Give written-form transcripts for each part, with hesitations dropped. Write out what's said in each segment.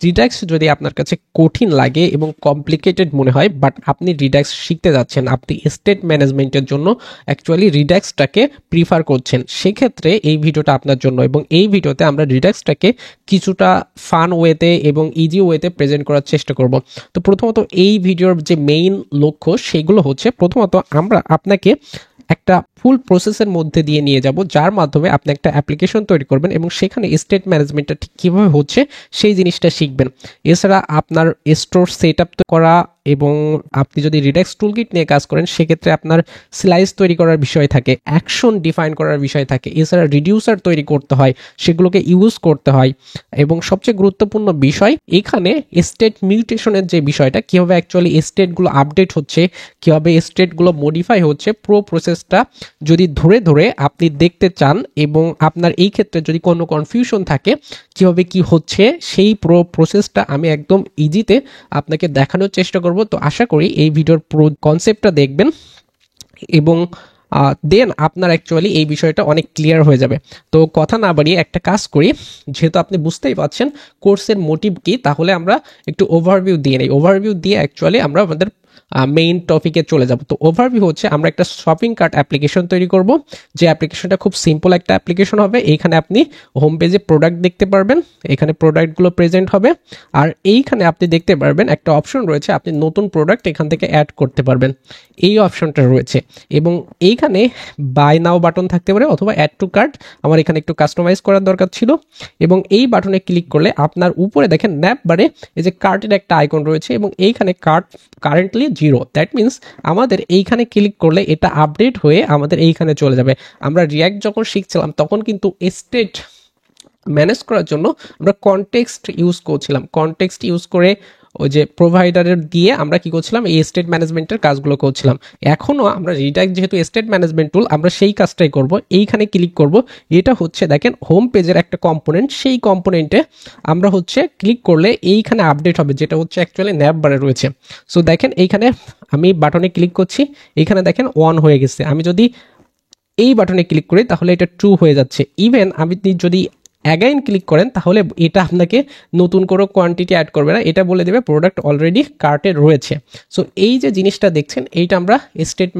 Redux যদি আপনার কাছে কঠিন লাগে এবং কমপ্লিকেটেড মনে হয়, বাট আপনি রিডাক্স শিখতে যাচ্ছেন, আপনি স্টেট ম্যানেজমেন্টের জন্য অ্যাকচুয়ালি রিডাক্সটাকে প্রিফার করছেন, সেক্ষেত্রে এই ভিডিওটা আপনার জন্য। এবং এই ভিডিওতে আমরা রিডাক্সটাকে কিছুটা ফান ওয়েতে এবং ইজি ওয়েতে প্রেজেন্ট করার চেষ্টা করব। তো প্রথমত এই ভিডিওর যে মেইন লক্ষ্য সেগুলো হচ্ছে, প্রথমত আমরা আপনাকে একটা ফুল প্রসেসের মধ্যে দিয়ে নিয়ে যাব, যার মাধ্যমে আপনি একটা অ্যাপ্লিকেশন তৈরি করবেন এবং সেখানে স্টেট ম্যানেজমেন্টটা ঠিক কীভাবে হচ্ছে সেই জিনিসটা শিখবেন। এছাড়া আপনার স্টোর সেট আপ করা, এবং আপনি যদি রিডাক্স টুলকিট নিয়ে কাজ করেন সেক্ষেত্রে আপনার স্লাইস তৈরি করার বিষয় থাকে, অ্যাকশন ডিফাইন করার বিষয় থাকে, এছাড়া রিডিউসার তৈরি করতে হয়, সেগুলোকে ইউজ করতে হয়, এবং সবচেয়ে গুরুত্বপূর্ণ বিষয় এখানে স্টেট মিউটেশনের যে বিষয়টা, কীভাবে অ্যাকচুয়ালি স্টেটগুলো আপডেট হচ্ছে, কীভাবে স্টেটগুলো মডিফাই হচ্ছে, পুরো প্রসেসটা যদি ধরে ধরে আপনি দেখতে চান এবং আপনার এই ক্ষেত্রে যদি কোনো কনফিউশন থাকে কীভাবে কি হচ্ছে, সেই পুরো প্রসেসটা আমি একদম ইজিতে আপনাকে দেখানোর চেষ্টা করব। তো আশা করি এই ভিডিওর পুরো কনসেপ্টটা দেখবেন এবং দেন আপনার অ্যাকচুয়ালি এই বিষয়টা অনেক ক্লিয়ার হয়ে যাবে। তো কথা না বাড়িয়ে একটা কাজ করি, যেহেতু আপনি বুঝতেই পারছেন কোর্সের মোটিভ কি, তাহলে আমরা একটু ওভারভিউ দিয়ে নিই। ওভারভিউ দিয়ে অ্যাকচুয়ালি আমরা আমাদের মেইন টপিকে চলে যাব। তো ওভারভিউ হচ্ছে আমরা একটা শপিং কার্ট অ্যাপ্লিকেশন তৈরি করব, যে অ্যাপ্লিকেশনটা খুব সিম্পল একটা অ্যাপ্লিকেশন হবে। এইখানে আপনি হোম পেজে প্রোডাক্ট দেখতে পারবেন, এখানে প্রোডাক্টগুলো প্রেজেন্ট হবে, আর এইখানে আপনি দেখতে পারবেন একটা অপশন রয়েছে, আপনি নতুন প্রোডাক্ট এখান থেকে অ্যাড করতে পারবেন, এই অপশনটা রয়েছে। এবং এইখানে বাই নাও বাটন থাকতে পারে অথবা অ্যাড টু কার্ট, আমার এখানে একটু কাস্টমাইজ করার দরকার ছিল। এবং এই বাটনে ক্লিক করলে আপনার উপরে দেখেন ন্যাপ বারে এই যে কার্টের একটা আইকন রয়েছে এবং এইখানে কার্ট কারেন্টলি 0, দ্যাট মিনস আমাদের এইখানে ক্লিক করলে এটা আপডেট হয়ে আমাদের এইখানে চলে যাবে। আমরা রিয়াক্ট যখন শিখছিলাম তখন কিন্তু স্টেট ম্যানেজ করার জন্য আমরা কনটেক্সট ইউজ করছিলাম, কনটেক্সট ইউজ করে ওই যে প্রোভাইডারের দিয়ে আমরা কি করছিলাম, এই স্টেট ম্যানেজমেন্টের কাজগুলো করছিলাম। এখনও আমরা রিডাক্ট যেহেতু স্টেট ম্যানেজমেন্ট টুল, আমরা সেই কাজটাই করব। এইখানে ক্লিক করব, এটা হচ্ছে দেখেন হোম পেজের একটা কম্পোনেন্ট, সেই কম্পোনেন্টে আমরা হচ্ছে ক্লিক করলে এইখানে আপডেট হবে, যেটা হচ্ছে অ্যাকচুয়ালি ন্যাপ বারে রয়েছে। সো দেখেন এইখানে আমি বাটনে ক্লিক করছি, এইখানে দেখেন 1 হয়ে গেছে। আমি যদি এই বাটনে ক্লিক করি তাহলে এটা 2 হয়ে যাচ্ছে। ইভেন আমি যদি অ্যাগাইন ক্লিক করেন তাহলে এটা আপনাকে নতুন করে কোয়ান্টিটি অ্যাড করবে না, এটা বলে দেবে প্রোডাক্ট অলরেডি কার্টে রয়েছে। সো এই যে জিনিসটা দেখছেন, এইটা আমরা স্টেট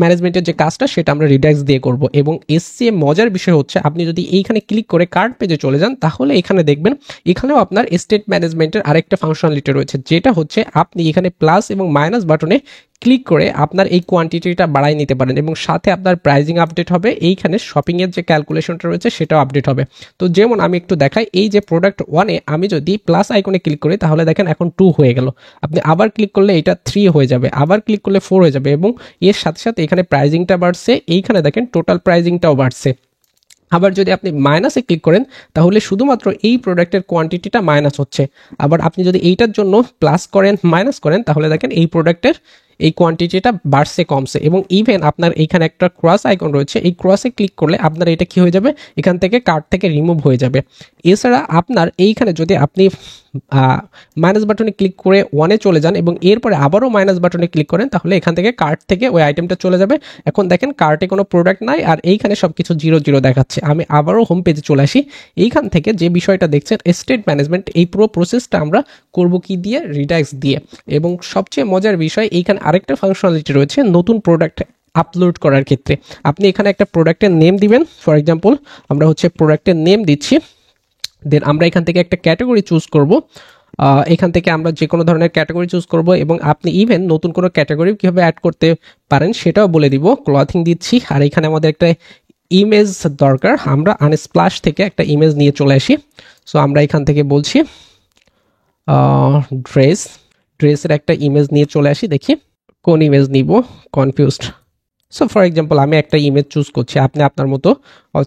ম্যানেজমেন্টের যে কাজটা সেটা আমরা রিডাক্স দিয়ে করব। এবং এসসিএম মজার বিষয় হচ্ছে, আপনি যদি এইখানে ক্লিক করে কার্ট পেজে চলে যান তাহলে এখানে দেখবেন এখানেও আপনার স্টেট ম্যানেজমেন্টের আরেকটা ফাংশনালিটি রয়েছে, যেটা হচ্ছে আপনি এখানে প্লাস এবং মাইনাস বাটনে ক্লিক করে আপনার এই কোয়ান্টিটিটা বাড়াই নিতে পারেন এবং সাথে আপনার প্রাইজিং আপডেট হবে, এইখানে শপিংয়ের যে ক্যালকুলেশনটা রয়েছে সেটাও আপডেট হবে। তো যেমন আমি একটু দেখাই, এই যে প্রোডাক্ট 1-এ আমি যদি প্লাস আইকনে ক্লিক করি তাহলে দেখেন এখন 2 হয়ে গেল, আপনি আবার ক্লিক করলে এটা 3 হয়ে যাবে, আবার ক্লিক করলে 4 হয়ে যাবে, এবং এর সাথে সাথে এখানে প্রাইজিংটা বাড়ছে, এইখানে দেখেন টোটাল প্রাইজিংটাও বাড়ছে। আবার যদি আপনি মাইনাসে ক্লিক করেন তাহলে শুধুমাত্র এই প্রোডাক্টের কোয়ান্টিটিটা মাইনাস হচ্ছে, আবার আপনি যদি এইটার জন্য প্লাস করেন মাইনাস করেন তাহলে দেখেন এই প্রোডাক্টের এই কোয়ান্টিটিটা বাড়ছে কমছে। এবং ইভেন আপনার এইখানে একটা ক্রস আইকন রয়েছে, এই ক্রসে ক্লিক করলে আপনার এটা কি হয়ে যাবে, এখান থেকে কার্ট থেকে রিমুভ হয়ে যাবে। এছাড়া আপনার এইখানে যদি আপনি মাইনাস বাটনে ক্লিক করে 1-এ চলে যান এবং এরপরে আবারও মাইনাস বাটনে ক্লিক করেন তাহলে এখান থেকে কার্ট থেকে ওই আইটেমটা চলে যাবে। এখন দেখেন কার্টে কোনো প্রোডাক্ট নাই আর এইখানে সব কিছু 0 দেখাচ্ছে। আমি আবারও হোম পেজে চলে আসি, এইখান থেকে যে বিষয়টা দেখছেন স্টেট ম্যানেজমেন্ট, এই পুরো প্রসেসটা আমরা করব কি দিয়ে, রিডাক্স দিয়ে। এবং সবচেয়ে মজার বিষয় এইখানে আরেকটা ফাংশনালিটি রয়েছে নতুন প্রোডাক্ট আপলোড করার ক্ষেত্রে। আপনি এখানে একটা প্রোডাক্টের নেম দিবেন, ফর এক্সাম্পল আমরা হচ্ছে প্রোডাক্টের নেম দিচ্ছি, দেন আমরা এখান থেকে একটা ক্যাটাগরি চুজ করব, এখান থেকে আমরা যে কোনো ধরনের ক্যাটাগরি চুজ করব এবং আপনি ইভেন নতুন কোনো ক্যাটাগরি কীভাবে অ্যাড করতে পারেন সেটাও বলে দিব। ক্লথিং দিচ্ছি, আর এখানে আমাদের একটা ইমেজ দরকার, আমরা আনস্প্লাশ থেকে একটা ইমেজ নিয়ে চলে আসি। সো আমরা এখান থেকে বলছি ড্রেসের একটা ইমেজ নিয়ে চলে আসি, দেখি কোন ইমেজ নিব, কনফিউজড। সো ফর এক্সাম্পল আমি একটা ইমেজ চুজ করছি, আপনি আপনার মতো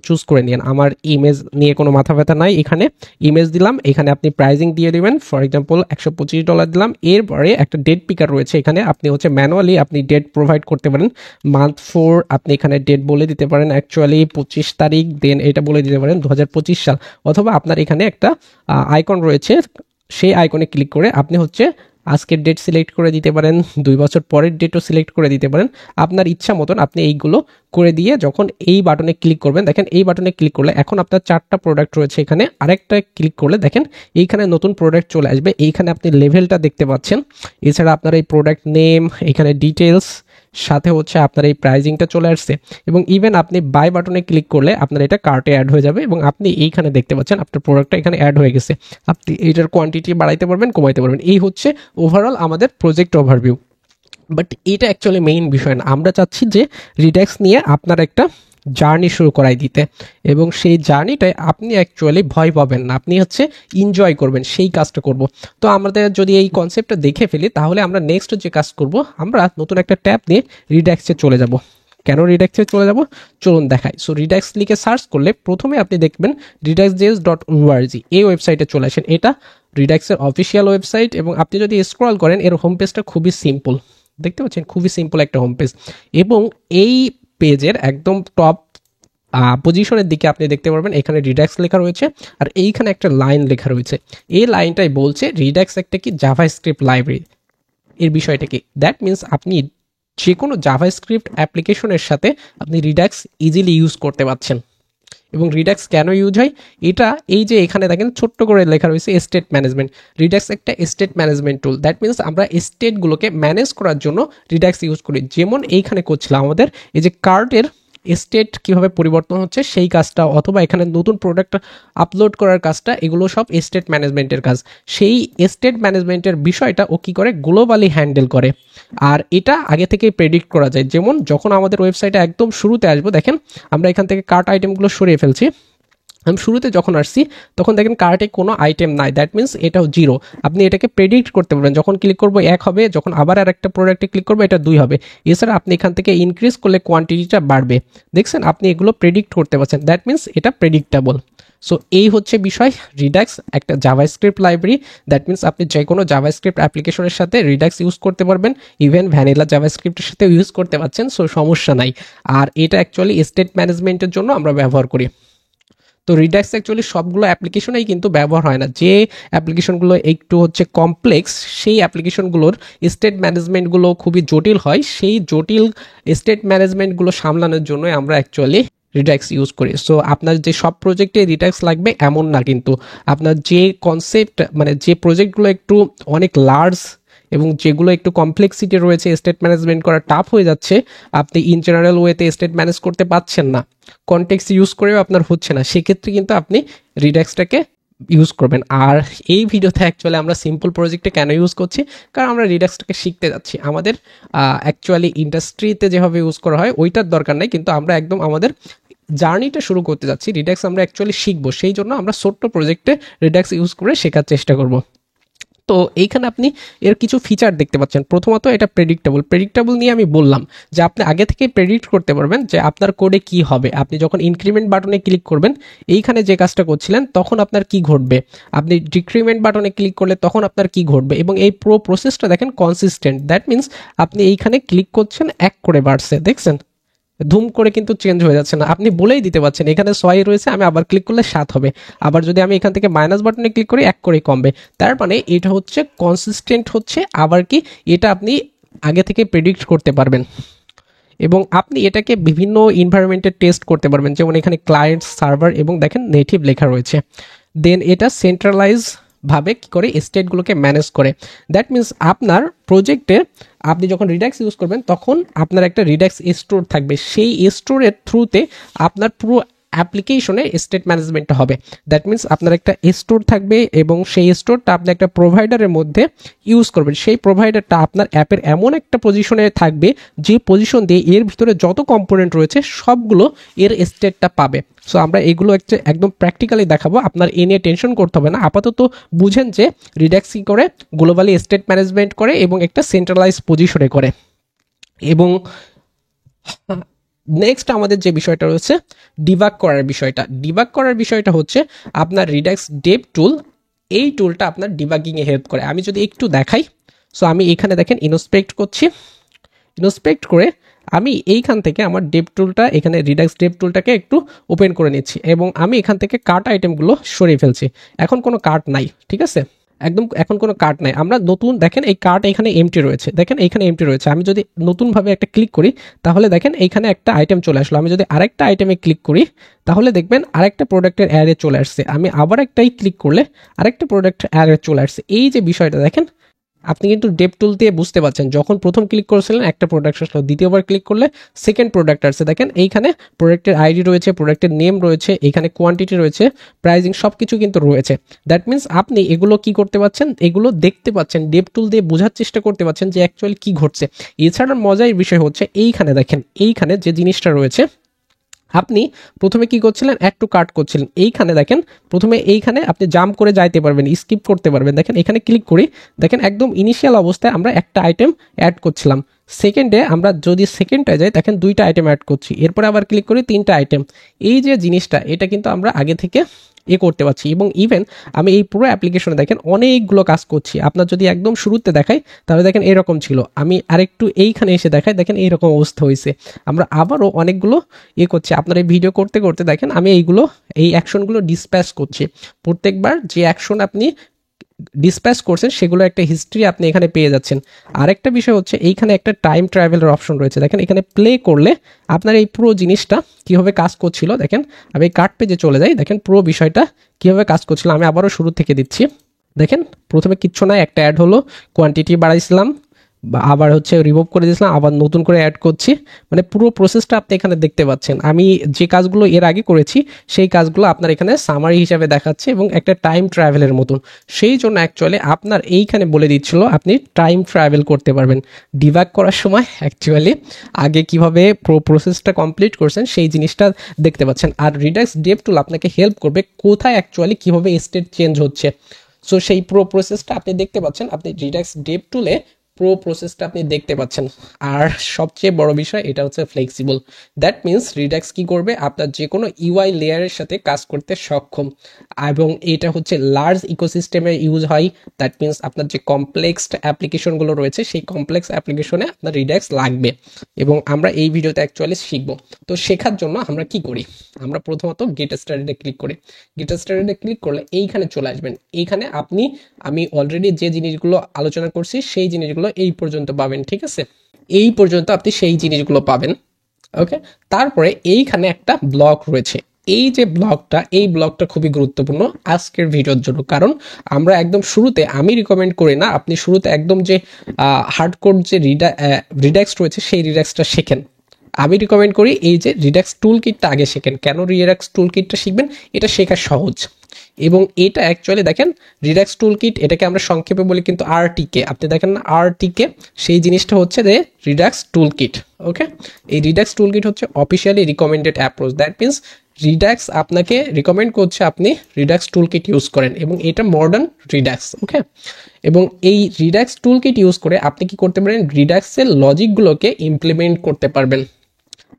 চুজ করে নিন, আমার ইমেজ নিয়ে কোনো মাথা ব্যথা নাই। এখানে ইমেজ দিলাম, এখানে আপনি প্রাইজিং দিয়ে দিবেন, ফর এক্সাম্পল $125 দিলাম। এরপরে একটা ডেট পিকার রয়েছে, এখানে আপনি হচ্ছে ম্যানুয়ালি আপনি ডেট প্রোভাইড করতে পারেন, মান্থ 4 আপনি এখানে ডেট বলে দিতে পারেন, অ্যাকচুয়ালি 25 তারিখ, দেন এটা বলে দিতে পারেন 2025 সাল, অথবা আপনার এখানে একটা আইকন রয়েছে, সেই আইকনে ক্লিক করে আপনি হচ্ছে আজকের ডেট সিলেক্ট করে দিতে পারেন, 2 বছর পরের ডেটও সিলেক্ট করে দিতে পারেন। আপনার ইচ্ছা মতন আপনি এইগুলো করে দিয়ে যখন এই বাটনে ক্লিক করবেন, দেখেন এই বাটনে ক্লিক করলে এখন আপনার 4টা প্রোডাক্ট রয়েছে এখানে, আরেকটা ক্লিক করলে দেখেন এইখানে নতুন প্রোডাক্ট চলে আসবে। এইখানে আপনি লেভেলটা দেখতে পাচ্ছেন, এছাড়া আপনার এই প্রোডাক্ট নেম, এখানে ডিটেলস, সাথে হচ্ছে আপনার এই প্রাইজিংটা চলে আসছে এবং ইভেন আপনি বাই বাটনে ক্লিক করলে আপনার এটা কার্টে অ্যাড হয়ে যাবে এবং আপনি এইখানে দেখতে পাচ্ছেন আপনার প্রোডাক্টটা এখানে অ্যাড হয়ে গেছে। আপনি এইটার কোয়ান্টিটি বাড়াইতে পারবেন, কমাইতে পারবেন। এই হচ্ছে ওভারঅল আমাদের প্রজেক্ট ওভারভিউ। বাট এটা অ্যাকচুয়ালি মেইন বিষয় না, আমরা চাচ্ছি যে রিড্যাক্স নিয়ে আপনার একটা জার্নি শুরু করাই দিতে এবং সেই জার্নিটায় আপনি অ্যাকচুয়ালি ভয় পাবেন না, আপনি হচ্ছে এনজয় করবেন, সেই কাজটা করব। তো আমাদের যদি এই কনসেপ্টটা দেখে ফেলি তাহলে আমরা নেক্সট যে কাজ করব, আমরা নতুন একটা ট্যাব নিয়ে রিড্যাক্সে চলে যাব। কেন রিড্যাক্সে চলে যাব চলুন দেখাই। সো রিড্যাক্স লিখে সার্চ করলে প্রথমে আপনি দেখবেন redaxjs.org, এই ওয়েবসাইটে চলে আসেন। এটা রিড্যাক্সের অফিসিয়াল ওয়েবসাইট এবং আপনি যদি স্ক্রল করেন এর হোম পেজটা খুবই সিম্পল, দেখতে পাচ্ছেন খুবই সিম্পল একটা হোম পেজ এবং এই পেজের একদম টপ পজিশনের দিকে আপনি দেখতে পারবেন এখানে রিড্যাক্স লেখা রয়েছে আর এইখানে একটা লাইন লেখা রয়েছে। এই লাইনটাই বলছে রিড্যাক্স একটা কি জাভাস্ক্রিপ্ট লাইব্রেরি। এর বিষয়টা কি, দ্যাট মিনস আপনি যে কোনো জাভাস্ক্রিপ্ট অ্যাপ্লিকেশনের সাথে আপনি রিড্যাক্স ইজিলি ইউজ করতে পারছেন। এবং রিড্যাক্স কেন ইউজ হয় এটা, এই যে এখানে দেখেন ছোট্ট করে লেখা রয়েছে স্টেট ম্যানেজমেন্ট। রিড্যাক্স একটা state management tool, that means আমরা স্টেটগুলোকে ম্যানেজ করার জন্য রিড্যাক্স ইউজ করি। যেমন এইখানে করছিলাম আমাদের এই যে কার্টের স্টেট কিভাবে পরিবর্তন হচ্ছে সেই কাজটা, অথবা এখানে নতুন প্রোডাক্ট আপলোড করার কাজটা, এগুলো সব স্টেট ম্যানেজমেন্টের কাজ। সেই স্টেট ম্যানেজমেন্টের বিষয়টা ও কি করে গ্লোবালি হ্যান্ডেল করে আর এটা আগে থেকেই প্রেডিক্ট করা যায়। যেমন যখন আমাদের ওয়েবসাইটে একদম শুরুতে আসবো, দেখেন আমরা এখান থেকে কার্ট আইটেমগুলো সরিয়ে ফেলছি। আমি শুরুতে যখন আসছি তখন দেখেন কার্টে কোনো আইটেম নাই, দ্যাট মিনস এটাও জিরো। আপনি এটাকে প্রেডিক্ট করতে পারবেন, যখন ক্লিক করবো 1 হবে, যখন আবার আর একটা প্রোডাক্টে ক্লিক করবো এটা 2 হবে। এছাড়া আপনি এখান থেকে ইনক্রিজ করলে কোয়ান্টিটিটা বাড়বে, দেখছেন আপনি এগুলো প্রেডিক্ট করতে পারছেন, দ্যাট মিনস এটা প্রেডিক্টেবল। সো এই হচ্ছে বিষয়। রিড্যাক্স একটা জাভাস্ক্রিপ্ট লাইব্রেরি, দ্যাট মিনস আপনি যে কোনো জাভাস্ক্রিপ্ট অ্যাপ্লিকেশনের সাথে রিড্যাক্স ইউজ করতে পারবেন, ইভেন ভ্যানিলা জাভাস্ক্রিপ্টের সাথে ইউজ করতে পারছেন, সো সমস্যা নাই। আর এটা অ্যাকচুয়ালি স্টেট ম্যানেজমেন্টের জন্য আমরা ব্যবহার করি। তো রিড্যাক্স অ্যাকচুয়ালি সবগুলো অ্যাপ্লিকেশনেই কিন্তু ব্যবহার হয় না, যে অ্যাপ্লিকেশনগুলো একটু হচ্ছে কমপ্লেক্স সেই অ্যাপ্লিকেশনগুলোর স্টেট ম্যানেজমেন্টগুলো খুবই জটিল হয়, সেই জটিল স্টেট ম্যানেজমেন্টগুলো সামলানোর জন্যই আমরা অ্যাকচুয়ালি রিড্যাক্স ইউজ করি। সো আপনার যে সব প্রজেক্টে রিড্যাক্স লাগবে এমন না, কিন্তু আপনার যে কনসেপ্ট মানে যে প্রজেক্টগুলো একটু অনেক লার্জ এবং যেগুলো একটু কমপ্লেক্সিটি রয়েছে, স্টেট ম্যানেজমেন্ট করা টাফ হয়ে যাচ্ছে, আপনি ইন জেনারেল ওয়েতে স্টেট ম্যানেজ করতে পারছেন না, কনটেক্সট ইউজ করেও আপনার হচ্ছে না, সেক্ষেত্রে কিন্তু আপনি রিড্যাক্সটাকে ইউজ করবেন। আর এই ভিডিওতে অ্যাকচুয়ালি আমরা সিম্পল প্রজেক্টে কেন ইউজ করছি, কারণ আমরা রিড্যাক্সটাকে শিখতে যাচ্ছি। আমাদের অ্যাকচুয়ালি ইন্ডাস্ট্রিতে যেভাবে ইউজ করা হয় ওইটার দরকার নেই, কিন্তু আমরা একদম আমাদের জার্নিটা শুরু করতে যাচ্ছি, রিড্যাক্স আমরা অ্যাকচুয়ালি শিখবো, সেই জন্য আমরা ছোট্ট প্রজেক্টে রিড্যাক্স ইউজ করে শেখার চেষ্টা করব। তো এইখানে আপনি এর কিছু ফিচার দেখতে পাচ্ছেন। প্রথমত এটা প্রেডিক্টেবল নিয়ে আমি বললাম যে আপনি আগে থেকে প্রেডিক্ট করতে পারবেন যে আপনার কোডে কি হবে। আপনি যখন ইনক্রিমেন্ট বাটনে ক্লিক করবেন, এইখানে যে কাজটা করছিলেন তখন আপনার কি ঘটবে, আপনি ডিক্রিমেন্ট বাটনে ক্লিক করলে তখন আপনার কি ঘটবে, এবং এই পুরো প্রসেসটা দেখেন কনসিস্টেন্ট, দ্যাট মিনস আপনি এইখানে ক্লিক করছেন 1 করে বাড়ছে, দেখছেন ধুম করে কিন্তু চেঞ্জ হয়ে যাচ্ছে না, আপনি বলেই দিতে পারছেন এখানে 6 রয়েছে, আমি আবার ক্লিক করলে 7 হবে, আবার যদি আমি এখান থেকে মাইনাস বাটনে ক্লিক করি 1 করেই কমবে। তার মানে এটা হচ্ছে কনসিস্টেন্ট হচ্ছে, আবার কি এটা আপনি আগে থেকে প্রেডিক্ট করতে পারবেন এবং আপনি এটাকে বিভিন্ন এনভায়রনমেন্টে টেস্ট করতে পারবেন, যেমন এখানে ক্লায়েন্ট, সার্ভার এবং দেখেন নেটিভ লেখা রয়েছে। দেন এটা সেন্ট্রালাইজ ভাবে কি করে স্টেটগুলোকে ম্যানেজ করে, দ্যাট মিনস আপনার প্রজেক্টে আপনি যখন রিড্যাক্স ইউজ করবেন তখন আপনার একটা রিড্যাক্স স্টোর থাকবে, সেই স্টোরের থ্রুতে আপনার পুরো অ্যাপ্লিকেশনে স্টেট ম্যানেজমেন্টটা হবে। দ্যাট মিনস আপনার একটা স্টোর থাকবে এবং সেই স্টোরটা আপনি একটা প্রোভাইডারের মধ্যে ইউজ করবেন, সেই প্রোভাইডারটা আপনার অ্যাপের এমন একটা পজিশনে থাকবে যে পজিশন দিয়ে এর ভিতরে যত কম্পোনেন্ট রয়েছে সবগুলো এর স্টেটটা পাবে। সো আমরা এগুলো একদম প্র্যাকটিক্যালি দেখাবো, আপনার এ নিয়ে টেনশন করতে হবে না। আপাতত বুঝেন যে রিড্যাক্স কি করে, গ্লোবালি স্টেট ম্যানেজমেন্ট করে এবং একটা সেন্ট্রালাইজ পজিশনে করে। এবং নেক্সট আমাদের যে বিষয়টা রয়েছে ডিবাগ করার বিষয়টা হচ্ছে আপনার রিড্যাক্স ডেভ টুল, এই টুলটা আপনার ডিবাগিংয়ে হেল্প করে। আমি যদি একটু দেখাই, সো আমি এখানে দেখেন ইনস্পেক্ট করছি, ইনস্পেক্ট করে আমি এইখান থেকে আমার ডেভ টুলটা, এখানে রিড্যাক্স ডেভ টুলটাকে একটু ওপেন করে নিচ্ছি এবং আমি এখান থেকে কার্ট আইটেমগুলো সরিয়ে ফেলছি, এখন কোনো কার্ট নাই, ঠিক আছে। একদম এখন কোনো কার্ট নাই। আমরা নতুন দেখেন এই কার্ট এখানে এমটি রয়েছে, দেখেন এখানে এমটি রয়েছে। আমি যদি নতুনভাবে একটা ক্লিক করি তাহলে দেখেন এইখানে একটা আইটেম চলে আসলো। আমি যদি আরেকটা আইটেমে ক্লিক করি তাহলে দেখবেন আরেকটা প্রোডাক্টের অ্যারে চলে আসছে। আমি আবার একটাই ক্লিক করলে আরেকটা প্রোডাক্ট অ্যারে চলে আসছে। এই যে বিষয়টা দেখেন, আপনি কিন্তু ডেপ টুল দিয়ে বুঝতে পারছেন, যখন প্রথম ক্লিক করেছিলেন একটা প্রোডাক্ট আসলো, দ্বিতীয়বার ক্লিক করলে সেকেন্ড প্রোডাক্ট আসছে। দেখেন এইখানে প্রোডাক্টের আইডি রয়েছে, প্রোডাক্টের নেম রয়েছে, এখানে কোয়ান্টিটি রয়েছে, প্রাইজিং সব কিছু কিন্তু রয়েছে। দ্যাট মিনস আপনি এগুলো কি করতে পারছেন, এগুলো দেখতে পাচ্ছেন, ডেপ টুল দিয়ে বোঝার চেষ্টা করতে পারছেন যে অ্যাকচুয়ালি কি ঘটছে। এছাড়া মজার বিষয় হচ্ছে এইখানে দেখেন, এইখানে যে জিনিসটা রয়েছে, আপনি প্রথমে কি করছিলেন, অ্যাড টু কার্ট করছিলেন, এইখানে দেখেন প্রথমে এইখানে আপনি জাম্প করে যাইতে পারবেন, স্কিপ করতে পারবেন। দেখেন এখানে ক্লিক করি, দেখেন একদম ইনিশিয়াল অবস্থায় আমরা একটা আইটেম অ্যাড করছিলাম, সেকেন্ডে আমরা যদি সেকেন্ডটায় যাই দেখেন দুইটা আইটেম অ্যাড করছি, এরপরে আবার ক্লিক করি তিনটা আইটেম। এই যে জিনিসটা এটা কিন্তু আমরা আগে থেকে করতে পারছি। এবং ইভেন আমি এই পুরো অ্যাপ্লিকেশনে দেখেন অনেকগুলো কাজ করছি। আপনার যদি একদম শুরুতে দেখাই তাহলে দেখেন এরকম ছিল, আমি আরেকটু এইখানে এসে দেখাই দেখেন এইরকম অবস্থা হয়েছে। আমরা আবারও অনেকগুলো করছি। আপনার এই ভিডিও করতে করতে দেখেন আমি এই অ্যাকশনগুলো ডিসপ্যাচ করছি। প্রত্যেকবার যে অ্যাকশন আপনি ডিসপ্যাচ করছেন সেগুলো একটা হিস্ট্রি আপনি এখানে পেয়ে যাচ্ছেন। আরেকটা বিষয় হচ্ছে এইখানে একটা টাইম ট্রাভেলের অপশন রয়েছে, দেখেন এখানে প্লে করলে আপনার এই পুরো জিনিসটা কীভাবে কাজ করছিল, দেখেন আমি এই কার্ট পেজে চলে যাই, দেখেন পুরো বিষয়টা কীভাবে কাজ করছিল। আমি আবারও শুরু থেকে দিচ্ছি। দেখেন প্রথমে কিচ্ছু না, একটা অ্যাড হলো, কোয়ান্টিটি বাড়াইছিলাম, আবার হচ্ছে রিমুভ করে দিয়েছিলাম, আবার নতুন করে অ্যাড করছি। মানে পুরো প্রসেসটা আপনি এখানে দেখতে পাচ্ছেন। আমি যে কাজগুলো এর আগে করেছি সেই কাজগুলো আপনার এখানে সামারি হিসাবে দেখাচ্ছে এবং একটা টাইম ট্রাভেলের মতন। সেই জন্য অ্যাকচুয়ালি আপনার এইখানে বলে দিচ্ছিল আপনি টাইম ট্রাভেল করতে পারবেন। ডিবাগ করার সময় অ্যাকচুয়ালি আগে কিভাবে প্রসেসটা কমপ্লিট করছেন সেই জিনিসটা দেখতে পাচ্ছেন। আর রিডাক্স ডেভ টুল আপনাকে হেল্প করবে কোথায় অ্যাকচুয়ালি কিভাবে স্টেট চেঞ্জ হচ্ছে। সো সেই পুরো প্রসেসটা আপনি দেখতে পাচ্ছেন, আপনি রিডাক্স ডেভ টুলে প্রো প্রসেসটা আপনি দেখতে পাচ্ছেন। আর সবচেয়ে বড় বিষয় এটা হচ্ছে ফ্লেক্সিবল। দ্যাট মিনস রিডাক্স কি করবে, আপনার যে কোনো ইউআই লেয়ারের সাথে কাজ করতে সক্ষম, এবং এটা হচ্ছে লার্জ ইকোসিস্টেমে ইউজ হয়। দ্যাট মিনস আপনার যে কমপ্লেক্স অ্যাপ্লিকেশনগুলো রয়েছে সেই কমপ্লেক্স অ্যাপ্লিকেশনে আপনার রিডাক্স লাগবে, এবং আমরা এই ভিডিওতে অ্যাকচুয়ালি শিখবো। তো শেখার জন্য আমরা কি করি, আমরা প্রথমত গেট স্টার্টেডে ক্লিক করি। গেট স্টার্টেডে ক্লিক করলে এইখানে চলে আসবেন। এইখানে আমি অলরেডি যে জিনিসগুলো আলোচনা করছি সেই জিনিসগুলো এই পর্যন্ত পাবেন, ঠিক আছে, এই পর্যন্ত আপনি সেই জিনিসগুলো পাবেন। ওকে, তারপরে এইখানে একটা ব্লক রয়েছে। এই যে ব্লকটা, এই ব্লকটা খুবই গুরুত্বপূর্ণ আজকের ভিডিওর জন্য, কারণ আমরা একদম শুরুতে, আমি রিকমেন্ড করি না আপনি শুরুতে একদম যে হার্ডকোর যে রিডাক্স রয়েছে সেই রিডাক্সটা শেখেন। আমি রিকমেন্ড করি এই যে রিডাক্স টুল কিটটা আগে শেখেন। কেন রিডাক্স টুল কিটটা শিখবেন, এটা শেখা সহজ। এবং এটা অ্যাকচুয়ালি দেখেন রিডাক্স টুল কিট, এটাকে আমরা সংক্ষেপে বলি কিন্তু আরটিকে, আপনি দেখেন না আরটিকে, সেই জিনিসটা হচ্ছে যে রিডাক্স টুল কিট। ওকে, এই রিডাক্স টুল কিট হচ্ছে officially recommended approach. That means Redux আপনাকে রিকমেন্ড করছে আপনি রিডাক্স টুল কিট ইউজ করেন, এবং এটা মডার্ন রিডাক্স। ওকে, এবং এই রিডাক্স টুল কিট ইউজ করে আপনি কি করতে পারেন, রিডাক্সের লজিকগুলোকে ইমপ্লিমেন্ট করতে পারবেন।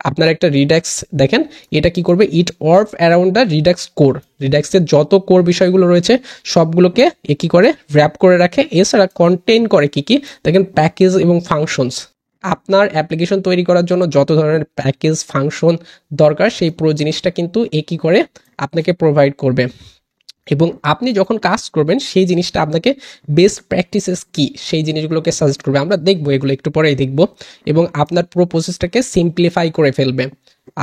আপনার একটা রিডাক্স দেখেন, এটা কি করবে, it work around the Redux core. রিডাক্সের যত কোর বিষয়গুলো রয়েছে সবগুলোকে এ কি করে, র্যাপ করে রাখে। এছাড়া কন্টেইন করে কি কি দেখেন, প্যাকেজ এবং ফাংশনস। আপনার অ্যাপ্লিকেশন তৈরি করার জন্য যত ধরনের প্যাকেজ ফাংশন দরকার সেই পুরো জিনিসটা কিন্তু এ কি করে আপনাকে প্রোভাইড করবে। এবং আপনি যখন কাজ করবেন সেই জিনিসটা আপনাকে বেস্ট প্র্যাকটিসেস কি সেই জিনিসগুলোকে সাজেস্ট করবে। আমরা দেখবো এগুলো একটু পরেই দেখবো। এবং আপনার পুরো প্রসেসটাকে সিম্পলিফাই করে ফেলবে।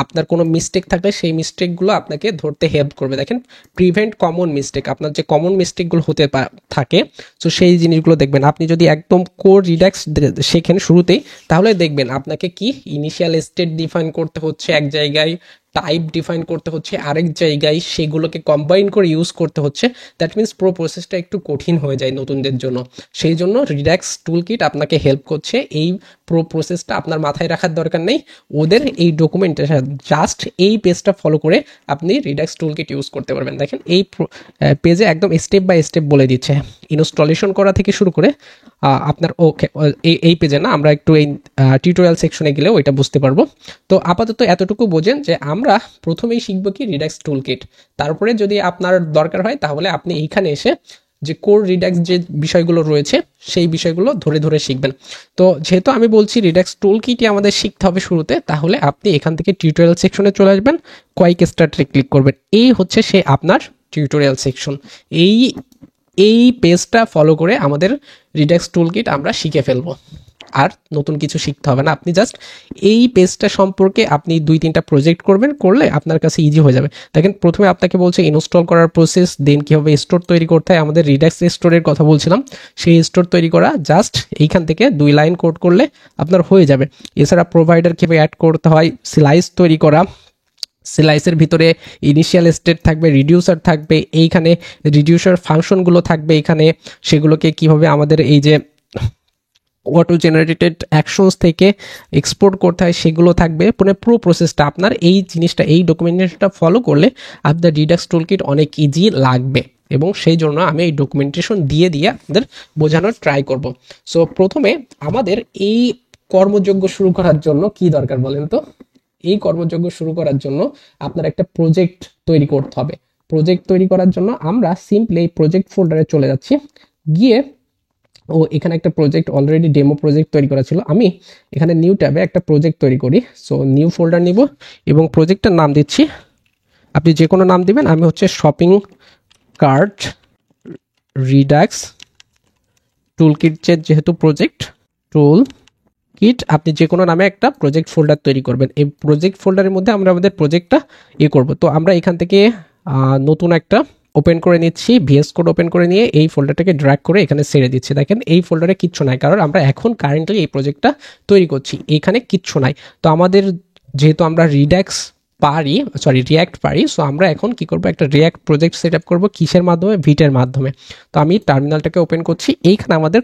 আপনার কোনো মিস্টেক থাকলে সেই মিস্টেকগুলো আপনাকে ধরতে হেল্প করবে। দেখেন প্রিভেন্ট কমন মিস্টেক, আপনার যে কমন মিস্টেকগুলো হতে থাকে তো সেই জিনিসগুলো দেখবেন। আপনি যদি একদম কোর রিডাক্স শেখেন শুরুতেই, তাহলে দেখবেন আপনাকে কি ইনিশিয়াল স্টেট ডিফাইন করতে হচ্ছে এক জায়গায়, টাইপ ডিফাইন করতে হচ্ছে আরেক জায়গায়, সেগুলোকে কম্বাইন করে ইউজ করতে হচ্ছে। দ্যাট মিনস পুরো প্রসেসটা একটু কঠিন হয়ে যায় নতুনদের জন্য। সেই জন্য রিডাক্স টুল কিট আপনাকে হেল্প করছে। এই পুরো প্রসেসটা আপনার মাথায় রাখার দরকার নেই, ওদের এই ডকুমেন্টেশন জাস্ট এই পেজটা ফলো করে আপনি রিডাক্স টুল কিট ইউজ করতে পারবেন। দেখেন এই পেজে একদম স্টেপ বাই স্টেপ বলে দিচ্ছে, ইনস্টলেশন করা থেকে শুরু করে আপনার। ওকে, এই পেজে না, আমরা একটু এই টিউটোরিয়াল সেকশনে গেলে ওইটা বুঝতে পারবো। তো আপাতত এতটুকু বোঝেন যে আমরা প্রথমেই শিখবো কি রিডাক্স টুল কিট। তারপরে যদি আপনার দরকার হয় তাহলে আপনি এইখানে এসে যে কোর রিডাক্স যে বিষয়গুলো রয়েছে সেই বিষয়গুলো ধরে ধরে শিখবেন। তো যেহেতু আমি বলছি রিডাক্স টুল কিটই আমাদের শিখতে হবে শুরুতে, তাহলে আপনি এখান থেকে টিউটোরিয়াল সেকশনে চলে আসবেন, কুইক স্টার্টে ক্লিক করবেন। এই হচ্ছে সে আপনার টিউটোরিয়াল সেকশন। এই এই পেজটা ফলো করে আমাদের রিডাক্স টুলকিট আমরা শিখে ফেলবো, আর নতুন কিছু শিখতে হবে না। আপনি জাস্ট এই পেজটা সম্পর্কে আপনি 2-3টা প্রজেক্ট করবেন, করলে আপনার কাছে ইজি হয়ে যাবে। দেখেন প্রথমে আপনাকে বলছে ইনস্টল করার প্রসেস, দেন কীভাবে স্টোর তৈরি করতে হয়। আমাদের রিডাক্স স্টোরের কথা বলছিলাম, সেই স্টোর তৈরি করা জাস্ট এইখান থেকে 2 লাইন কোড করলে আপনার হয়ে যাবে। এছাড়া প্রোভাইডার কীভাবে অ্যাড করতে হয়, স্লাইস তৈরি করা, স্লাইসের ভিতরে ইনিশিয়াল স্টেট থাকবে, রিডিউসার থাকবে, এইখানে রিডিউসার ফাংশনগুলো থাকবে এখানে, সেগুলোকে কিভাবে আমাদের এই যে অটো জেনারেটেড অ্যাকশনস থেকে এক্সপোর্ট করতে হয় সেগুলো থাকবে। মানে পুরো প্রসেসটা আপনার এই জিনিসটা, এই ডকুমেন্টেশনটা ফলো করলে আপনার রিডাক্স টুলকিট অনেক ইজি লাগবে, এবং সেই জন্য আমি এই ডকুমেন্টেশন দিয়ে আপনাদের বোঝানোর ট্রাই করব। সো প্রথমে আমাদের এই কর্মযজ্ঞ শুরু করার জন্য কি দরকার বলেন তো? এই কর্মযজ্ঞ শুরু করার জন্য আপনার একটা প্রজেক্ট তৈরি করতে হবে। প্রজেক্ট তৈরি করার জন্য আমরা সিম্পলি এই প্রজেক্ট ফোল্ডারে চলে যাচ্ছি, গিয়ে এখানে একটা প্রজেক্ট অলরেডি ডেমো প্রজেক্ট তৈরি করা ছিল, আমি এখানে নিউ ট্যাবে একটা প্রজেক্ট তৈরি করি। সো নিউ ফোল্ডার নিব এবং প্রজেক্টের নাম দিচ্ছি, আপনি যে কোনো নাম দিবেন। আমি হচ্ছে শপিং কার্ট রিডাক্স টুলকিট, যেহেতু প্রজেক্ট টুল কিট, আপনি যে কোনো নামে একটা প্রজেক্ট ফোল্ডার তৈরি করবেন। এই প্রজেক্ট ফোল্ডারের মধ্যে আমরা আমাদের প্রজেক্টটা করব। তো আমরা এখান থেকে নতুন একটা ওপেন করে নিচ্ছি, ভিএস কোড ওপেন করে নিয়ে এই ফোল্ডারটাকে ড্র্যাগ করে এখানে ছেড়ে দিচ্ছি। দেখেন এই ফোল্ডারে কিচ্ছু নাই, কারণ আমরা এখন কারেন্টলি এই প্রজেক্টটা তৈরি করছি, এখানে কিচ্ছু নাই। তো আমাদের যেহেতু আমরা রিয়াক্ট পারি, সো আমরা এখন কি করব, একটা রিয়াক্ট প্রজেক্ট সেট আপ করবো। কিসের মাধ্যমে? ভিটের মাধ্যমে। তো আমি টার্মিনালটাকে ওপেন করছি, এইখানে আমাদের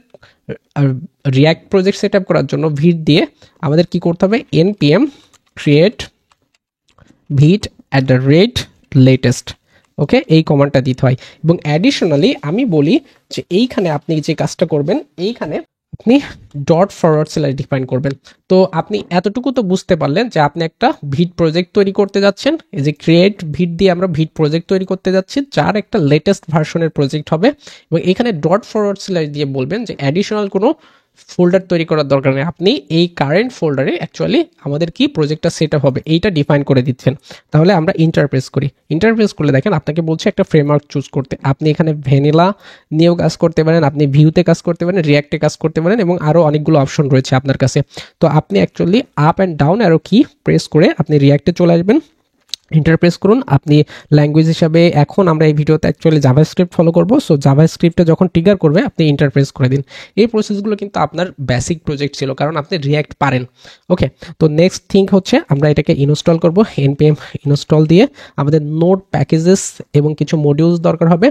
রিয়াক্ট প্রজেক্ট সেট আপ করার জন্য ভিট দিয়ে আমাদের কি করতে হবে, npm create vit@latest, ওকে, এই কমান্ডটা দিতে হয়। এবং অ্যাডিশনালি আমি বলি যে এইখানে আপনি যে কাজটা করবেন, এইখানে আপনি .// ডিফাইন করবেন। তো আপনি এতটুকু তো বুঝতে পারলেন যে আপনি একটা ভিট প্রজেক্ট তৈরি করতে যাচ্ছেন। এই যে ক্রিয়েট ভিট দিয়ে আমরা ভিট প্রজেক্ট তৈরি করতে যাচ্ছি, যার একটা লেটেস্ট ভার্সনের প্রজেক্ট হবে। এবং এখানে .// দিয়ে বলবেন যে অ্যাডিশনাল কোনো ফোল্ডার তৈরি করার দরকার নেই, আপনি এই কারেন্ট ফোল্ডারে অ্যাকচুয়ালি আমাদের কি প্রজেক্টটা সেট আপ হবে এইটা ডিফাইন করে দিচ্ছেন। তাহলে আমরা ইন্টারপ্রেস করি, ইন্টারপ্রেস করলে দেখেন আপনাকে বলছে একটা ফ্রেমওয়ার্ক চুজ করতে। আপনি এখানে ভ্যানিলা নিয়েও কাজ করতে পারেন, আপনি ভিউতে কাজ করতে পারেন, রিয়াক্টে কাজ করতে পারেন, এবং আরও অনেকগুলো অপশন রয়েছে আপনার কাছে। তো আপনি actually up and down arrow কি প্রেস করে আপনি রিয়াক্টে চলে আসবেন, ইন্টারপ্রেস করুন। আপনি ল্যাঙ্গুয়েজ হিসাবে এখন আমরা এই ভিডিওতে অ্যাকচুয়ালি জাভাস্ক্রিপ্ট ফলো করব। সো জাভাস্ক্রিপ্টে যখন ট্রিগার করবে আপনি ইন্টারপ্রেস করে দিন। এই প্রসেসগুলো কিন্তু আপনার বেসিক প্রজেক্ট ছিল, কারণ আপনি রিয়াক্ট পারেন। ওকে, তো নেক্সট থিং হচ্ছে আমরা এটাকে ইনস্টল করব। npm ইনস্টল দিয়ে আমাদের নোড প্যাকেজেস এবং কিছু মডিউলস দরকার হবে,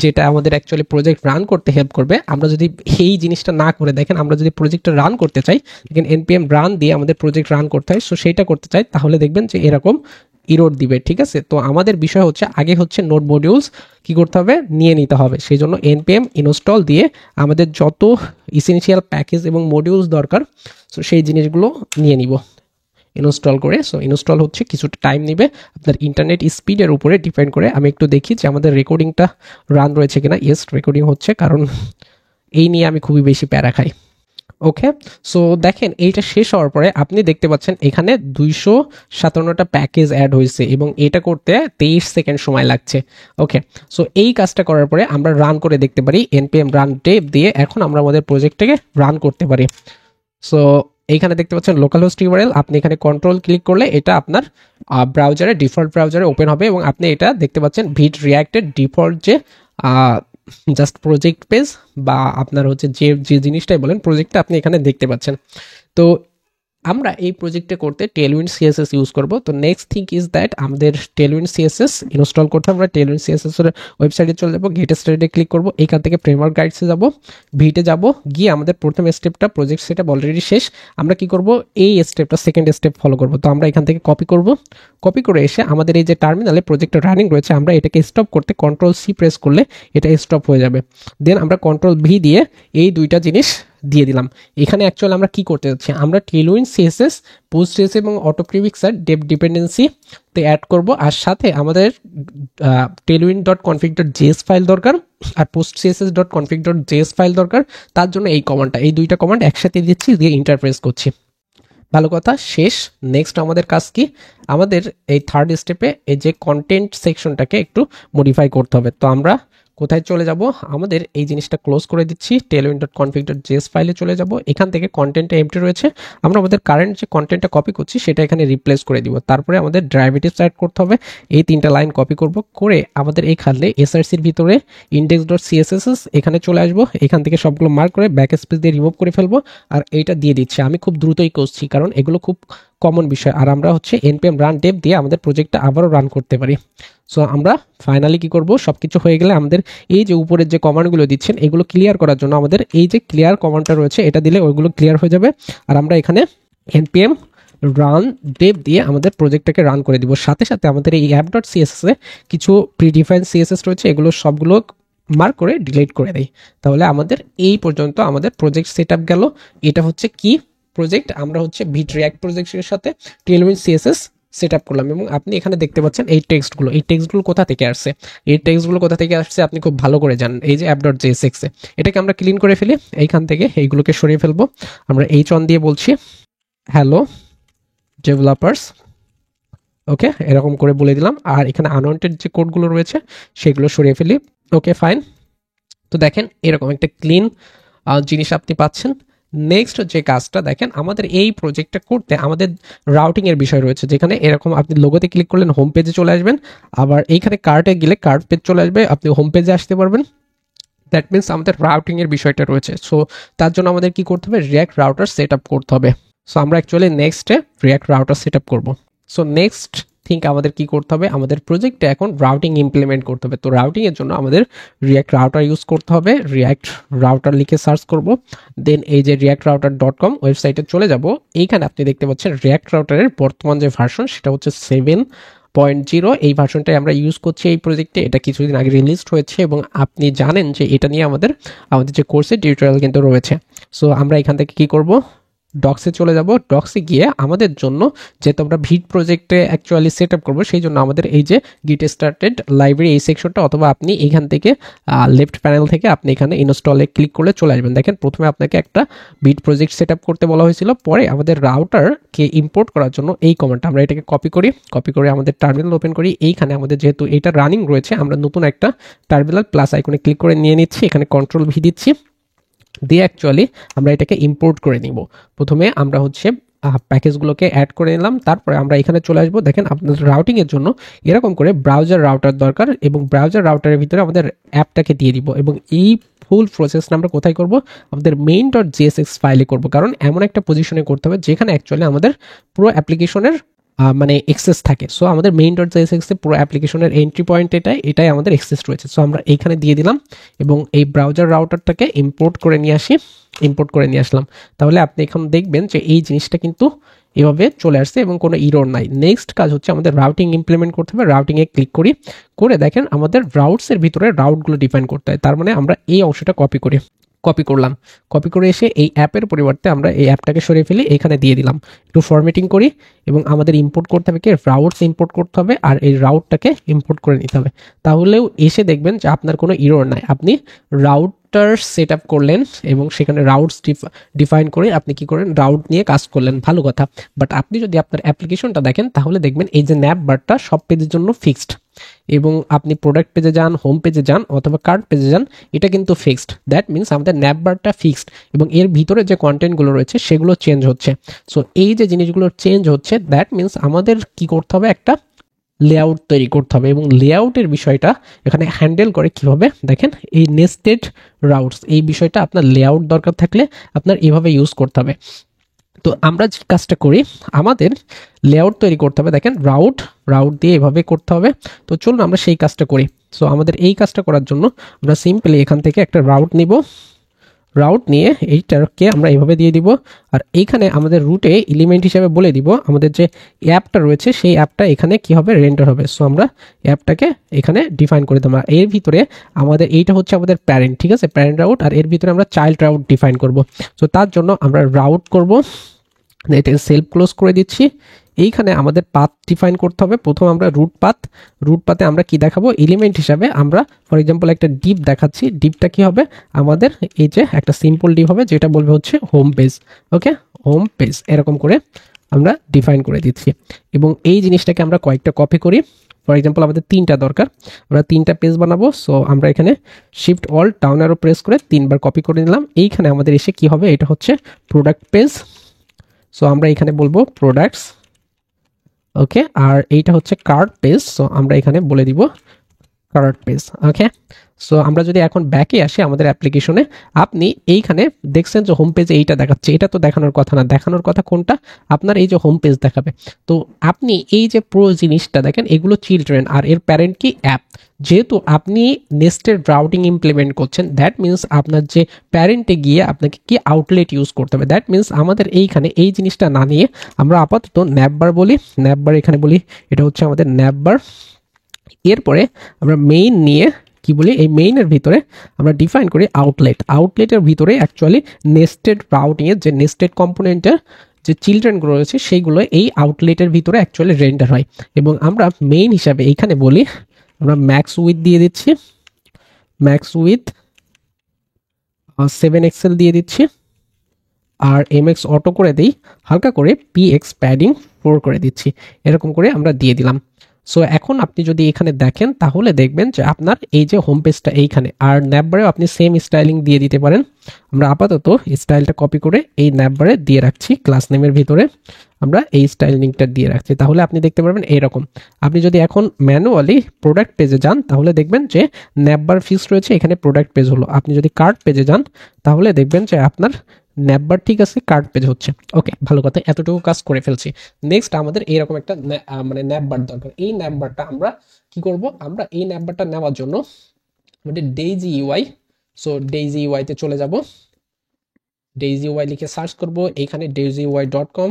যেটা আমাদের অ্যাকচুয়ালি প্রজেক্ট রান করতে হেল্প করবে। আমরা যদি এই জিনিসটা না করে, দেখেন আমরা যদি প্রজেক্টটা রান করতে চাই, দেখেন npm রান দিয়ে আমাদের প্রজেক্ট রান করতে হয়। সো সেইটা করতে চাই, তাহলে দেখবেন যে এরকম ইরোর দিবে, ঠিক আছে। তো আমাদের বিষয় হচ্ছে আগে হচ্ছে নোড মডিউলস কি করতে হবে, নিয়ে নিতে হবে। সেই জন্য npm ইনস্টল দিয়ে আমাদের যত ইসেনশিয়াল প্যাকেজ এবং মডিউলস দরকার, সো সেই জিনিসগুলো নিয়ে নিব ইনস্টল করে। সো ইনস্টল হচ্ছে, কিছুটা টাইম নেবে, আপনার ইন্টারনেট স্পিডের উপরে ডিপেন্ড করে। আমি একটু দেখি যে আমাদের রেকর্ডিংটা রান রয়েছে কিনা। ইয়েস, রেকর্ডিং হচ্ছে, কারণ এই নিয়ে আমি খুবই বেশি প্যারা খাই। ওকে, সো দেখেন এইটা শেষ হওয়ার পরে আপনি দেখতে পাচ্ছেন এখানে 257টা প্যাকেজ অ্যাড হয়েছে, এবং এটা করতে 23 সেকেন্ড সময় লাগছে। ওকে, সো এই কাজটা করার পরে আমরা রান করে দেখতে পারি, npm রান টেপ দিয়ে এখন আমরা আমাদের প্রজেক্টটাকে রান করতে পারি। সো এইখানে দেখতে পাচ্ছেন লোকাল হোস্ট ইউআরএল, আপনি এখানে কন্ট্রোল ক্লিক করলে এটা আপনার ব্রাউজারে, ডিফল্ট ব্রাউজারে ওপেন হবে, এবং আপনি এটা দেখতে পাচ্ছেন ভিট রিয়াক্টের ডিফল্ট যে জাস্ট প্রজেক্ট পেজ, বা আপনার হচ্ছে যে জিনিসটাই বলেন প্রজেক্টটা আপনি এখানে দেখতে পাচ্ছেন। তো আমরা এই প্রজেক্টে করতে টেলউইন্ড সিএসএস ইউজ করব। তো নেক্সট থিং ইজ দ্যাট আমাদের টেলউইন্ড সিএসএস ইনস্টল করতে আমরা টেলউইন্ড সিএসএস এর ওয়েবসাইটে চলে যাব, গেট স্টার্টেডে ক্লিক করব, এখান থেকে ফ্রেমওয়ার্ক গাইডসে যাব, ভিটে যাব, গিয়ে আমাদের প্রথম স্টেপটা প্রজেক্ট সেটআপ অলরেডি শেষ। আমরা কি করব, এই স্টেপটা সেকেন্ড স্টেপ ফলো করব। তো আমরা এখান থেকে কপি করব, কপি করে এসে আমাদের এই যে টার্মিনালে প্রজেক্টটা রানিং রয়েছে, আমরা এটাকে স্টপ করতে Ctrl+C প্রেস করলে এটা স্টপ হয়ে যাবে। দেন আমরা Ctrl+V দিয়ে এই দুইটা জিনিস দিয়ে দিলাম। এখানে অ্যাকচুয়ালি আমরা কি করতে যাচ্ছি, আমরা টেলউইন্ড সিএসএস, পোস্টগ্রেস এবং অটোপ্রিফিক্সার ডেপ ডিপেন্ডেন্সি তে অ্যাড করব, আর সাথে আমাদের tailwind.config.js ফাইল দরকার, আর postcss.config.js ফাইল দরকার। তার জন্য এই কমান্ডটা, এই দুইটা কমান্ড একসাথে দিচ্ছি, দিয়ে ইন্টারপ্রেস করছি। ভালো কথা, শেষ। নেক্সট আমাদের কাজ কি, আমাদের এই থার্ড স্টেপে এই যে কন্টেন্ট সেকশনটাকে একটু মডিফাই করতে হবে। তো আমরা কোথায় চলে যাব, আমাদের এই জিনিসটা ক্লোজ করে দিচ্ছি, tailwind.config.js ফাইলে চলে যাব। এখান থেকে কন্টেন্টটা এমটি রয়েছে, আমরা আমাদের কারেন্ট যে কন্টেন্টটা কপি করছি সেটা এখানে রিপ্লেস করে দিব। তারপরে আমাদের ডেরিভেটিভস অ্যাড করতে হবে, এই 3টা লাইন কপি করব, করে আমাদের এইখানে এসআরসির ভিতরে index.css এখানে চলে আসবো, এখান থেকে সবগুলো মার্ক করে ব্যাকস্পেস দিয়ে রিমুভ করে ফেলবো, আর এইটা দিয়ে দিচ্ছি। আমি খুব দ্রুতই করছি কারণ এগুলো খুব কমন বিষয়, আর আমরা হচ্ছে npm run dev দিয়ে আমাদের প্রজেক্টটা আবারও রান করতে পারি। সো আমরা ফাইনালি কি করব, সবকিছু হয়ে গেলে আমাদের এই যে উপরের যে কমান্ডগুলো দিচ্ছেন এগুলো ক্লিয়ার করার জন্য আমাদের এই যে ক্লিয়ার কমান্ডটা রয়েছে এটা দিলে ওইগুলো ক্লিয়ার হয়ে যাবে, আর আমরা এখানে npm রান dev দিয়ে আমাদের প্রজেক্টটাকে রান করে দিব। সাথে সাথে আমাদের এই app.css এ কিছু প্রিডিফাইন সিএসএস রয়েছে, এগুলো সবগুলো মার্ক করে ডিলিট করে দেই। তাহলে আমাদের এই পর্যন্ত আমাদের প্রজেক্ট সেটআপ গেল। এটা হচ্ছে কি প্রজেক্ট, আমরা হচ্ছে ভিট রিঅ্যাক্ট প্রজেক্টের সাথে টেলউইন্ড সিএসএস সেটআপ করলাম, এবং আপনি এখানে দেখতে পাচ্ছেন এই টেক্সটগুলো কোথা থেকে আসছে, আপনি খুব ভালো করে জানেন। এই যে app.jsx এটাকে আমরা ক্লিন করে ফেলি, এইখান থেকে এইগুলোকে সরিয়ে ফেলবো। আমরা অন দিয়ে বলছি হ্যালো ডেভেলপার্স, ওকে, এরকম করে বলে দিলাম। আর এখানে আনওয়ান্টেড যে কোডগুলো রয়েছে সেগুলো সরিয়ে ফেলি, ওকে ফাইন। তো দেখেন এরকম একটা ক্লিন জিনিস আপনি পাচ্ছেন। নেক্সট যে কাজটা দেখেন, আমাদের এই প্রজেক্টটা করতে আমাদের রাউটিং এর বিষয় রয়েছে, যেখানে এরকম আপনি লোগোতে ক্লিক করলেন হোম পেজে চলে আসবেন, আবার এইখানে কার্টে গেলে কার্ট পেজ চলে আসবে, আপনি হোম পেজে আসতে পারবেন। দ্যাট মিনস আমাদের রাউটিং এর বিষয়টা রয়েছে। সো তার জন্য আমাদের কি করতে হবে, রিঅ্যাক্ট রাউটার সেট আপ করতে হবে। সো আমরা অ্যাকচুয়ালি নেক্সটে রিঅ্যাক্ট রাউটার সেট আপ করবো। সো নেক্সট থিঙ্ক আমাদের কি করতে হবে, আমাদের প্রজেক্টে এখন রাউটিং ইমপ্লিমেন্ট করতে হবে। তো রাউটিং এর জন্য আমাদের রিঅ্যাক্ট রাউটার ইউজ করতে হবে। রিঅ্যাক্ট রাউটার লিখে সার্চ করব, দেন এই যে reactrouter.com ওয়েবসাইটে চলে যাব। এইখানে আপনি দেখতে পাচ্ছেন রিঅ্যাক্ট রাউটারের বর্তমান যে ভার্সন সেটা হচ্ছে 7.0, এই ভার্সনটাই আমরা ইউজ করছি এই প্রজেক্টে। এটা কিছুদিন আগে রিলিজড হয়েছে এবং আপনি জানেন যে এটা নিয়ে আমাদের যে কোর্সের টিউটোরিয়াল কিন্তু রয়েছে। সো আমরা এখান থেকে কি করব, ডক্সে চলে যাব। ডক্সে গিয়ে আমাদের জন্য যেহেতু আমরা ভিট প্রজেক্টে অ্যাকচুয়ালি সেট আপ করবো, সেই জন্য আমাদের এই যে গিট স্টার্টেড লাইব্রেরি এই সেকশনটা, অথবা আপনি এখান থেকে লেফট প্যানেল থেকে আপনি এখানে ইনস্টলে ক্লিক করলে চলে আসবেন। দেখেন প্রথমে আপনাকে একটা ভিট প্রজেক্ট সেট আপ করতে বলা হয়েছিল, পরে আমাদের রাউটারকে ইম্পোর্ট করার জন্য এই কমান্ডটা, আমরা এটাকে কপি করে আমাদের টার্মিনাল ওপেন করি। এইখানে আমাদের যেহেতু এটা রানিং রয়েছে, আমরা নতুন একটা টার্মিনাল প্লাস আইকনে ক্লিক করে নিয়ে নিচ্ছি, এখানে কন্ট্রোল ভি দিচ্ছি, দিয়ে অ্যাকচুয়ালি আমরা এটাকে ইম্পোর্ট করে নিব। প্রথমে আমরা হচ্ছে প্যাকেজগুলোকে অ্যাড করে নিলাম, তারপরে আমরা এখানে চলে আসবো। দেখেন আপনাদের রাউটিং এর জন্য এরকম করে ব্রাউজার রাউটার দরকার, এবং ব্রাউজার রাউটারের ভিতরে আমাদের অ্যাপটাকে দিয়ে দিব, এবং এই ফুল প্রসেসটা আমরা কোথায় করব, আমাদের main.jsx ফাইলে করব, কারণ এমন একটা পজিশনে করতে হবে যেখানে অ্যাকচুয়ালি আমাদের পুরো অ্যাপ্লিকেশনের মানে এক্সেস থাকে। সো আমাদের main.jsx এ পুরো অ্যাপ্লিকেশনের এন্ট্রি পয়েন্ট এটাই আমাদের এক্সেস রয়েছে। সো আমরা এইখানে দিয়ে দিলাম এবং এই ব্রাউজার রাউটারটাকে ইম্পোর্ট করে নিয়ে আসলাম। তাহলে আপনি এখন দেখবেন যে এই জিনিসটা কিন্তু এভাবে চলে আসছে এবং কোনো ইরর নাই। নেক্সট কাজ হচ্ছে আমাদের রাউটিং ইমপ্লিমেন্ট করতে হবে। রাউটিংয়ে ক্লিক করে দেখেন আমাদের রাউটসের ভিতরে রাউটগুলো ডিফাইন করতে হয়। তার মানে আমরা এই অংশটা কপি করে এসে এই অ্যাপের পরিবর্তে আমরা এই অ্যাপটাকে সরিয়ে ফেলি, এখানে দিয়ে দিলাম, একটু ফরম্যাটিং করি, এবং আমাদের ইম্পোর্ট করতে হবে কি, রাউটস ইম্পোর্ট করতে হবে, আর এই রাউটটাকে ইম্পোর্ট করে নিতে হবে। তাহলেও এসে দেখবেন যে আপনার কোনো ইরর নাই। আপনি রাউটার সেট আপ করলেন এবং সেখানে রাউটস ডিফাইন করে আপনি কি করেন, রাউট নিয়ে কাজ করলেন, ভালো কথা। বাট আপনি যদি আপনার অ্যাপ্লিকেশনটা দেখেন তাহলে দেখবেন এই যে ন্যাপ বারটা সব পেজের জন্য ফিক্সড, এবং আপনি প্রোডাক্ট পেজে যান, হোম পেজে যান অথবা কার্ট পেজে যান, এটা কিন্তু ফিক্সড। দ্যাট মিনস আমাদের ন্যাপ বারটা ফিক্সড এবং এর ভিতরে যে কন্টেন্টগুলো রয়েছে সেগুলো চেঞ্জ হচ্ছে। সো এই যে জিনিসগুলো চেঞ্জ হচ্ছে, দ্যাট মিনস আমাদের কি করতে হবে, একটা লেআউট তৈরি করতে হবে, এবং লেআউটের বিষয়টা এখানে হ্যান্ডেল করে কিভাবে দেখেন, এই নেস্টেড রাউটস, এই বিষয়টা আপনার লেআউট দরকার থাকলে আপনার এভাবে ইউজ করতে হবে। তো আমরা যে কাজটা করি, আমাদের লেআউট তৈরি করতে হবে, দেখেন রাউট দিয়ে এভাবে করতে হবে। তো চলুন আমরা সেই কাজটা করি। সো আমাদের এই কাজটা করার জন্য আমরা সিম্পলি এখান থেকে একটা রাউট নিয়ে এইটাকে আমরা এভাবে দিয়ে দিব, আর এইখানে আমাদের রুটে এলিমেন্ট হিসেবে বলে দিব আমাদের যে অ্যাপটা রয়েছে সেই অ্যাপটা এখানে কি হবে, রেন্ডার হবে। সো আমরা অ্যাপটাকে এখানে ডিফাইন করে দেবো। এর ভিতরে আমাদের এইটা হচ্ছে আমাদের প্যারেন্ট, ঠিক আছে, প্যারেন্ট রাউট, আর এর ভিতরে আমরা চাইল্ড রাউট ডিফাইন করব। সো তার জন্য আমরা রাউট করব, এটাকে সেলফ ক্লোজ করে দিচ্ছি। এইখানে আমাদের পাথ ডিফাইন করতে হবে। প্রথম আমরা রুট পাথে আমরা কি দেখাবো, এলিমেন্ট হিসাবে আমরা ফর এক্সাম্পল একটা ডিপ দেখাচ্ছি। ডিপটা কি হবে, আমাদের এই যে একটা সিম্পল ডিপ হবে যেটা বলবে হচ্ছে হোম পেজ, ওকে, হোম পেজ, এরকম করে আমরা ডিফাইন করে দিচ্ছি। এবং এই জিনিসটাকে আমরা কয়েকটা কপি ফর এক্সাম্পল আমাদের 3টা দরকার, আমরা 3টা পেজ বানাবো। সো আমরা এখানে shift all down arrow press করে 3বার কপি করে নিলাম। এইখানে আমাদের এসে কি হবে, এটা হচ্ছে প্রোডাক্ট পেজ। সো আমরা এখানে বলবো প্রোডাক্টস, ওকে। আর এইটা হচ্ছে কার্ট পেজ, সো আমরা এখানে বলে দিব কার্ট পেজ, ওকে। সো আমরা যদি এখন ব্যাকে আসি আমাদের অ্যাপ্লিকেশনে, আপনি এইখানে দেখছেন যে হোম পেজে এইটা দেখাচ্ছে, এটা তো দেখানোর কথা না, দেখানোর কথা কোনটা, আপনার এই যে হোম পেজ দেখাবে। তো আপনি এই যে পুরো জিনিসটা দেখেন, এগুলো চিলড্রেন আর এর প্যারেন্ট কি অ্যাপ। যেহেতু আপনি নেস্টেড রাউটিং ইমপ্লিমেন্ট করছেন, দ্যাট মিনস আপনার যে প্যারেন্টে গিয়ে আপনাকে কি আউটলেট ইউজ করতে হবে। দ্যাট মিনস আমাদের এইখানে এই জিনিসটা না নিয়ে আমরা আপাতত ন্যাপবার বলি, ন্যাপবার এখানে বলি এটা হচ্ছে আমাদের ন্যাপবার। এরপরে আমরা মেইন নিয়ে কি বলি, এই মেইনের ভিতরে আমরা ডিফাইন করি আউটলেট। আউটলেটের ভিতরে অ্যাকচুয়ালি নেস্টেড রাউটিংয়ের যে নেস্টেড কম্পোনেন্টের যে চিলড্রেনগুলো রয়েছে সেইগুলো এই আউটলেটের ভিতরে অ্যাকচুয়ালি রেন্ডার হয়। এবং আমরা মেইন হিসাবে এইখানে বলি আমরা ম্যাক্স উইথ দিয়ে দিচ্ছি, ম্যাক্স উইথ 7 এক্সেল দিয়ে দিচ্ছি, আর এমএক্স অটো করে দিই, হালকা করে পিএক্স প্যাডিং 4 করে দিচ্ছি, এরকম করে আমরা দিয়ে দিলাম। সো এখন আপনি যদি এখানে দেখেন তাহলে দেখবেন যে আপনার এই যে হোম পেজটা এইখানে, আর ন্যাপবারেও আপনি সেম স্টাইলিং দিয়ে দিতে পারেন। আমরা আপাতত স্টাইলটা কপি করে এই ন্যাপবারে দিয়ে রাখছি, ক্লাস নেমের ভিতরে আমরা এই স্টাইলিংটা দিয়ে রাখছি। তাহলে আপনি দেখতে পারবেন এইরকম। আপনি যদি এখন ম্যানুয়ালি প্রোডাক্ট পেজে যান তাহলে দেখবেন যে ন্যাপবার ফিক্সড রয়েছে, এখানে প্রোডাক্ট পেজ হলো। আপনি যদি কার্ট পেজে যান তাহলে দেখবেন যে আপনার ন্যাপবার ঠিক আছে, কার্ড পেজ হচ্ছে। ওকে, ভালো কথা, এতটুকু কাজ করে ফেলছি। নেক্সট আমাদের এইরকম একটা মানে ন্যাপবার দরকার। এই ন্যাপবারটা আমরা কি করব, আমরা এই ন্যাপবারটা নেওয়ার জন্য আমাদের ডেইজি ইউআই, সো ডেইজি ইউআইতে চলে যাব, ডেইজি ইউআই লিখে সার্চ করব, এইখানে daisyui.com।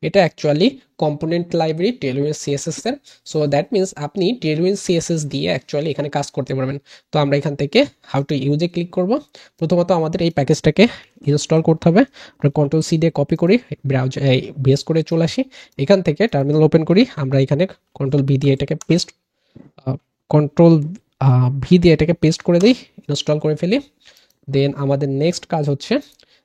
এটা actually component library Tailwind CSS এর। সো দ্যাট মিনস আপনি টেলউইন সিএসএস দিয়ে অ্যাকচুয়ালি এখানে কাজ করতে পারবেন। তো আমরা এখান থেকে হাউ টু ইউজে ক্লিক করব। প্রথমত আমাদের এই প্যাকেজটাকে ইনস্টল করতে হবে। আমরা কন্ট্রোল সি দিয়ে কপি করি, ব্রাউজার বেস করে চলে আসি, এখান থেকে টার্মিনাল ওপেন করি, আমরা এখানে কন্ট্রোল ভি দিয়ে এটাকে পেস্ট, কন্ট্রোল ভি দিয়ে এটাকে পেস্ট করে দিই, ইনস্টল করে ফেলি। দেন আমাদের নেক্সট কাজ হচ্ছে,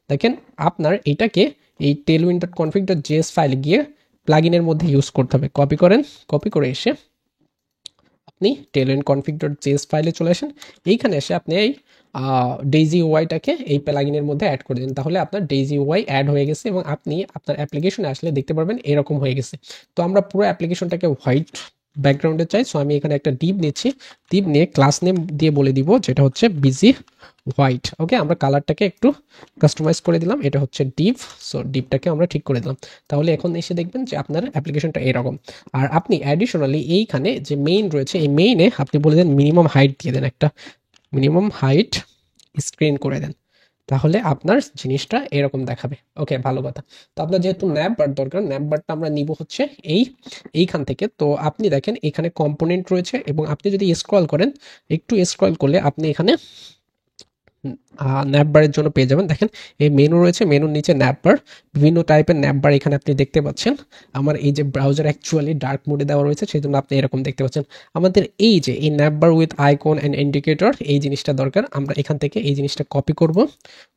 দেখেন আপনার এটাকে এই tailwind.config.js ফাইলে গিয়ে প্লাগইনের মধ্যে ইউজ করতে হবে। কপি করেন, কপি করে এসে আপনি tailwind.config.js ফাইলে চলে আসেন, এইখানে এসে আপনি এই ডেইজি ওয়াইটাকে এই প্লাগইনের মধ্যে অ্যাড করে দিন, তাহলে আপনার ডেইজি ওয়াই অ্যাড হয়ে গেছে এবং আপনি আপনার অ্যাপ্লিকেশনে আসলে দেখতে পারবেন এরকম হয়ে গেছে। তো আমরা পুরো অ্যাপ্লিকেশনটাকে হোয়াইট ব্যাকগ্রাউন্ডে চাই, সো আমি এখানে একটা ডিপ নিচ্ছি, ডিপ নিয়ে ক্লাস নেম দিয়ে বলে দিব যেটা হচ্ছে বিজি হোয়াইট। ওকে, আমরা কালারটাকে একটু কাস্টমাইজ করে দিলাম, এটা হচ্ছে ডিপ। সো ডিপটাকে আমরা ঠিক করে দিলাম, তাহলে এখন এসে দেখবেন যে আপনার অ্যাপ্লিকেশনটা এরকম। আর আপনি অ্যাডিশনালি এইখানে যে মেইন রয়েছে, এই মেইনে আপনি বলে দেন মিনিমাম হাইট দিয়ে দেন, একটা মিনিমাম হাইট স্ক্রিন করে দেন, তাহলে আপনার জিনিসটা এরকম দেখাবে। ওকে, ভালো কথা। তো আপনার যেহেতু ন্যাপবার দরকার, ন্যাপবারটা আমরা নিব হচ্ছে এইখান থেকে। তো আপনি দেখেন এখানে কম্পোনেন্ট রয়েছে এবং আপনি যদি স্ক্রল করেন, একটু স্ক্রল করলে আপনি এখানে ন্যাপবারের জন্য পেয়ে যাবেন। দেখেন এই মেনু রয়েছে, মেনুর নিচে ন্যাপবার, বিভিন্ন টাইপের ন্যাপবার এখানে আপনি দেখতে পাচ্ছেন। আমার এই যে ব্রাউজার অ্যাকচুয়ালি ডার্ক মোডে দেওয়া রয়েছে, সেই জন্য আপনি এরকম দেখতে পাচ্ছেন। আমাদের এই যে এই ন্যাপবার উইথ আইকন অ্যান্ড ইন্ডিকেটর, এই জিনিসটা দরকার। আমরা এখান থেকে এই জিনিসটা কপি করব,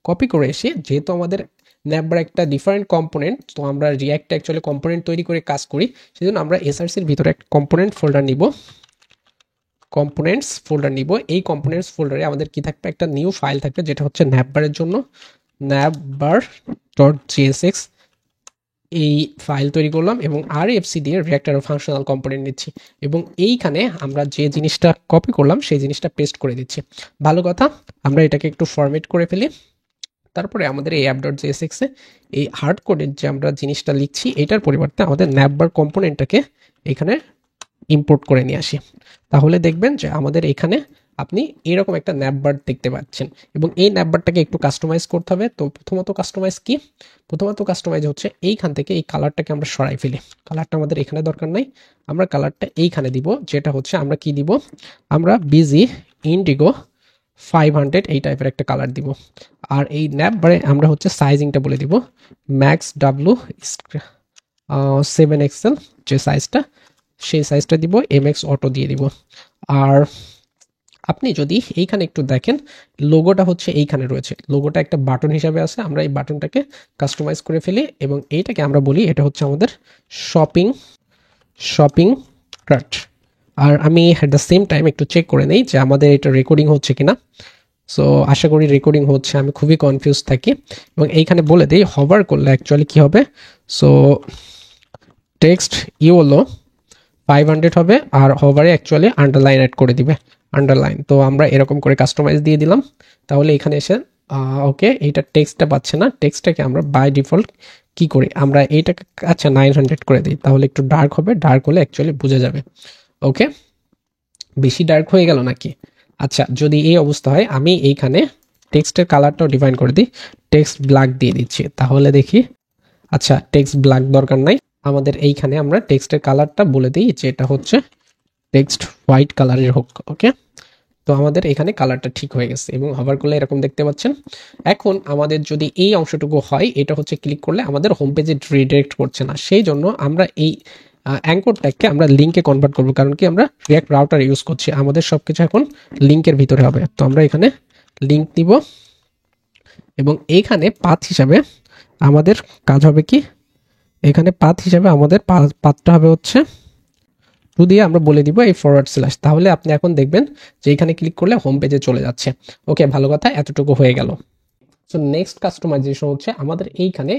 কপি করে এসে যেহেতু আমাদের ন্যাপবার একটা ডিফারেন্ট কম্পোনেন্ট, তো আমরা রিয়াক্টে অ্যাকচুয়ালি কম্পোনেন্ট তৈরি করে কাজ করি, সেই জন্য আমরা এসআরসির ভিতরে একটা কম্পোনেন্ট ফোল্ডার নিব, কম্পোনেন্টস ফোল্ডার নিব। এই কম্পোনেন্টস ফোল্ডারে আমাদের কি থাকবে, একটা নিউ ফাইল থাকবে যেটা হচ্ছে ন্যাপবারের জন্য, navbar.jsx। এই ফাইল তৈরি করলাম এবং RFC দিয়ে রিঅ্যাক্ট আরো ফাংশনাল কম্পোনেন্ট নিচ্ছি এবং এইখানে আমরা যে জিনিসটা কপি করলাম সেই জিনিসটা পেস্ট করে দিচ্ছি। ভালো কথা, আমরা এটাকে একটু ফরম্যাট করে ফেলি। তারপরে আমাদের এই app.jsx এ এই হার্ড কোডের যে আমরা জিনিসটা লিখছি এটার পরিবর্তে আমাদের ন্যাপবার কম্পোনেন্টটাকে এখানে ইম্পোর্ট করে নিয়ে আসি, তাহলে দেখবেন যে আমাদের এখানে আপনি এরকম একটা ন্যাপবার দেখতে পাচ্ছেন। এবং এই ন্যাপবারটাকে একটু কাস্টমাইজ করতে হবে। তো প্রথমত কাস্টমাইজ হচ্ছে এইখান থেকে এই কালারটাকে আমরা সরাই ফেলি, কালারটা আমাদের এখানে দরকার নাই, আমরা কালারটা এইখানে দিব, যেটা হচ্ছে আমরা কি দিব, আমরা বিজি ইন্ডিগো 500 এই টাইপের একটা কালার দিব। আর এই ন্যাপবারে আমরা হচ্ছে সাইজিংটা বলে দিব ম্যাক্স ডাব্লু 7 এক্সেল, যে সাইজটা সেই সাইজটা দিব, এমএক্স অটো দিয়ে দিব। আর আপনি যদি এইখানে একটু দেখেন, লোগোটা হচ্ছে এইখানে রয়েছে, লোগোটা একটা বাটন হিসাবে আছে, আমরা এই বাটনটাকে কাস্টমাইজ করে ফেলি এবং এইটাকে আমরা বলি এটা হচ্ছে আমাদের শপিং কার্ট। আর আমি অ্যাট দ্য সেম টাইম একটু চেক করে নেই যে আমাদের এটা রেকর্ডিং হচ্ছে কিনা। সো আশা করি রেকর্ডিং হচ্ছে, আমি খুবই কনফিউজ থাকি। এবং এইখানে বলে দিই হভার করলে অ্যাকচুয়ালি কী হবে। সো টেক্সট ইওলো 500 হবে, আর হভারে অ্যাকচুয়ালি আন্ডারলাইন অ্যাড করে দিবে, আন্ডারলাইন। তো আমরা এরকম করে কাস্টমাইজ দিয়ে দিলাম। তাহলে এখানে এসে ওকে, এইটা টেক্সটটা পাচ্ছে না, টেক্সটটাকে আমরা বাই ডিফল্ট কি করি, আমরা এইটাকে আচ্ছা 900 করে দিই, তাহলে একটু ডার্ক হবে, ডার্ক হলে অ্যাকচুয়ালি বোঝা যাবে। ওকে, বেশি ডার্ক হয়ে গেল নাকি? আচ্ছা, যদি এই অবস্থা হয় আমি এইখানে টেক্সটের কালারটাও ডিফাইন করে দিই, টেক্সট ব্ল্যাক দিয়ে দিচ্ছি, তাহলে দেখি। আচ্ছা, টেক্সট ব্ল্যাক দরকার নাই, আমাদের এইখানে আমরা টেক্সটের কালারটা বলে দিই যে এটা হচ্ছে টেক্সট হোয়াইট কালারের হোক। ওকে, তো আমাদের এখানে কালারটা ঠিক হয়ে গেছে এবং হভার করলে এরকম দেখতে পাচ্ছেন। এখন আমাদের যদি এই অংশটুকু হয়, এটা হচ্ছে ক্লিক করলে আমাদের হোম পেজে রিডাইরেক্ট করছে না, সেই জন্য আমরা এই অ্যাঙ্কর ট্যাগকে আমরা লিঙ্কে কনভার্ট করবো, কারণ কি আমরা রিয়াক্ট রাউটার ইউজ করছি, আমাদের সব কিছু এখন লিঙ্কের ভিতরে হবে। তো আমরা এখানে লিঙ্ক দিব এবং এইখানে পাথ হিসাবে আমাদের কাজ হবে কি, এখানে পাথ হিসাবে আমাদের পাথটা হবে হচ্ছে টু দিয়ে আমরা বলে দিব এই ফরওয়ার্ড স্ল্যাশ, তাহলে আপনি এখন দেখবেন যে এখানে ক্লিক করলে হোম পেজে চলে যাচ্ছে। ওকে, ভালো কথা, এতটুকু হয়ে গেল। সো নেক্সট কাস্টমাইজেশন হচ্ছে আমাদের এইখানে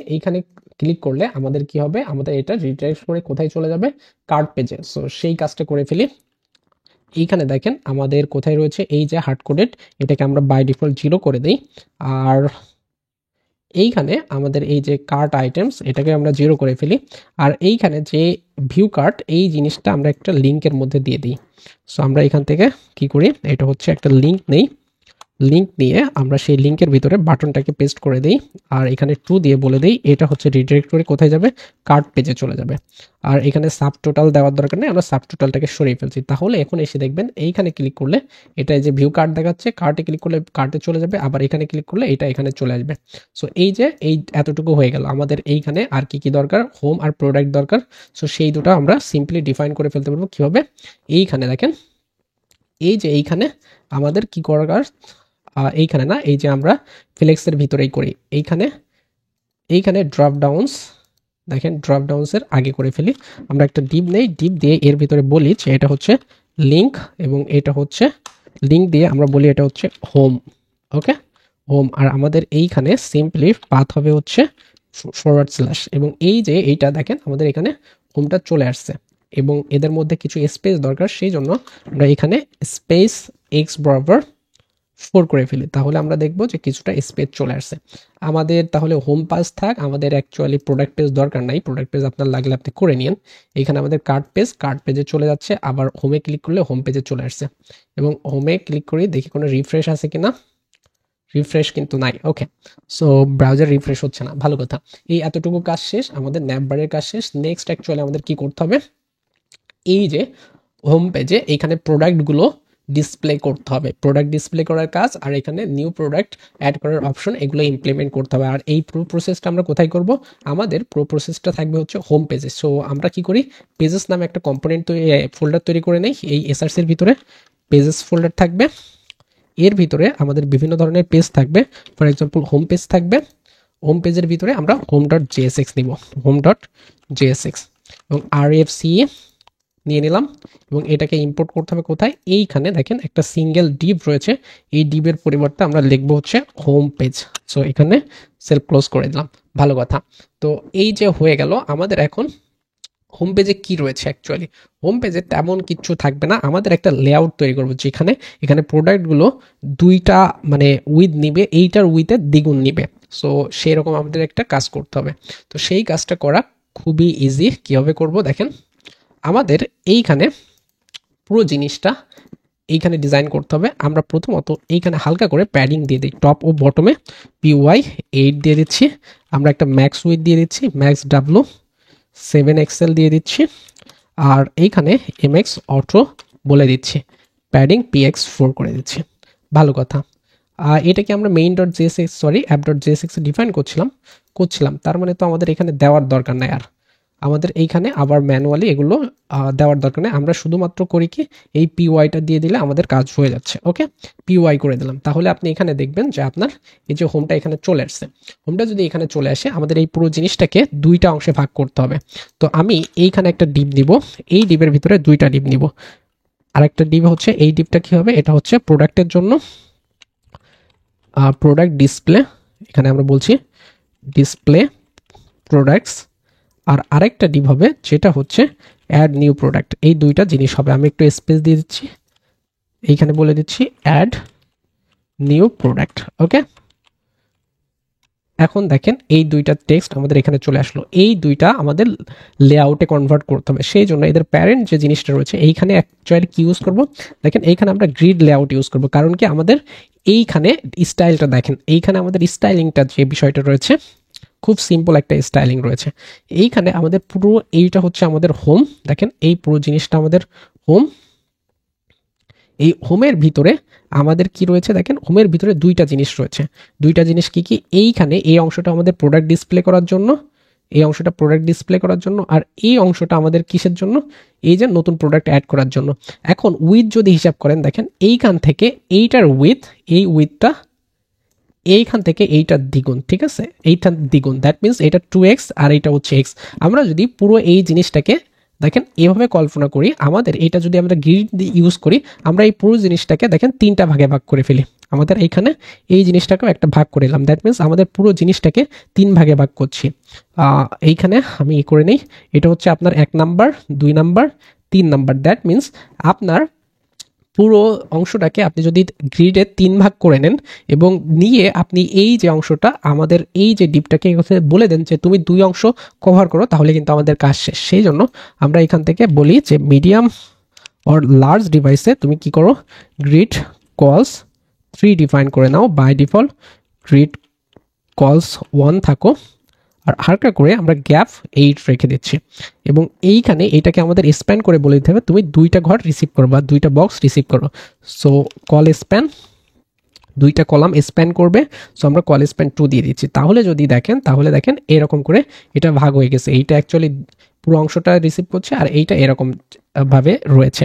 ক্লিক করলে আমাদের কি হবে, আমাদের এটা রিডাইরেক্ট করে কোথায় চলে যাবে, কার্ড পেজে। সো সেই কাজটা করে ফেলি। এইখানে দেখেন আমাদের কোথায় রয়েছে, এই যে হার্ড কোডেড, এটাকে আমরা বাই ডিফল্ট 0 করে দিই। আর এইখানে আমাদের এই যে কার্ট আইটেমস, এটাকে আমরা 0 করে ফেলি। আর এইখানে যে ভিউ কার্ট, এই জিনিসটা আমরা একটা লিঙ্কের মধ্যে দিয়ে দিই। সো আমরা এখান থেকে কি করি, এটা হচ্ছে একটা লিঙ্ক নেই, লিঙ্ক নিয়ে আমরা সেই লিঙ্কের ভিতরে বাটনটাকে পেস্ট করে দিই, আর এখানে টু দিয়ে বলে দিই এটা হচ্ছে রিডাইরেক্ট করে কোথায় যাবে, কার্ট পেজে চলে যাবে। আর এখানে সাব টোটাল দেওয়ার দরকার নেই, আমরা সাব টোটালটাকে সরিয়ে ফেলছি। তাহলে এখন এসে দেখবেন এইখানে ক্লিক করলে এটা যে ভিউ কার্ট দেখাচ্ছে, কার্টে ক্লিক করলে কার্টে চলে যাবে, আবার এখানে ক্লিক করলে এটা এখানে চলে আসবে। সো এই যে এই এতটুকু হয়ে গেল। আমাদের এইখানে আর কি কি দরকার, হোম আর প্রোডাক্ট দরকার। সো সেই দুটো আমরা সিম্পলি ডিফাইন করে ফেলতে পারবো। কীভাবে, এইখানে দেখেন, এই যে এইখানে আমাদের কি করার, এইখানে না, এই যে আমরা ফ্লেক্সের ভিতরেই করি, এইখানে ড্রপ ডাউনস, দেখেন ড্রপ ডাউনসের আগে করে ফেলি। আমরা একটা ডিপ নেই, ডিপ দিয়ে এর ভিতরে বলি যে এটা হচ্ছে লিঙ্ক, এবং এটা হচ্ছে লিঙ্ক দিয়ে আমরা বলি এটা হচ্ছে হোম। ওকে, হোম। আর আমাদের এইখানে সিম্পলি পাথ হবে হচ্ছে ফরওয়ার্ড স্ল্যাশ, এবং এই যে এইটা দেখেন আমাদের এখানে হোমটা চলে আসছে, এবং এদের মধ্যে কিছু স্পেস দরকার, সেই জন্য আমরা এখানে স্পেস এক্স বরাবর 4 করে ফেলি, তাহলে আমরা দেখব যে কিছুটা স্পেস চলে আসছে আমাদের। তাহলে হোম পেজ থাক, আমাদের অ্যাকচুয়ালি প্রোডাক্ট পেজ দরকার নাই, প্রোডাক্ট পেজ আপনার লাগলে আপনি করে নিন। এখানে আমাদের কার্ড পেজে চলে যাচ্ছে, আবার হোমে ক্লিক করলে হোম পেজে চলে আসছে, এবং হোমে ক্লিক করি দেখি কোনো রিফ্রেশ আছে কিনা, রিফ্রেশ কিন্তু নাই। ওকে, সো ব্রাউজার রিফ্রেশ হচ্ছে না, ভালো কথা। এই এতটুকু কাজ শেষ, আমাদের ন্যাপবারের কাজ শেষ। নেক্সট অ্যাকচুয়ালি আমাদের কি করতে হবে, এই যে হোম পেজে এইখানে প্রোডাক্টগুলো ডিসপ্লে করতে হবে, প্রোডাক্ট ডিসপ্লে করার কাজ, আর এখানে নিউ প্রোডাক্ট অ্যাড করার অপশন, এগুলো ইমপ্লিমেন্ট করতে হবে। আর এই প্রো প্রসেসটা আমরা কোথায় করব, আমাদের প্রো প্রসেসটা থাকবে হচ্ছে হোম পেজে। সো আমরা কি করি, পেজেস নামে একটা কম্পোনেন্ট ফোল্ডার তৈরি করে নেই, এই এসআরসির ভিতরে পেজেস ফোল্ডার থাকবে, এর ভিতরে আমাদের বিভিন্ন ধরনের পেজ থাকবে। ফর এক্সাম্পল হোম পেজ থাকবে, হোম পেজের ভিতরে আমরা হোম ডট জেএসএক্স নিব, হোম ডট জেএসএক্স, এবং আরএফসি নিয়ে নিলাম, এবং এটাকে ইম্পোর্ট করতে হবে কোথায়, এইখানে দেখেন একটা সিঙ্গেল ডিভ রয়েছে, এই ডিভের পরিবর্তে আমরা লিখবো হচ্ছে হোম পেজ। সো এখানে সেলফ ক্লোজ করে দিলাম, ভালো কথা। তো এই যে হয়ে গেল আমাদের। এখন হোম পেজে কি রয়েছে, অ্যাকচুয়ালি হোম পেজে তেমন কিছু থাকবে না, আমাদের একটা লেআউট তৈরি করবো যেখানে এখানে প্রোডাক্টগুলো দুইটা মানে উইথ নিবে, এইটার উইথের দ্বিগুণ নিবে। সো সেই রকম আমাদের একটা কাজ করতে হবে। তো সেই কাজটা করা খুবই ইজি, কীভাবে করব দেখেন। আমাদের এইখানে পুরো জিনিসটা এইখানে ডিজাইন করতে হবে। আমরা প্রথমত এইখানে হালকা করে প্যাডিং দিয়ে দিই, টপ ও বটমে PY 8 দিয়ে দিচ্ছি, আমরা একটা ম্যাক্স উইথ দিয়ে দিচ্ছি, ম্যাক্স ডাব্লু 7XL দিয়ে দিচ্ছি, আর এইখানে MX অটো বলে দিচ্ছি, প্যাডিং PX 4 করে দিচ্ছি, ভালো কথা। এটাকে আমরা main dot JSX app dot JSX define করছিলাম, তার মানে তো আমাদের এখানে দেওয়ার দরকার নাই, আর আমাদের এইখানে আবার ম্যানুয়ালি এগুলো দেওয়ার দরকার নেই, আমরা শুধুমাত্র করি কি এই PYটা দিয়ে দিলে আমাদের কাজ হয়ে যাচ্ছে। ওকে, PY করে দিলাম, তাহলে আপনি এখানে দেখবেন যে আপনার এই যে হোমটা এখানে চলে আসছে। হোমটা যদি এখানে চলে আসে, আমাদের এই পুরো জিনিসটাকে দুইটা অংশে ভাগ করতে হবে। তো আমি এইখানে একটা ডিপ নিব, এই ডিপের ভিতরে দুইটা ডিপ নিব, আরেকটা ডিভ হচ্ছে, এই ডিভটা কি হবে, এটা হচ্ছে প্রোডাক্টের জন্য, প্রোডাক্ট ডিসপ্লে, এখানে আমরা বলছি ডিসপ্লে প্রোডাক্টস। আর আরেকটা ডিভ হবে যেটা হচ্ছে অ্যাড নিউ প্রোডাক্ট। এই দুইটা জিনিস হবে, আমি একটু স্পেস দিয়ে দিচ্ছি, এইখানে বলে দিচ্ছি অ্যাড নিউ প্রোডাক্ট। ওকে, এখন দেখেন এই দুইটা টেক্সট আমাদের এখানে চলে আসলো, এই দুইটা আমাদের লেআউটে কনভার্ট করতে হবে। সেই জন্য এদের প্যারেন্ট যে জিনিসটা রয়েছে এইখানে অ্যাকচুয়ালি কি ইউজ করব, দেখেন এইখানে আমরা গ্রিড লেআউট ইউজ করব, কারণ কি আমাদের এইখানে স্টাইলটা দেখেন, এইখানে আমাদের স্টাইলিংটা যে বিষয়টা রয়েছে খুব সিম্পল একটা স্টাইলিং রয়েছে। এইখানে আমাদের পুরো এইটা হচ্ছে আমাদের হোম, দেখেন এই পুরো জিনিসটা আমাদের হোম। এই হোমের ভিতরে আমাদের কি রয়েছে, দেখেন হোমের ভিতরে দুইটা জিনিস রয়েছে। দুইটা জিনিস কি কি, এইখানে এই অংশটা আমাদের প্রোডাক্ট ডিসপ্লে করার জন্য, এই অংশটা প্রোডাক্ট ডিসপ্লে করার জন্য, আর এই অংশটা আমাদের কিসের জন্য, এই যে নতুন প্রোডাক্ট অ্যাড করার জন্য। এখন উইথ যদি হিসাব করেন, দেখেন এইখান থেকে এইটার উইথ, এই উইথটা এইখান থেকে এইটার দ্বিগুণ, ঠিক আছে, এইটার দ্বিগুণ, দ্যাট মিনস এটা 2x আর এইটা হচ্ছে x। আমরা যদি পুরো এই জিনিসটাকে দেখেন এভাবে কল্পনা করি, আমাদের এইটা যদি আমরা গ্রিড ইউজ করি, আমরা এই পুরো জিনিসটাকে দেখেন তিনটা ভাগে ভাগ করে ফেলি। আমাদের এইখানে এই জিনিসটাকেও একটা ভাগ করে নিলাম, দ্যাট মিনস আমাদের পুরো জিনিসটাকে তিন ভাগে ভাগ করছি। এইখানে আমি করে নেই, এটা হচ্ছে আপনার 1 number, 2 number, 3 number. That means আপনার পুরো অংশটাকে আপনি যদি গ্রিডে 3 ভাগ করে নেন এবং নিয়ে আপনি এই যে অংশটা আমাদের এই যে ডিপটাকে বলে দেন যে তুমি 2 অংশ কভার করো, তাহলে কিন্তু আমাদের কাজ শেষ। সেই জন্য আমরা এখান থেকে বলি যে মিডিয়াম অর লার্জ ডিভাইসে তুমি কি করো, গ্রিড কলস 3 ডিফাইন করে নাও, বাই ডিফল্ট গ্রিড কলস 1 থাকো, আর হালকা করে আমরা গ্যাপ 8 রেখে দিচ্ছি। এবং এইখানে এইটাকে আমাদের স্প্যান করে বলে দিতে হবে তুমি 2টা ঘর রিসিভ করো বা 2টা বক্স রিসিভ করো। সো কল স্প্যান, 2টা কলাম স্প্যান করবে, সো আমরা কল স্প্যান 2 দিয়ে দিচ্ছি। তাহলে যদি দেখেন, তাহলে দেখেন এরকম করে এটা ভাগ হয়ে গেছে, এইটা অ্যাকচুয়ালি পুরো অংশটা রিসিভ করছে আর এইটা এরকম ভাবে রয়েছে।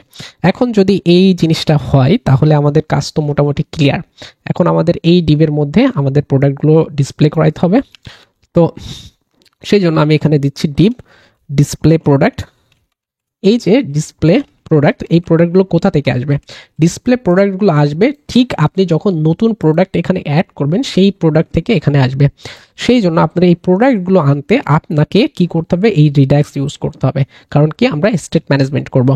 এখন যদি এই জিনিসটা হয় তাহলে আমাদের কাজ তো মোটামুটি ক্লিয়ার। এখন আমাদের এই ডিভের মধ্যে আমাদের প্রোডাক্টগুলো ডিসপ্লে করাইতে হবে। তো সেই জন্য আমি এখানে দিচ্ছি ডিভ ডিসপ্লে প্রোডাক্ট। এই যে ডিসপ্লে প্রোডাক্ট, এই প্রোডাক্টগুলো কোথা থেকে আসবে, ডিসপ্লে প্রোডাক্টগুলো আসবে ঠিক আপনি যখন নতুন প্রোডাক্ট এখানে অ্যাড করবেন সেই প্রোডাক্ট থেকে এখানে আসবে। সেই জন্য আপনার এই প্রোডাক্টগুলো আনতে আপনাকে কি করতে হবে, এই রিডাক্স ইউজ করতে হবে, কারণ কি আমরা স্টেট ম্যানেজমেন্ট করব।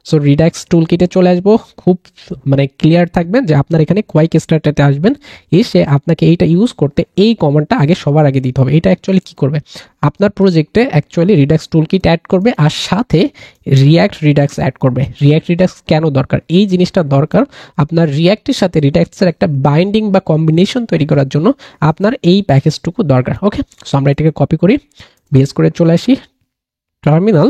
সো রিডাক্স টুল কিটে চলে আসবো, খুব মানে ক্লিয়ার থাকবেন যে আপনার এখানে কোয়াইক স্টার্টাতে আসবেন, এসে আপনাকে এইটা ইউজ করতে এই কমান্ডটা আগে সবার আগে দিতে হবে। এটা অ্যাকচুয়ালি কি করবে, আপনার প্রজেক্টে actually redux tool kit add করবে আর সাথে রিয়াক্ট রিডাক্স অ্যাড করবে। রিয়াক্ট রিডাক্স কেন দরকার, এই জিনিসটা দরকার আপনার রিয়াক্টের সাথে রিডাক্সের একটা বাইন্ডিং বা কম্বিনেশন তৈরি করার জন্য আপনার এই প্যাকেজটুকু দরকার। ওকে, সো আমরা এটাকে কপি করি, বেস করে চলে আসি, টার্মিনাল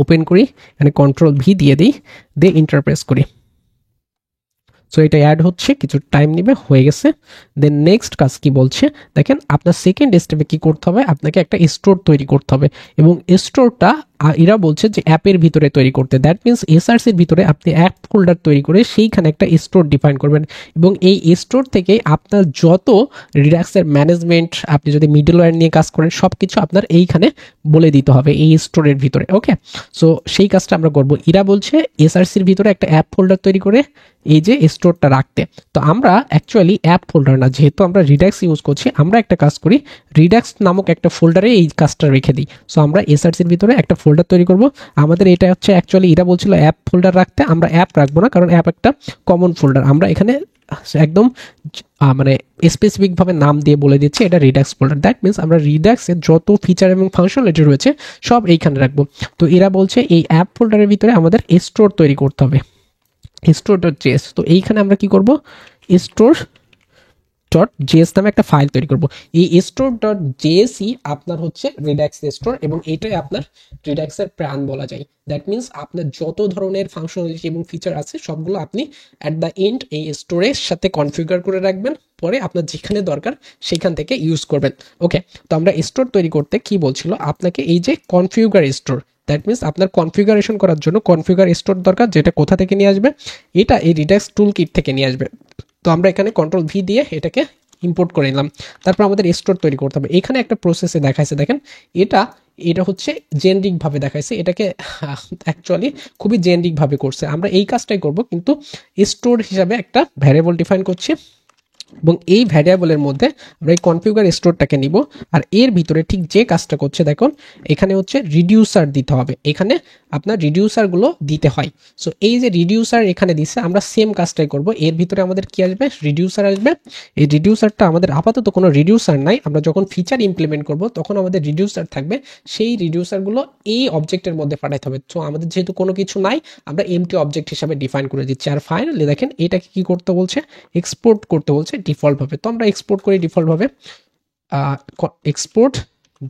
ওপেন করি, এখানে কন্ট্রোল V দিয়ে দিই, দিয়ে ইন্টারপ্রেস করি। সো এটা অ্যাড হচ্ছে, কিছু টাইম নেবে, হয়ে গেছে। দেন নেক্সট কাজ কি বলছে, দেখেন আপনার সেকেন্ড স্টেপে কি করতে হবে, আপনাকে একটা স্টোর তৈরি করতে হবে এবং স্টোরটা এরা বলছে যে অ্যাপের ভিতরে তৈরি করতে। দ্যাট মিনস এসআরসির ভিতরে আপনি অ্যাপ ফোল্ডার তৈরি করে সেইখানে একটা স্টোর ডিফাইন করবেন এবং এই স্টোর থেকে আপনার যত রিডাক্সের ম্যানেজমেন্ট, আপনি যদি মিডলওয়্যার নিয়ে কাজ করেন সব কিছু আপনার এইখানে বলে দিতে হবে এই স্টোরের ভিতরে। ওকে, সো সেই কাজটা আমরা করব। এরা বলছে এসআরসির ভিতরে একটা অ্যাপ ফোল্ডার তৈরি করে এই যে স্টোরটা রাখতে। তো আমরা অ্যাকচুয়ালি অ্যাপ ফোল্ডার না, যেহেতু আমরা রিডাক্স ইউজ করছি, আমরা একটা কাজ করি, রিডাক্স নামক একটা ফোল্ডারে এই কাজটা রেখে দিই। সো আমরা এসআরসির ভিতরে একটা ফোল্ডার তৈরি করব। আমাদের এটা হচ্ছে অ্যাকচুয়ালি এরা বলছিল অ্যাপ ফোল্ডার রাখতে, আমরা অ্যাপ রাখবো না কারণ অ্যাপ একটা কমন ফোল্ডার। আমরা এখানে একদম মানে স্পেসিফিকভাবে নাম দিয়ে বলে দিচ্ছি এটা রিডাক্স ফোল্ডার। দ্যাট মিনস আমরা রিডাক্সের যত ফিচার এবং ফাংশনালিটি রয়েছে সব এইখানে রাখবো। তো এরা বলছে এই অ্যাপ ফোল্ডারের ভিতরে আমাদের স্টোর তৈরি করতে হবে, store.js। তো এইখানে আমরা কি করব, store.js নামে একটা ফাইল তৈরি করব। এই store.jsই আপনার হচ্ছে রিডাক্স স্টোর এবং এটাই আপনার রিডাক্সের প্রাণ বলা যায়। দ্যাট মিনস আপনার যত ধরনের ফাংশনালিটি এবং ফিচার আছে সবগুলো আপনি অ্যাট দ্য এন্ড এই স্টোরের সাথে কনফিগার করে রাখবেন, পরে আপনার যেখানে দরকার সেখান থেকে ইউজ করবেন। ওকে, তো আমরা স্টোর তৈরি করতে কি বলছিল, আপনাকে এই যে কনফিগার স্টোর, দ্যাট মিনস আপনার কনফিগারেশন করার জন্য কনফিগার স্টোর দরকার, যেটা কোথা থেকে নিয়ে আসবে, এটা এই রিডাক্স টুল কিট থেকে নিয়ে আসবে। তো আমরা এখানে কন্ট্রোল V দিয়ে এটাকে ইম্পোর্ট করে নিলাম। তারপর আমাদের স্টোর তৈরি করতে হবে। এখানে একটা প্রসেসে দেখাইছে, দেখেন এটা এটা হচ্ছে জেনেরিক ভাবে দেখাইছে, এটাকে অ্যাকচুয়ালি খুবই জেনেরিক ভাবে করছে। আমরা এই কাজটাই করব, কিন্তু স্টোর হিসাবে একটা ভ্যারিয়েবল ডিফাইন করছি এবং এই ভ্যারিয়েবলের মধ্যে আমরা এই কনফিগার স্টোরটাকে নিব। আর এর ভিতরে ঠিক যে কাজটা করছে দেখুন, এখানে হচ্ছে রিডিউসার দিতে হবে, এখানে আপনার রিডিউসারগুলো দিতে হয়। সো এই যে রিডিউসার এখানে দিচ্ছে, আমরা সেম কাজটাই করব। এর ভিতরে আমাদের কি আসবে, রিডিউসার আসবে। এই রিডিউসারটা আমাদের আপাতত কোনো রিডিউসার নাই, আমরা যখন ফিচার ইমপ্লিমেন্ট করব তখন আমাদের রিডিউসার থাকবে, সেই রিডিউসারগুলো এই অবজেক্টের মধ্যে পাঠাতে হবে। সো আমাদের যেহেতু কোনো কিছু নাই, আমরা এমটি অবজেক্ট হিসাবে ডিফাইন করে দিচ্ছি। আর ফাইনালি দেখেন এটাকে কি করতে বলছে, এক্সপোর্ট করতে বলছে ডিফল্টভাবে। তো আমরা এক্সপোর্ট করি ডিফল্টভাবে, এক্সপোর্ট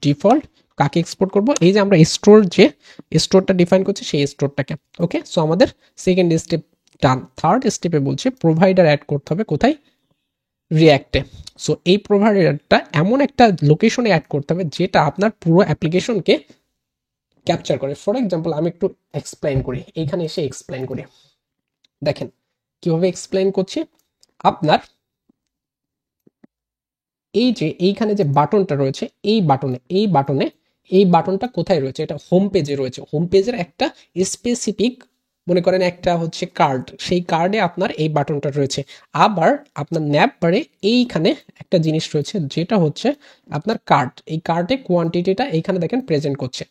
ডিফল্ট। কাকে এক্সপোর্ট করব, এই যে আমরা স্টোর, যে স্টোরটা ডিফাইন করছি সেই স্টোরটাকে। ওকে, সো আমাদের সেকেন্ড স্টেপ ডান। থার্ড স্টেপে বলছে প্রোভাইডার অ্যাড করতে হবে, কোথায়, রিঅ্যাক্টে। সো এই প্রোভাইডারটা এমন একটা লোকেশনে অ্যাড করতে হবে যেটা আপনার পুরো অ্যাপ্লিকেশনকে ক্যাপচার করে। ফর এক্সাম্পল আমি একটু এক্সপ্লেইন করি, এইখানে এসে এক্সপ্লেইন করি। দেখেন কিভাবে এক্সপ্লেইন করছি। আপনার এই যে এইখানে যে বাটনটা রয়েছে, এই বাটনটা কোথায় রয়েছে, এটা হোম পেজে রয়েছে। হোম পেজের একটা স্পেসিফিক, মনে করেন একটা হচ্ছে কার্ড, সেই কার্ডে আপনার এই বাটনটা রয়েছে। আবার আপনার ন্যাপ বারে এইখানে একটা জিনিস রয়েছে যেটা হচ্ছে আপনার কার্ড, এই কার্ডে কোয়ান্টিটিটা এইখানে দেখেন প্রেজেন্ট করছে।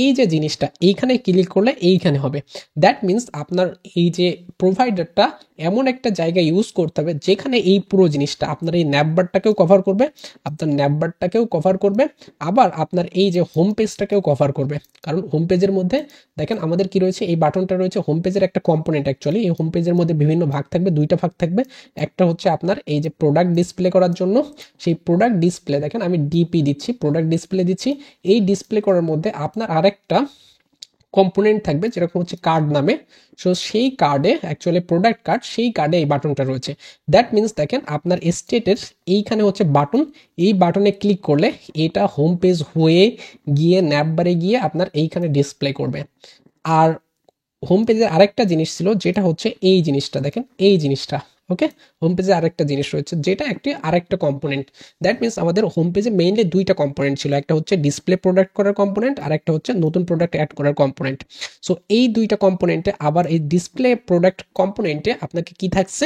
এই যে জিনিসটা এইখানে ক্লিক করলে এইখানে হবে। দ্যাট মিনস আপনার এই যে প্রোভাইডারটা এমন একটা জায়গায় ইউজ করতে হবে যেখানে এই পুরো জিনিসটা আপনার এই ন্যাপবারটাকেও কভার করবে, আপনার ন্যাপবারটাকেও কভার করবে, আবার আপনার এই যে হোম পেজটাকেও কভার করবে। কারণ হোম পেজের মধ্যে দেখেন আমাদের কি রয়েছে, এই বাটনটা রয়েছে হোম পেজের একটা কম্পোনেন্ট। অ্যাকচুয়ালি এই হোম পেজের মধ্যে বিভিন্ন ভাগ থাকবে, দুইটা ভাগ থাকবে। একটা হচ্ছে আপনার এই যে প্রোডাক্ট ডিসপ্লে করার জন্য, সেই প্রোডাক্ট ডিসপ্লে দেখেন আমি ডিপি দিচ্ছি, প্রোডাক্ট ডিসপ্লে দিচ্ছি। এই ডিসপ্লে করার মধ্যে আপনার আরেকটা কম্পোনেন্ট থাকবে যেরকম হচ্ছে কার্ড নামে। সো সেই কার্ডে অ্যাকচুয়ালি প্রোডাক্ট কার্ড, সেই কার্ডে এই বাটনটা রয়েছে। দ্যাট মিনস দেখেন আপনার স্টেটের এইখানে হচ্ছে বাটন, এই বাটনে ক্লিক করলে এটা হোম পেজ হয়ে গিয়ে ন্যাপবারে গিয়ে আপনার এইখানে ডিসপ্লে করবে। আর হোম পেজের আরেকটা জিনিস ছিল যেটা হচ্ছে এই জিনিসটা, দেখেন এই জিনিসটা। ওকে, হোম পেজে আরেকটা জিনিস রয়েছে যেটা আরেকটা কম্পোনেন্ট। দ্যাট মিনস আমাদের হোম পেজে মেইনলি দুইটা কম্পোনেন্ট ছিল, একটা হচ্ছে ডিসপ্লে প্রোডাক্ট করার কম্পোনেন্ট, আর একটা হচ্ছে নতুন প্রোডাক্ট অ্যাড করার কম্পোনেন্ট। সো এই দুইটা কম্পোনেন্টে, আবার এই ডিসপ্লে প্রোডাক্ট কম্পোনেন্টে আপনাকে কি থাকছে,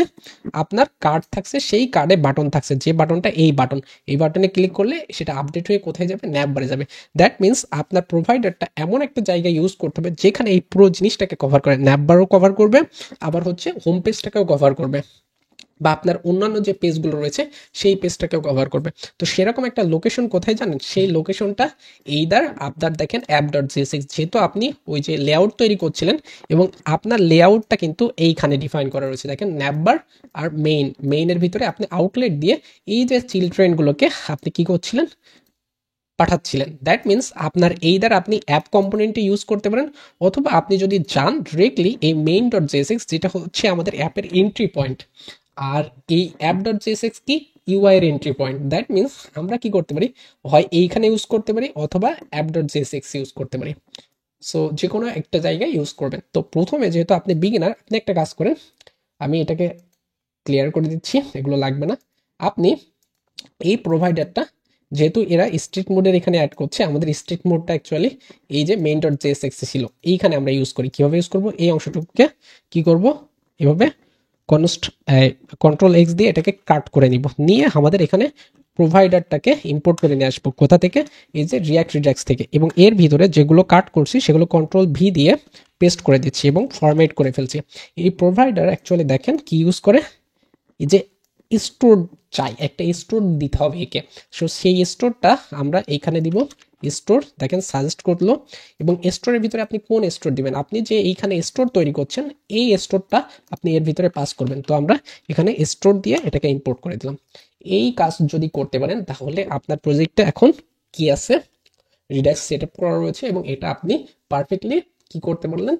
আপনার কার্ড থাকছে, সেই কার্ডে বাটন থাকছে, যে বাটনটা এই বাটন, এই বাটনে ক্লিক করলে সেটা আপডেট হয়ে কোথায় যাবে, ন্যাপ বারে যাবে। দ্যাট মিনস আপনার প্রোভাইডারটা এমন একটা জায়গায় ইউজ করতে হবে যেখানে এই পুরো জিনিসটাকে কভার করে, ন্যাপ বারও কভার করবে, আবার হচ্ছে হোম পেজটাকেও কভার করবে, বা আপনার অন্যান্য যে পেজগুলো রয়েছে সেই পেজটাকেও কভার করবে। তো সেরকম একটা লোকেশন কোথায় জানেন, সেই লোকেশনটা এইদার আপনার দেখেন app.jsx, যেহেতু আপনি ওই যে লেআউট তৈরি করছিলেন এবং আপনার লেআউটটা কিন্তু এইখানে ডিফাইন করা রয়েছে। দেখেন ন্যাপবার আর মেইনের ভিতরে আপনি আউটলেট দিয়ে এই যে চিলড্রেনগুলোকে আপনি কি করছিলেন, পাঠাচ্ছিলেন। দ্যাট মিনস আপনার এইদার আপনি অ্যাপ কম্পোনেন্টে ইউজ করতে পারেন, অথবা আপনি যদি চান ডিরেক্টলি এই main.jsx, যেটা হচ্ছে আমাদের অ্যাপের এন্ট্রি পয়েন্ট। আর এই app.jsx কি, ইউআই এর এন্ট্রি পয়েন্ট। দ্যাট মিনস আমরা কি করতে পারি, হয় এইখানে ইউজ করতে পারি অথবা app.jsx ইউজ করতে পারি। সো যে কোনো একটা জায়গায় ইউজ করবেন। তো প্রথমে যেহেতু আপনি বিগিনার, আপনি একটা কাজ করেন, আমি এটাকে ক্লিয়ার করে দিচ্ছি, এগুলো লাগবে না। আপনি এই প্রোভাইডারটা, যেহেতু এরা স্ট্রিট মোডের এখানে অ্যাড করছে, আমাদের স্ট্রিট মোডটা অ্যাকচুয়ালি এই যে main.jsx ছিল, এইখানে আমরা ইউজ করি। কিভাবে ইউজ করব, এই অংশটুকুকে কি করব, এভাবে কন্ট্রোল এক্স দিয়ে এটাকে কাট করে নিব, নিয়ে আমাদের এখানে প্রোভাইডারটাকে ইম্পোর্ট করে নিয়ে আসবো। কোথা থেকে, এই যে রিয়াক্ট রিডাক্স থেকে। এবং এর ভিতরে যেগুলো কাট করছি সেগুলো কন্ট্রোল ভি দিয়ে পেস্ট করে দিচ্ছি এবং ফরম্যাট করে ফেলছি। এই প্রোভাইডার অ্যাকচুয়ালি দেখেন কি ইউজ করে, এই যে স্টোর চাই, একটা স্টোর দিতে হবে একে। সো সেই স্টোরটা আমরা এইখানে দিব, স্টোর দেখেন সাজেস্ট করলো। এবং স্টোরের ভিতরে আপনি কোন স্টোর দিবেন, আপনি যে এইখানে স্টোর তৈরি করছেন এই স্টোরটা আপনি এর ভিতরে পাস করবেন। তো আমরা এখানে স্টোর দিয়ে এটাকে ইম্পোর্ট করে দিলাম। এই কাজ যদি করতে পারেন তাহলে আপনার প্রজেক্টটা এখন কি আছে, রিডাক্স সেট আপ করা রয়েছে এবং এটা আপনি পারফেক্টলি কি করতে পারলেন,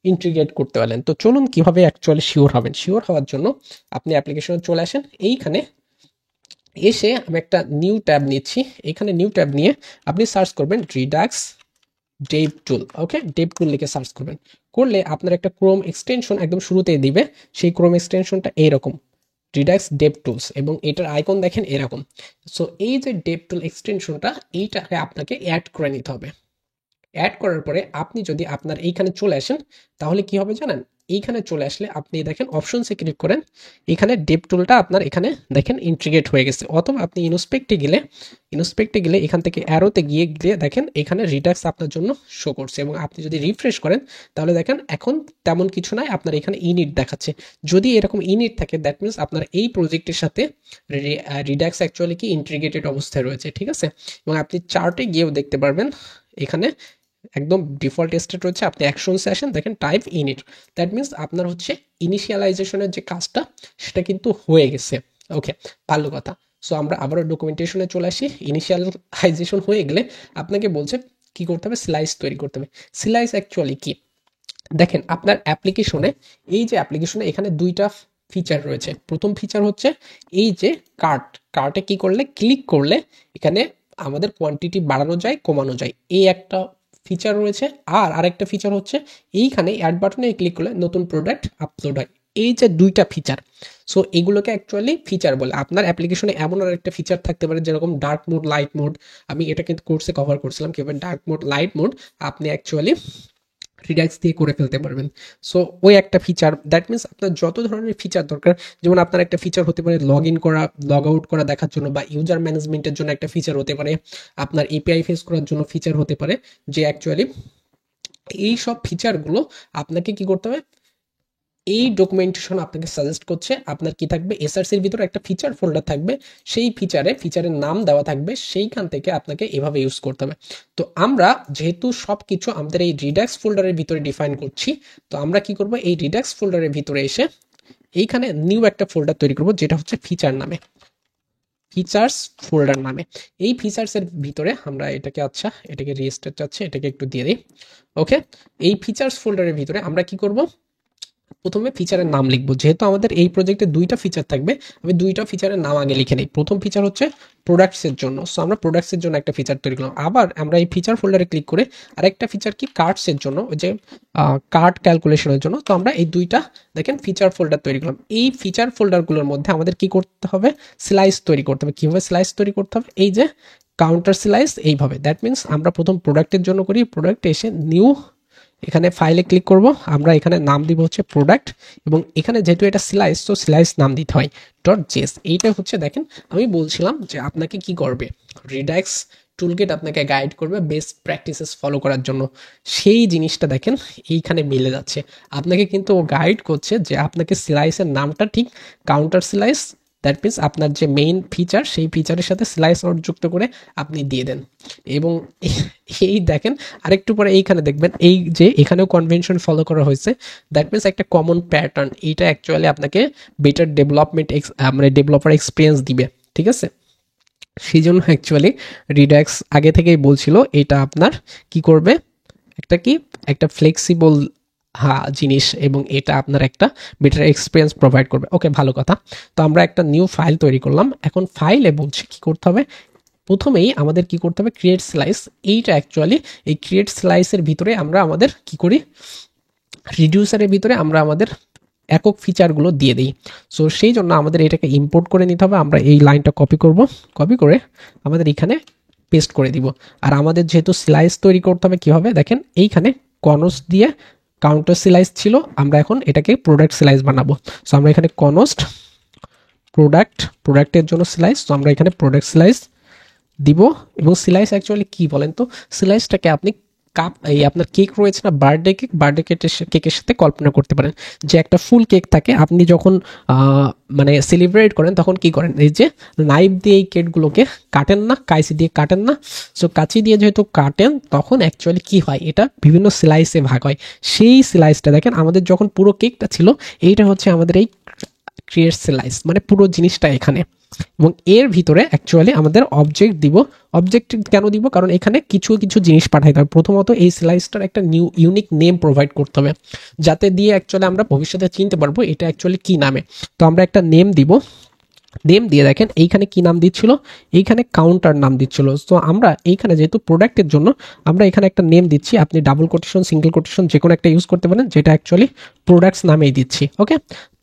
ইন্টিগ্রেট করতে পারলেন। তো চলুন কিভাবে অ্যাকচুয়ালি শিওর হবেন। শিওর হওয়ার জন্য আপনি অ্যাপ্লিকেশনে চলে আসেন, এইখানে এসে আমি একটা নিউ ট্যাব নিচ্ছি, এখানে নিউ ট্যাব নিয়ে আপনি সার্চ করবেন রিডাক্স ডেভ টুল। ওকে, ডেভ টুল লিখে সার্চ করবেন, করলে আপনার একটা ক্রোম এক্সটেনশন একদম শুরুতেই দিবে। সেই ক্রোম এক্সটেনশনটা এইরকম, রিডাক্স ডেভ টুলস, এবং এটার আইকন দেখেন এরকম। সো এই যে ডেভ টুল এক্সটেনশনটা, এইটাকে আপনাকে অ্যাড করে নিতে হবে। অ্যাড করার পরে আপনি যদি আপনার এইখানে চলে আসেন তাহলে কি হবে জানেন, এইখানে চলে আসলে আপনি দেখেন অপশনসে ক্লিক করেন, এখানে ডেপ টুলটা আপনার এখানে দেখেন ইন্টিগ্রেট হয়ে গেছে। অথবা আপনি ইনস্পেক্টে গেলে এখান থেকে অ্যারোতে গিয়ে দেখেন এখানে রিডাক্স আপনার জন্য শো করছে, এবং আপনি যদি রিফ্রেশ করেন তাহলে দেখেন এখন তেমন কিছু নাই, আপনার এখানে ইনিট দেখাচ্ছে। যদি এরকম ইনিট থাকে দ্যাট মিনস আপনার এই প্রজেক্টের সাথে রিডাক্স অ্যাকচুয়ালি কি ইন্টিগ্রেটেড অবস্থায় রয়েছে, ঠিক আছে। এবং আপনি চার্টে গিয়েও দেখতে পারবেন এখানে একদম ডিফল্ট স্টেট রয়েছে। আপনি অ্যাকশনসে আসেন, দেখেন টাইপ ইনিট, দ্যাট মিনস আপনার হচ্ছে ইনিশিয়ালাইজেশনের যে কাজটা সেটা কিন্তু হয়ে গেছে। ওকে, ভালো কথা। সো আমরা আবারও ডকুমেন্টেশনে চলে আসি। ইনিশিয়ালাইজেশন হয়ে গেলে আপনাকে বলছে কি করতে হবে, স্লাইস তৈরি করতে হবে। স্লাইস অ্যাকচুয়ালি কি, দেখেন আপনার অ্যাপ্লিকেশনে, এই যে অ্যাপ্লিকেশনে এখানে দুইটা ফিচার রয়েছে। প্রথম ফিচার হচ্ছে এই যে কার্টে কি করলে, ক্লিক করলে এখানে আমাদের কোয়ান্টিটি বাড়ানো যায় কমানো যায়, এই একটা ফিচার রয়েছে। আর আরেকটা ফিচার হচ্ছে এইখানে অ্যাড বাটনে ক্লিক করলে নতুন প্রোডাক্ট আপলোড হয়। এই যে দুইটা ফিচার, সো এগুলোকে অ্যাকচুয়ালি ফিচার বলে। আপনার অ্যাপ্লিকেশনে এমন আর একটা ফিচার থাকতে পারে যেরকম ডার্ক মোড, লাইট মোড। আমি এটা কিন্তু কোর্সে কভার করছিলাম কিভাবে ডার্ক মোড, লাইট মোড আপনি অ্যাকচুয়ালি রিডাক্স দিয়ে করে ফেলতে পারবেন। সো ওই একটা ফিচার, দ্যাট মিনস আপনার যত ধরনের ফিচার দরকার, যেমন আপনার একটা ফিচার হতে পারে লগ ইন করা, লগ আউট করা দেখার জন্য, বা ইউজার ম্যানেজমেন্টের জন্য একটা ফিচার হতে পারে, আপনার এপিআই ফেস করার জন্য ফিচার হতে পারে, যে অ্যাকচুয়ালি এই সব ফিচারগুলো আপনাকে কি করতে হবে, এই ডকুমেন্টেশন আপনাকে সাজেস্ট করছে আপনার কি থাকবে, এসআরসির ভিতরে একটা ফিচার ফোল্ডার থাকবে, সেই ফিচারের নাম দেওয়া থাকবে, সেইখান থেকে আপনাকে এভাবে ইউজ করতে হবে। তো আমরা যেহেতু সব কিছু আমাদের এই রিডাক্স ফোল্ডারের ভিতরে ডিফাইন করছি, তো আমরা কি করব, এই রিডাক্স ফোল্ডারের ভিতরে এসে এইখানে নিউ একটা ফোল্ডার তৈরি করব, যেটা হচ্ছে ফিচার নামে, ফিচার্স ফোল্ডার নামে। এই ফিচার্সের ভিতরে আমরা এটাকে, আচ্ছা এটাকে রেজিস্টার চাচ্ছে, এটাকে একটু দিয়ে দিই। ওকে, এই ফিচার্স ফোল্ডারের ভিতরে আমরা কি করব, প্রথমে ফিচারের নাম লিখবো। যেহেতু আমাদের এই প্রজেক্টে দুইটা ফিচার থাকবে, আমি দুইটা ফিচারের নাম আগে লিখে নিই। প্রথম ফিচার হচ্ছে প্রোডাক্টসের জন্য, সো আমরা প্রোডাক্টসের জন্য একটা ফিচার তৈরি করলাম। আবার আমরা এই ফিচার ফোল্ডারে ক্লিক করে আরেকটা ফিচার কি, কার্ডসের জন্য, ওই যে কার্ড ক্যালকুলেশনের জন্য। তো আমরা এই দুইটা দেখেন ফিচার ফোল্ডার তৈরি করলাম। এই ফিচার ফোল্ডারগুলোর মধ্যে আমাদের কি করতে হবে, স্লাইস তৈরি করতে হবে। কীভাবে স্লাইস তৈরি করতে হবে, এই যে কাউন্টার স্লাইস এইভাবে। দ্যাট মিনস আমরা প্রথম প্রোডাক্টের জন্য করি, প্রোডাক্ট এসে নিউ, এখানে ফাইলে ক্লিক করব, আমরা এখানে নাম দিব হচ্ছে প্রোডাক্ট, এবং এখানে যেহেতু এটা স্লাইস, তো স্লাইস নাম দিতে হয় .js। এইটা হচ্ছে দেখেন আমি বলছিলাম যে আপনাকে কি করবে, রিডাক্স টুলকিট আপনাকে গাইড করবে বেস্ট প্র্যাকটিসেস ফলো করার জন্য। সেই জিনিসটা দেখেন এইখানে মিলে যাচ্ছে, আপনাকে কিন্তু গাইড করছে যে আপনাকে স্লাইসের নামটা ঠিক কাউন্টার স্লাইস, দ্যাট মিনস আপনার যে মেইন ফিচার সেই ফিচারের সাথে স্লাইস নোট যুক্ত করে আপনি দিয়ে দেন। এবং এই দেখেন আরেকটু পরে এইখানে দেখবেন এই যে এখানেও কনভেনশন ফলো করা হয়েছে, দ্যাট মিনস একটা কমন প্যাটার্ন। এইটা অ্যাকচুয়ালি আপনাকে বেটার ডেভেলপমেন্ট মানে ডেভেলপার এক্সপিরিয়েন্স দিবে, ঠিক আছে। সেই জন্য অ্যাকচুয়ালি রিডাক্স আগে থেকেই বলছিল এটা আপনার কি করবে, একটা ফ্লেক্সিবল জিনিস, এবং এটা আপনার একটা বেটার এক্সপিরিয়েন্স প্রোভাইড করবে। ওকে, ভালো কথা। তো আমরা একটা নিউ ফাইল তৈরি করলাম। এখন ফাইলে বলছে কি করতে হবে, প্রথমেই আমাদের কি করতে হবে, ক্রিয়েট স্লাইস। এইটা অ্যাকচুয়ালি এই ক্রিয়েট স্লাইসের ভিতরে আমরা আমাদের কি করি, রিডিউসারের ভিতরে আমরা আমাদের একক ফিচারগুলো দিয়ে দিই। সো সেই জন্য আমাদের এটাকে ইম্পোর্ট করে নিতে হবে। আমরা এই লাইনটা কপি করব, কপি করে আমাদের এখানে পেস্ট করে দিব। আর আমাদের যেহেতু স্লাইস তৈরি করতে হবে, কি হবে দেখেন এইখানে কনস্ট দিয়ে কাউন্টার স্লাইস ছিল, আমরা এখন এটাকে প্রোডাক্ট স্লাইস বানাবো। সো আমরা এখানে কনস্ট প্রোডাক্টের জন্য স্লাইস, তো আমরা এখানে প্রোডাক্ট স্লাইস দিব। এবং স্লাইস অ্যাকচুয়ালি কি বলেন তো, স্লাইসটাকে আপনি এই আপনার কেক রয়েছে না, বার্থডে কেকের সাথে কল্পনা করতে পারেন যে একটা ফুল কেক থাকে, আপনি যখন মানে সেলিব্রেট করেন তখন কি করেন, এই যে নাইফ দিয়ে এই কেকগুলোকে কাটেন না, কাঁচি দিয়ে কাটেন না। সো কাঁচি দিয়ে যেহেতু কাটেন তখন অ্যাকচুয়ালি কি হয়, এটা বিভিন্ন স্লাইসে ভাগ হয়। সেই স্লাইসটা দেখেন আমাদের যখন পুরো কেকটা ছিল, এইটা হচ্ছে আমাদের এই ক্রিয়েট স্লাইস, মানে পুরো জিনিসটা এখানে। এবং এর ভিতরে অ্যাকচুয়ালি আমাদের অবজেক্ট দিব। অবজেক্ট কেন দিব, কারণ এখানে কিছু কিছু জিনিস পাঠাইতে হবে। প্রথমত এই স্লাইসটার একটা ইউনিক নেম প্রোভাইড করতে হবে, যাতে দিয়ে অ্যাকচুয়ালি আমরা ভবিষ্যতে চিনতে পারবো এটা অ্যাকচুয়ালি কি নামে। তো আমরা একটা নেম দিব, নেম দিয়ে দেখেন এইখানে কি নাম দিচ্ছিল, এইখানে কাউন্টার নাম দিচ্ছিল। তো আমরা এইখানে যেহেতু প্রোডাক্টের জন্য আমরা এখানে একটা নেম দিচ্ছি, আপনি ডাবল কোটেশন সিঙ্গেল কোটেশন যে কোনো একটা ইউজ করতে পারেন, যেটা অ্যাকচুয়ালি প্রোডাক্টস নামেই দিচ্ছি। ওকে,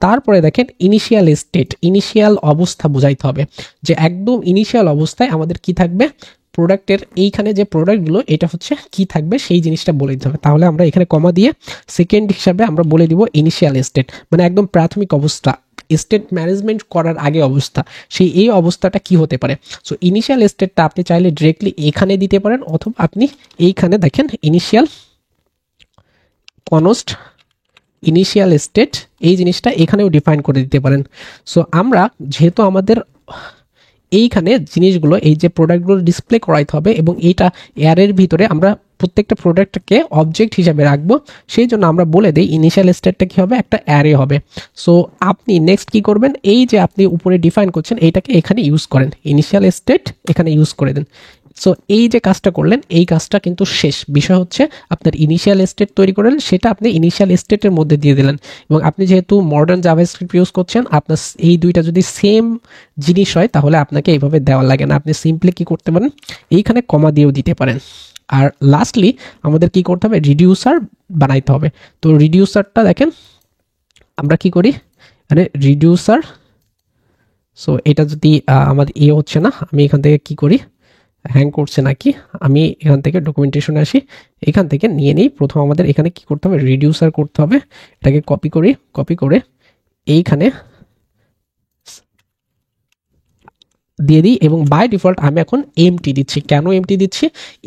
তারপরে দেখেন ইনিশিয়াল স্টেট, ইনিশিয়াল অবস্থা বোঝাইতে হবে, যে একদম ইনিশিয়াল অবস্থায় আমাদের কি থাকবে, প্রোডাক্টের এইখানে যে প্রোডাক্টগুলো এটা হচ্ছে কি থাকবে সেই জিনিসটা বলে দিতে হবে। তাহলে আমরা এখানে কমা দিয়ে সেকেন্ড হিসাবে আমরা বলে দিব ইনিশিয়াল স্টেট, মানে একদম প্রাথমিক অবস্থা, স্টেট ম্যানেজমেন্ট করার আগে অবস্থা, সেই এই অবস্থাটা কি হতে পারে। সো ইনিশিয়াল স্টেটটা আপনি চাইলে ডিরেক্টলি এখানে দিতে পারেন, অথবা আপনি এইখানে দেখেন ইনিশিয়াল কনস্ট ইনিশিয়াল স্টেট এই জিনিসটা এখানেও ডিফাইন করে দিতে পারেন। সো আমরা যেহেতু আমাদের এইখানে জিনিসগুলো এই যে প্রোডাক্টগুলো ডিসপ্লে করাইতে হবে এবং এইটা অ্যারের ভিতরে আমরা প্রত্যেকটা প্রোডাক্টকে অবজেক্ট হিসাবে রাখবো, সেই জন্য আমরা বলে দিই ইনিশিয়াল স্টেটটা কি হবে, একটা অ্যারে হবে। সো আপনি নেক্সট কি করবেন, এই যে আপনি উপরে ডিফাইন করছেন এইটাকে এখানে ইউজ করেন, ইনিশিয়াল স্টেট এখানে ইউজ করে দেন। সো এই যে কাজটা করলেন এই কাজটা কিন্তু শেষ। বিষয় হচ্ছে আপনার ইনিশিয়াল স্টেট তৈরি করলেন, সেটা আপনি ইনিশিয়াল স্টেটের মধ্যে দিয়ে দিলেন। এবং আপনি যেহেতু মডার্ন জাভাস্ক্রিপ্ট ইউজ করছেন, আপনার এই দুইটা যদি সেম জিনিস হয় তাহলে আপনাকে এইভাবে দেওয়া লাগে না, আপনি সিম্পলি কি করতে পারেন, এইখানে কমা দিয়েও দিতে পারেন। আর লাস্টলি আমাদের কি করতে হবে, রিডিউসার বানাইতে হবে। তো রিডিউসারটা দেখেন আমরা কি করি, মানে রিডিউসার, সো এটা যদি আমাদের হচ্ছে না, আমি এখান থেকে কি করি, হ্যাং করছে নাকি, আমি এখান থেকে ডকুমেন্টেশনে আসি, এখান থেকে নিয়ে নিই। প্রথম আমাদের এখানে কি করতে হবে, রিডিউসার করতে হবে, এটাকে কপি করি, কপি করে এইখানে দিয়ে দিই এবং বাই ডিফল্ট আমি এখন এমটি দিচ্ছি। কেন এমটি দিচ্ছি,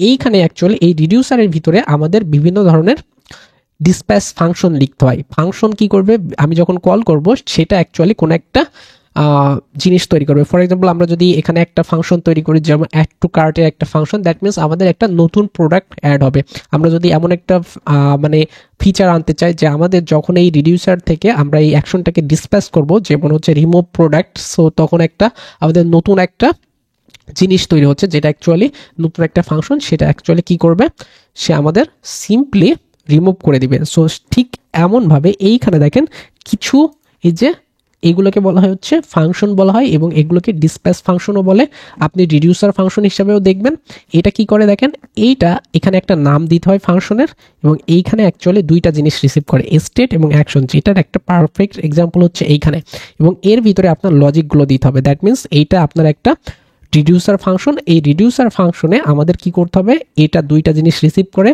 এইখানে অ্যাকচুয়ালি এই রিডিউসারের ভিতরে আমাদের বিভিন্ন ধরনের ডিসপ্যাচ ফাংশন লিখতে হয়। ফাংশন কি করবে, আমি যখন কল করব সেটা অ্যাকচুয়ালি কোনো একটা জিনিস তৈরি করবে। ফর এক্সাম্পল আমরা যদি এখানে একটা ফাংশন তৈরি করি, যেমন অ্যাড টু কার্টের একটা ফাংশন, দ্যাট মিনস আমাদের একটা নতুন প্রোডাক্ট অ্যাড হবে। আমরা যদি এমন একটা মানে ফিচার আনতে চাই যে আমাদের যখন এই রিডিউসার থেকে আমরা এই অ্যাকশনটাকে ডিসপ্যাচ করব, যেমন হচ্ছে রিমুভ প্রোডাক্ট, সো তখন একটা আমাদের নতুন একটা জিনিস তৈরি হচ্ছে, যেটা অ্যাকচুয়ালি নতুন একটা ফাংশন, সেটা অ্যাকচুয়ালি কি করবে, সে আমাদের সিম্পলি রিমুভ করে দিবে। সো ঠিক এমনভাবে এইখানে দেখেন কিছু এই যে এগুলোকে বলা হয় হচ্ছে ফাংশন বলা হয়, এবং এগুলোকে ডিসপ্যাচ ফাংশনও বলে, আপনি রিডিউসার ফাংশন হিসাবেও দেখবেন। এটা কি করে দেখেন, এইটা এখানে একটা নাম দিতে হয় ফাংশনের, এবং এইখানে অ্যাকচুয়ালি দুইটা জিনিস রিসিভ করে, স্টেট এবং অ্যাকশন, যেটার একটা পারফেক্ট এক্সাম্পল হচ্ছে এইখানে। এবং এর ভিতরে আপনার লজিকগুলো দিতে হবে, দ্যাট মিনস এইটা আপনার একটা রিডিউসার ফাংশন। এই রিডিউসার ফাংশনে আমাদের কি করতে হবে, এটা দুইটা জিনিস রিসিভ করে,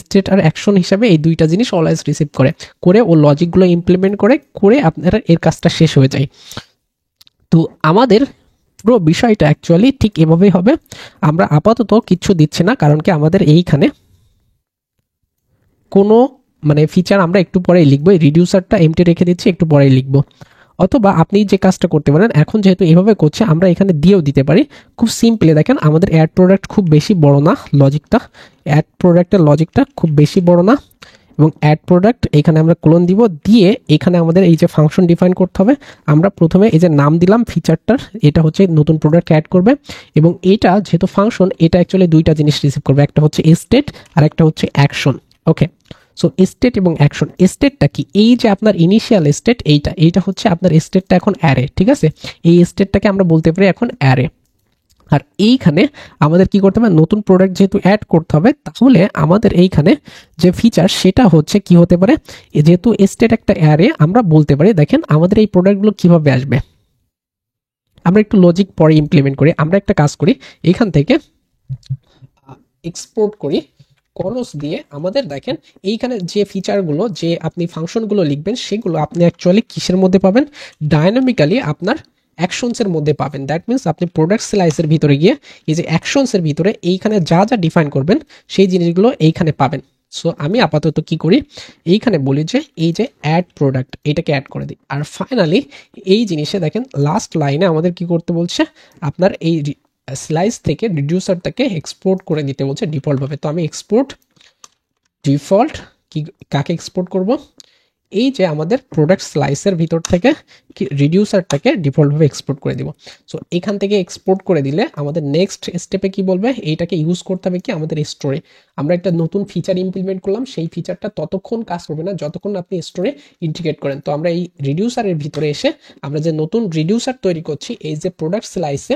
স্টেট আর অ্যাকশন হিসাবে এই দুইটা জিনিস অলওয়েজ রিসিভ করে, করে ও লজিকগুলো ইমপ্লিমেন্ট করে, করে আপনার এর কাজটা শেষ হয়ে যায়। তো আমাদের পুরো বিষয়টা অ্যাকচুয়ালি ঠিক এভাবেই হবে। আমরা আপাতত কিচ্ছু দিচ্ছি না, কারণ কি আমাদের এইখানে কোনো মানে ফিচার আমরা একটু পরেই লিখবো, এই রিডিউসারটা এমটি রেখে দিচ্ছি, একটু পরেই লিখবো। অথবা আপনি যে কাজটা করতে পারেন, এখন যেহেতু এভাবে করছে আমরা এখানে দিয়েও দিতে পারি। খুব সিম্পলি দেখেন আমাদের অ্যাড প্রোডাক্ট খুব বেশি বড় না, লজিকটা অ্যাড প্রোডাক্টের লজিকটা খুব বেশি বড় না, এবং অ্যাড প্রোডাক্ট এখানে আমরা কোলন দিব, দিয়ে এখানে আমাদের এই যে ফাংশন ডিফাইন করতে হবে। আমরা প্রথমে এই যে নাম দিলাম ফিচারটার, এটা হচ্ছে নতুন প্রোডাক্ট অ্যাড করবে, এবং এটা যেহেতু ফাংশন, এটা অ্যাকচুয়ালি দুইটা জিনিস রিসিভ করবে, একটা হচ্ছে স্টেট আর একটা হচ্ছে অ্যাকশন। ওকে, সো স্টেট এবং অ্যাকশন। স্টেটটা কি, এই যে আপনার ইনিশিয়াল স্টেট, এইটা হচ্ছে আপনার স্টেটটা এখন অ্যারে, ঠিক আছে, এই স্টেটটাকে আমরা বলতে পারি এখন অ্যারে। আর এইখানে আমাদের কি করতে হবে, নতুন প্রোডাক্ট যেহেতু অ্যাড করতে হবে, তাহলে আমাদের এইখানে যে ফিচার সেটা হচ্ছে কি হতে পারে, যেহেতু স্টেট একটা অ্যারে, আমরা বলতে পারি দেখেন আমাদের এই প্রোডাক্টগুলো কিভাবে আসবে। আমরা একটু লজিক পরে ইমপ্লিমেন্ট করি, আমরা একটা কাজ করি, এখান থেকে এক্সপোর্ট করি কলস দিয়ে। আমাদের দেখেন এইখানে যে ফিচারগুলো, যে আপনি ফাংশনগুলো লিখবেন, সেগুলো আপনি অ্যাকচুয়ালি কিসের মধ্যে পাবেন, ডায়নামিক্যালি আপনার অ্যাকশনসের মধ্যে পাবেন। দ্যাট মিনস আপনি প্রোডাক্ট স্লাইসের ভিতরে গিয়ে এই যে অ্যাকশনসের ভিতরে এইখানে যা যা ডিফাইন করবেন সেই জিনিসগুলো এইখানে পাবেন। সো আমি আপাতত কি করি, এইখানে বলি যে এই যে অ্যাড প্রোডাক্ট, এটাকে অ্যাড করে দিই। আর ফাইনালি এই জিনিসে দেখেন লাস্ট লাইনে আমাদের কি করতে বলছে, আপনার এই স্লাইস থেকে রিডিউসারটাকে এক্সপোর্ট করে দিতে বলছে ডিফল্টভাবে। তো আমি এক্সপোর্ট ডিফল্ট কি, কাকে এক্সপোর্ট করব, এই যে আমাদের প্রোডাক্ট স্লাইসের ভিতর থেকে রিডিউসারটাকে ডিফল্টভাবে এক্সপোর্ট করে দিব। সো এখান থেকে এক্সপোর্ট করে দিলে আমাদের নেক্সট স্টেপে কি বলবে, এইটাকে ইউজ করতে হবে কি আমাদের স্টোরে। আমরা একটা নতুন ফিচার ইমপ্লিমেন্ট করলাম, সেই ফিচারটা ততক্ষণ কাজ করবে না যতক্ষণ আপনি স্টোরে ইন্টিগ্রেট করেন। তো আমরা এই রিডিউসারের ভিতরে এসে আমরা যে নতুন রিডিউসার তৈরি করছি এই যে প্রোডাক্ট স্লাইসে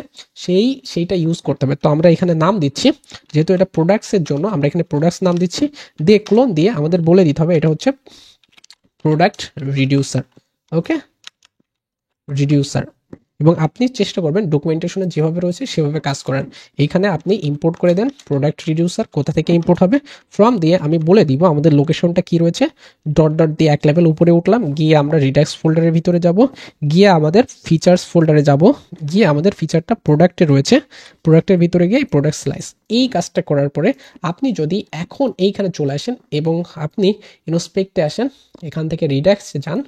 সেইটা ইউজ করতে হবে। তো আমরা এখানে নাম দিচ্ছি, যেহেতু এটা প্রোডাক্টসের জন্য আমরা এখানে প্রোডাক্টস নাম দিচ্ছি, দিয়ে ক্লোন দিয়ে আমাদের বলে দিতে হবে এটা হচ্ছে প্রোডাক্ট রিডিউসার। ওকে, রিডিউসার। এবং আপনি চেষ্টা করবেন ডকুমেন্টেশনে যেভাবে রয়েছে সেভাবে কাজ করার। এইখানে আপনি ইম্পোর্ট করে দেন প্রোডাক্ট রিডিউসার, কোথা থেকে ইম্পোর্ট হবে ফ্রম দিয়ে আমি বলে দিব আমাদের লোকেশনটা কি রয়েছে, ডট ডট দিয়ে এক লেভেল উপরে উঠলাম, গিয়ে আমরা রিডাক্স ফোল্ডারের ভিতরে যাব, গিয়ে আমাদের ফিচার্স ফোল্ডারে যাব, গিয়ে আমাদের ফিচারটা প্রোডাক্টে রয়েছে, প্রোডাক্টের ভিতরে গিয়ে প্রোডাক্ট স্লাইস। এই কাজটা করার পরে আপনি যদি এখন এইখানে চলে আসেন এবং আপনি ইনস্পেক্টে আসেন, এখান থেকে রিডাক্সে যান,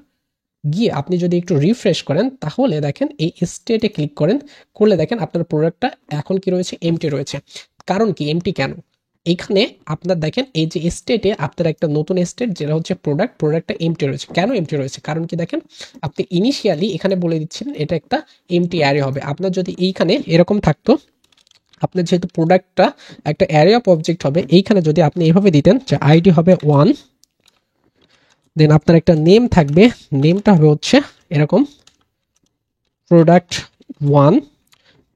গিয়ে আপনি যদি একটু রিফ্রেশ করেন তাহলে দেখেন এই স্টেটে ক্লিক করেন, করলে দেখেন আপনার প্রোডাক্টটা এখন কি রয়েছে, এমটি রয়েছে। কারণ কি এমটি কেন, এইখানে আপনার দেখেন এই যে স্টেটে আপনার একটা নতুন স্টেট যেটা হচ্ছে প্রোডাক্টটা এমটি রয়েছে। কেন এমটি রয়েছে, কারণ কি দেখেন আপনি ইনিশিয়ালি এখানে বলে দিচ্ছেন এটা একটা এমটি অ্যারে হবে। আপনার যদি এইখানে এরকম থাকতো, আপনার যেহেতু প্রোডাক্টটা একটা অ্যারে অফ অবজেক্ট হবে, এইখানে যদি আপনি এভাবে দিতেন যে আইডি হবে 1, দেন আপনার একটা নেম থাকবে, নেমটা হবে হচ্ছে এরকম প্রোডাক্ট 1,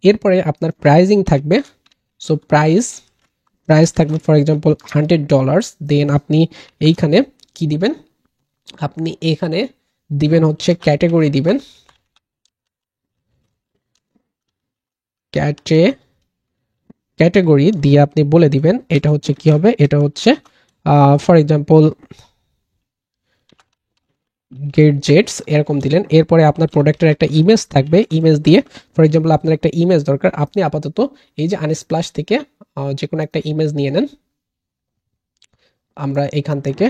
এরপরে আপনার প্রাইজিং থাকবে, সো প্রাইস থাকবে ফর এক্সাম্পল $100। দেন আপনি এইখানে কি দিবেন, আপনি এখানে দিবেন হচ্ছে ক্যাটেগরি দিবেন, ক্যাটেগরি দিয়ে আপনি বলে দিবেন এটা হচ্ছে কি হবে, এটা হচ্ছে ফর এক্সাম্পল গেটজেটস এরকম দিলেন। এরপরে আপনার প্রোডাক্টের একটা ইমেজ থাকবে, ইমেজ দিয়ে ফর এক্সাম্পল আপনার একটা ইমেজ দরকার, আপনি আপাতত এই যে আনস্প্লাশ থেকে যে কোনো একটা ইমেজ নিয়ে নেন। আমরা এখান থেকে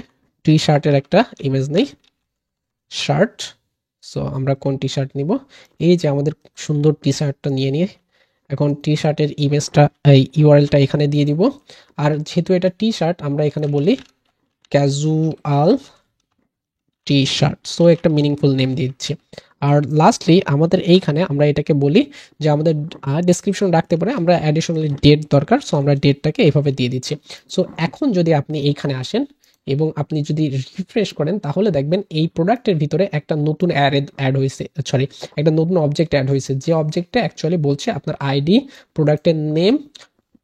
টি শার্টের একটা ইমেজ নেই, শার্ট। সো আমরা কোন টি শার্ট নিব, এই যে আমাদের সুন্দর টি শার্টটা নিয়ে এখন টি শার্টের ইমেজটা এই ইউআরএলটা এখানে দিয়ে দিব। আর যেহেতু এটা টি শার্ট আমরা এখানে বলি ক্যাজুয়াল টি শার্ট, সো একটা মিনিংফুল নেম দিয়ে দিচ্ছি। আর লাস্টলি আমাদের এইখানে আমরা এটাকে বলি যে আমাদের ডেসক্রিপশন রাখতে পারে, আমরা অ্যাডিশনালি ডেট দরকার, সো আমরা ডেটটাকে এইভাবে দিয়ে দিচ্ছি। সো এখন যদি আপনি এইখানে আসেন এবং আপনি যদি রিফ্রেশ করেন তাহলে দেখবেন এই প্রোডাক্টের ভিতরে একটা নতুন অ্যাড হয়েছে, সরি একটা নতুন অবজেক্ট অ্যাড হয়েছে, যে অবজেক্টটা অ্যাকচুয়ালি বলছে আপনার আইডি, প্রোডাক্টের নেম,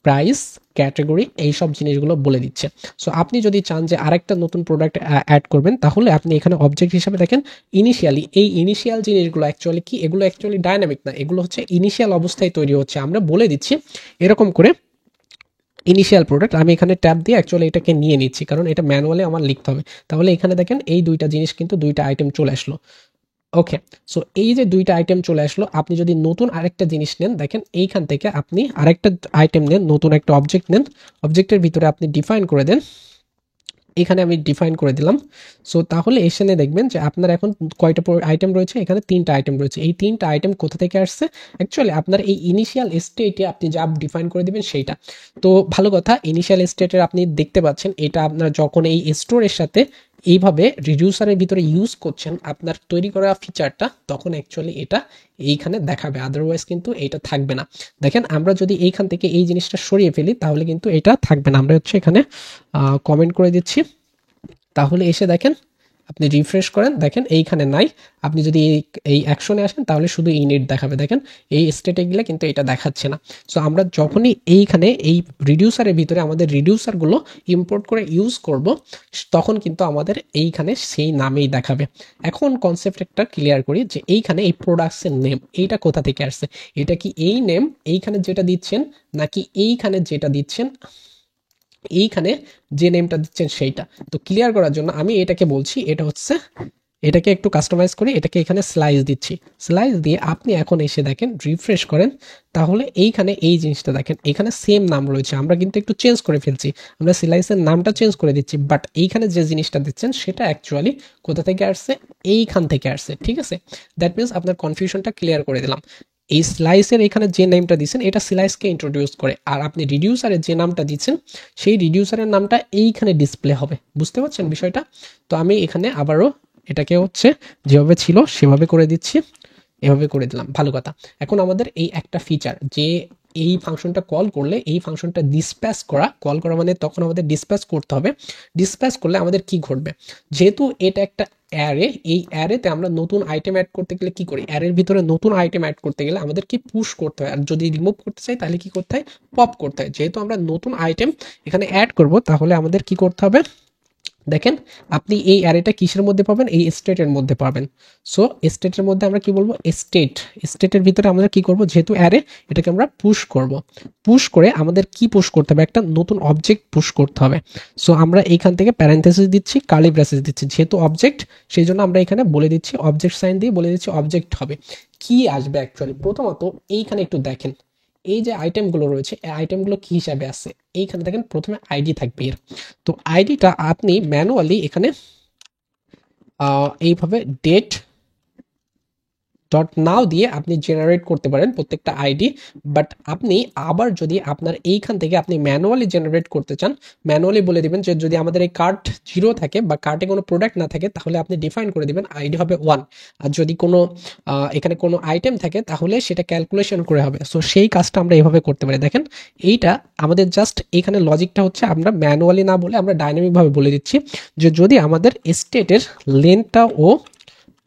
প্রাইস, ক্যাটাগরি, এই সব জিনিসগুলো বলে দিচ্ছে। সো আপনি যদি চান যে আরেকটা নতুন প্রোডাক্ট অ্যাড করবেন তাহলে আপনি এখানে অবজেক্ট হিসাবে দেখেন ইনিশিয়ালি, এই ইনিশিয়াল জিনিসগুলো অ্যাকচুয়ালি কি, এগুলো অ্যাকচুয়ালি ডাইনামিক না, এগুলো হচ্ছে ইনিশিয়াল অবস্থায় তৈরি হচ্ছে। আমরা বলে দিচ্ছি এরকম করে ইনিশিয়াল প্রোডাক্ট, আমি এখানে ট্যাব দিয়ে অ্যাকচুয়ালি এটাকে নিয়ে নিচ্ছি কারণ এটা ম্যানুয়ালি আমার লিখতে হবে। তাহলে এখানে দেখেন এই দুইটা জিনিস কিন্তু দুইটা আইটেম চলে আসলো। ওকে, সো এই যে দুইটা আইটেম চলে আসলো, আপনি যদি নতুন আরেকটা জিনিস নেন দেখেন এইখান থেকে আপনি আরেকটা আইটেম নেন, নতুন একটা অবজেক্ট নেন, অবজেক্টের ভিতরে আপনি ডিফাইন করে দেন, এখানে আমি ডিফাইন করে দিলাম। সো তাহলে এখানে দেখবেন যে আপনার এখন কয়টা আইটেম রয়েছে, এখানে 3টা আইটেম রয়েছে। এই 3টা আইটেম কোথা থেকে আসছে, অ্যাকচুয়ালি আপনার এই ইনিশিয়াল স্টেটে আপনি যা ডিফাইন করে দিবেন সেইটা। তো ভালো কথা, ইনিশিয়াল স্টেটের আপনি দেখতে পাচ্ছেন এটা আপনার যখন এই স্টোরের সাথে এইভাবে রিডিউসারের ভিতরে ইউজ করছেন আপনার তৈরি করা ফিচারটা, তখন অ্যাকচুয়ালি এটা এইখানে দেখাবে, আদারওয়াইজ কিন্তু এটা থাকবে না। দেখেন আমরা যদি এইখান থেকে এই জিনিসটা সরিয়ে ফেলি তাহলে কিন্তু এটা থাকবে না। আমরা হচ্ছে এখানে কমেন্ট করে দিচ্ছি, তাহলে এসে দেখেন আপনি রিফ্রেশ করেন, দেখেন এইখানে নাই। আপনি যদি এই অ্যাকশনে আসেন তাহলে শুধু ইনিট দেখাবে, দেখেন এই স্টেটে গেলে কিন্তু এটা দেখাচ্ছে না। সো আমরা যখনই এইখানে এই রিডিউসারের ভিতরে আমাদের রিডিউসারগুলো ইম্পোর্ট করে ইউজ করব তখন কিন্তু আমাদের এইখানে সেই নামেই দেখাবে। এখন কনসেপ্ট একটা ক্লিয়ার করি যে এইখানে এই প্রোডাক্টসের নেম এইটা কোথা থেকে আসছে, এটা কি এই নেম এইখানে যেটা দিচ্ছেন নাকি এইখানে যেটা দিচ্ছেন, এইখানে যে নেমটা দিচ্ছেন সেইটা। তো ক্লিয়ার করার জন্য আমি এটাকে বলছি, এটা হচ্ছে এটাকে একটু কাস্টমাইজ করি, এটাকে এখানে স্লাইস দিচ্ছি, স্লাইস দিয়ে আপনি এখন এসে দেখেন রিফ্রেশ করেন তাহলে এইখানে এই জিনিসটা দেখেন এখানে সেম নাম রয়েছে। আমরা কিন্তু একটু চেঞ্জ করে ফেলছি, আমরা স্লাইসের নামটা চেঞ্জ করে দিচ্ছি, বাট এইখানে যে জিনিসটা দিচ্ছেন সেটা অ্যাকচুয়ালি কোথা থেকে আসছে, এইখান থেকে আসছে। ঠিক আছে, দ্যাট মিনস আপনার কনফিউশনটা ক্লিয়ার করে দিলাম। এই স্লাইসের এখানে যে নেমটা দিচ্ছেন এটা স্লাইসকে ইন্ট্রোডিউস করে, আর আপনি রিডিউসারের যে নামটা দিচ্ছেন সেই রিডিউসারের নামটা এইখানে ডিসপ্লে হবে। বুঝতে পারছেন বিষয়টা? তো আমি এখানে আবারও এটাকে হচ্ছে যেভাবে ছিল সেভাবে করে দিচ্ছি, এভাবে করে দিলাম। ভালো কথা। এখন আমাদের এই একটা ফিচার যে এই ফাংশনটা কল করলে এই ফাংশনটা ডিসপ্যাচ কল করা মানে তখন আমাদের ডিসপ্যাচ করতে হবে। ডিসপ্যাচ করলে আমাদের কি ঘটবে, যেহেতু এটা একটা অ্যারে, এই অ্যারেতে আমরা নতুন আইটেম অ্যাড করতে গেলে কি করি, অ্যারের ভিতরে নতুন আইটেম অ্যাড করতে গেলে আমাদের কি পুশ করতে হয়, আর যদি রিমুভ করতে চাই তাহলে কি করতে হয়, পপ করতে হয়। যেহেতু আমরা নতুন আইটেম এখানে অ্যাড করব তাহলে আমাদের কি করতে হবে, দেখেন আপনি এই অ্যারেটা কিসের মধ্যে পাবেন, এই স্টেটের মধ্যে পাবেন। সো স্টেটের মধ্যে আমরা কি বলবো, স্টেটের ভিতরে আমরা কি করব, যেহেতু অ্যারে এটাকে আমরা পুশ করব। পুশ করে আমাদের কি পুশ করতে হবে, একটা নতুন অবজেক্ট পুশ করতে হবে। সো আমরা এইখান থেকে প্যারেন্থেসিস দিচ্ছি, কার্লি ব্রেসেস দিচ্ছি, যেহেতু অবজেক্ট সেই জন্য আমরা এখানে বলে দিচ্ছি অবজেক্ট সাইন দিয়ে বলে দিচ্ছি অবজেক্ট হবে। কি আসবে অ্যাকচুয়ালি, প্রথমত এইখানে একটু দেখেন এই যে আইটেমগুলো রয়েছে এই আইটেমগুলো কি হিসাবে আছে, এইখানে দেখেন প্রথমে আইডি থাকবে এর। তো আইডিটা আপনি ম্যানুয়ালি এখানে এইভাবে ডেট ডট নাও দিয়ে আপনি জেনারেট করতে পারেন প্রত্যেকটা আইডি। বাট আপনি আবার যদি আপনার এইখান থেকে আপনি ম্যানুয়ালি জেনারেট করতে চান, ম্যানুয়ালি বলে দিবেন যে যদি আমাদের এই কার্ট 0 থাকে বা কার্টে কোনো প্রোডাক্ট না থাকে তাহলে আপনি ডিফাইন করে দিবেন আইডি হবে 1। আর যদি কোনো এখানে কোনো আইটেম থাকে তাহলে সেটা ক্যালকুলেশন করে হবে। সো সেই কাজটা আমরা এইভাবে করতে পারি। দেখেন এইটা আমাদের জাস্ট এখানে লজিকটা হচ্ছে আমরা ম্যানুয়ালি না বলে আমরা ডাইনামিকভাবে বলে দিচ্ছি যে যদি আমাদের স্টেটের লেন্থটা ও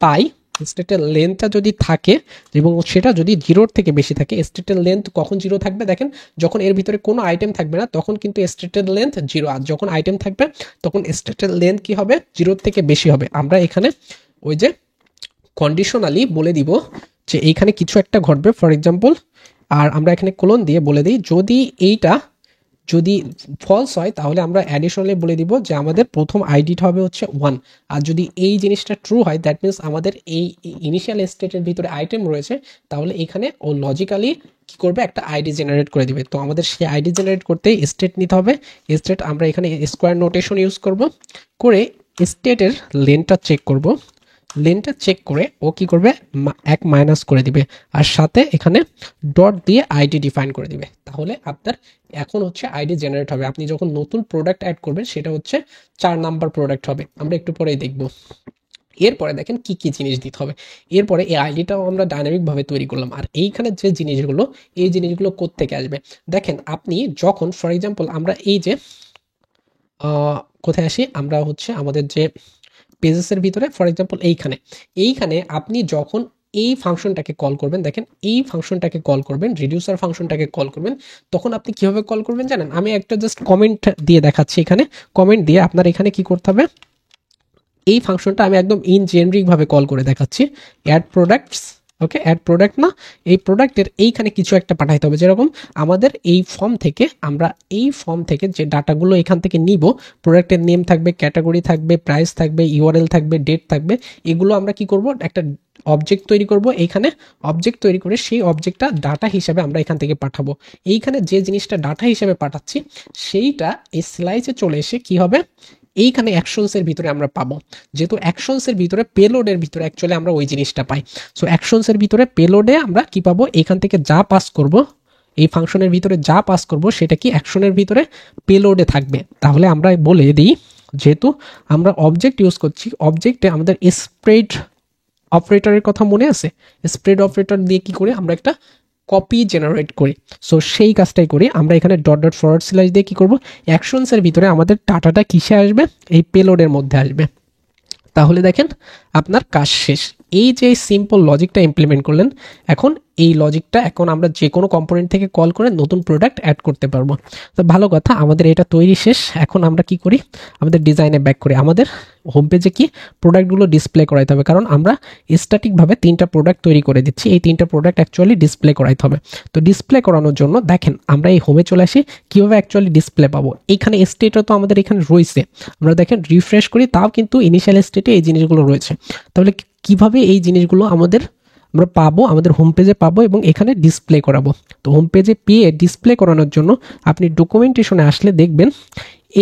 পাই, স্টেটের লেন্থটা যদি থাকে এবং সেটা যদি 0 থেকে বেশি থাকে, স্টেটের লেন্থ কখন 0 থাকবে, দেখেন যখন এর ভিতরে কোনো আইটেম থাকবে না তখন কিন্তু স্টেটের লেন্থ 0, আর যখন আইটেম থাকবে তখন স্টেটের লেন্থ কি হবে, 0 থেকে বেশি হবে। আমরা এখানে ওই যে কন্ডিশনালি বলে দিব যে এইখানে কিছু একটা ঘটবে, ফর এক্সাম্পল, আর আমরা এখানে কোলন দিয়ে বলে দিই যদি এইটা যদি ফলস হয় তাহলে আমরা অ্যাডিশনালি বলে দিব যে আমাদের প্রথম আইডিটা হবে হচ্ছে 1। আর যদি এই জিনিসটা ট্রু হয় দ্যাট মিনস আমাদের এই ইনিশিয়াল স্টেটের ভিতরে আইটেম রয়েছে, তাহলে এখানে ও লজিক্যালি কি করবে, একটা আইডি জেনারেট করে দিবে। তো আমাদের সেই আইডি জেনারেট করতে স্টেট নিতে হবে। স্টেট আমরা এখানে স্কোয়ার নোটেশন ইউজ করব, করে স্টেটের লেনটা চেক করব, লেনটা চেক করে ও কি করবে, 1 মাইনাস করে দিবে, আর সাথে এখানে ডট দিয়ে আইডি ডিফাইন করে দিবে। তাহলে আপনার এখন হচ্ছে আইডি জেনারেট হবে। আপনি যখন নতুন প্রোডাক্ট অ্যাড করবেন সেটা হচ্ছে 4 নাম্বার প্রোডাক্ট হবে, আমরা একটু পরেই দেখব। এরপরে দেখেন কি কি জিনিস দিতে হবে। এরপরে এই আইডিটাও আমরা ডাইনামিকভাবে তৈরি করলাম, আর এইখানে যে জিনিসগুলো এই জিনিসগুলো কোত্থেকে আসবে, দেখেন আপনি যখন ফর এক্সাম্পল আমরা এই যে কোথায় আসি, আমরা হচ্ছে আমাদের যে পেজেসের ভিতরে ফর এক্সাম্পল এইখানে আপনি যখন এই ফাংশনটাকে কল করবেন, দেখেন এই ফাংশনটাকে কল করবেন, রিডিউসার ফাংশনটাকে কল করবেন, তখন আপনি কিভাবে কল করবেন জানেন, আমি একটা জাস্ট কমেন্ট দিয়ে দেখাচ্ছি। এখানে কমেন্ট দিয়ে আপনার এখানে কি করতে হবে, এই ফাংশনটা আমি একদম ইন জেনারিক ভাবে কল করে দেখাচ্ছি, add products, okay add product না, এই প্রোডাক্টের এইখানে কিছু একটা পাঠাইতে হবে। যেরকম আমাদের এই ফর্ম থেকে আমরা এই ফর্ম থেকে যে ডাটাগুলো এখান থেকে নিব, প্রোডাক্টের নেম থাকবে, ক্যাটাগরি থাকবে, প্রাইস থাকবে, ইউআরএল থাকবে, ডেট থাকবে, এগুলো আমরা কি করব, একটা অবজেক্ট তৈরি করব। এইখানে অবজেক্ট তৈরি করে সেই অবজেক্টটা ডাটা হিসাবে আমরা এখান থেকে পাঠাবো। এইখানে যে জিনিসটা ডাটা হিসাবে পাঠাচ্ছি সেইটা এই স্লাইসে চলে এসে কি হবে, এইখানে অ্যাকশনসের ভিতরে আমরা পাবো। যেহেতু অ্যাকশনসের ভিতরে পেলোডের ভিতরে অ্যাকচুয়ালি আমরা ওই জিনিসটা পাই। সো অ্যাকশনসের ভিতরে পেলোডে আমরা কি পাবো, এখান থেকে যা পাস করব, এই ফাংশনের ভিতরে যা পাস করব সেটা কি অ্যাকশনের ভিতরে পেলোডে থাকবে। তাহলে আমরা বলে দিই, যেহেতু আমরা অবজেক্ট ইউজ করছি, অবজেক্টে আমাদের স্প্রেড অপারেটরের কথা মনে আছে, স্প্রেড অপারেটর দিয়ে কি করে আমরা একটা কপি জেনারেট করি। সো সেই কাজটাই করি আমরা এখানে ডট ডট ফরওয়ার্ড স্ল্যাশ দিয়ে কি করব, অ্যাকশনসের ভিতরে আমাদের ডাটাটা কিসে আসবে, এই পেলোডের মধ্যে আসবে। তাহলে দেখেন আপনার কাজ শেষ। এই যে সিম্পল লজিকটা ইমপ্লিমেন্ট করলেন, এখন এই লজিকটা এখন আমরা যে কোনো কম্পোনেন্ট থেকে কল করে নতুন প্রোডাক্ট অ্যাড করতে পারবো। তো ভালো কথা, আমাদের এটা তৈরি শেষ। এখন আমরা কি করি, আমাদের ডিজাইনে ব্যাক করি। আমাদের হোম পেজে কি প্রোডাক্টগুলো ডিসপ্লে করাইতে হবে, কারণ আমরা স্ট্যাটিকভাবে 3টা প্রোডাক্ট তৈরি করে দিচ্ছি, এই 3টা প্রোডাক্ট অ্যাকচুয়ালি ডিসপ্লে করাইতে হবে। তো ডিসপ্লে করানোর জন্য দেখেন আমরা এই হোমে চলে আসি, কীভাবে অ্যাকচুয়ালি ডিসপ্লে পাবো। এইখানে স্টেটও তো আমাদের এখানে রয়েছে, আমরা দেখেন রিফ্রেশ করি, তাও কিন্তু ইনিশিয়াল স্টেটে এই জিনিসগুলো রয়েছে। তাহলে কিভাবে এই জিনিসগুলো আমরা পাবো, আমাদের হোম পেজে পাবো এবং এখানে ডিসপ্লে করাবো। তো হোম পেজে পেয়ে ডিসপ্লে করানোর জন্য আপনি ডকুমেন্টেশনে আসলে দেখবেন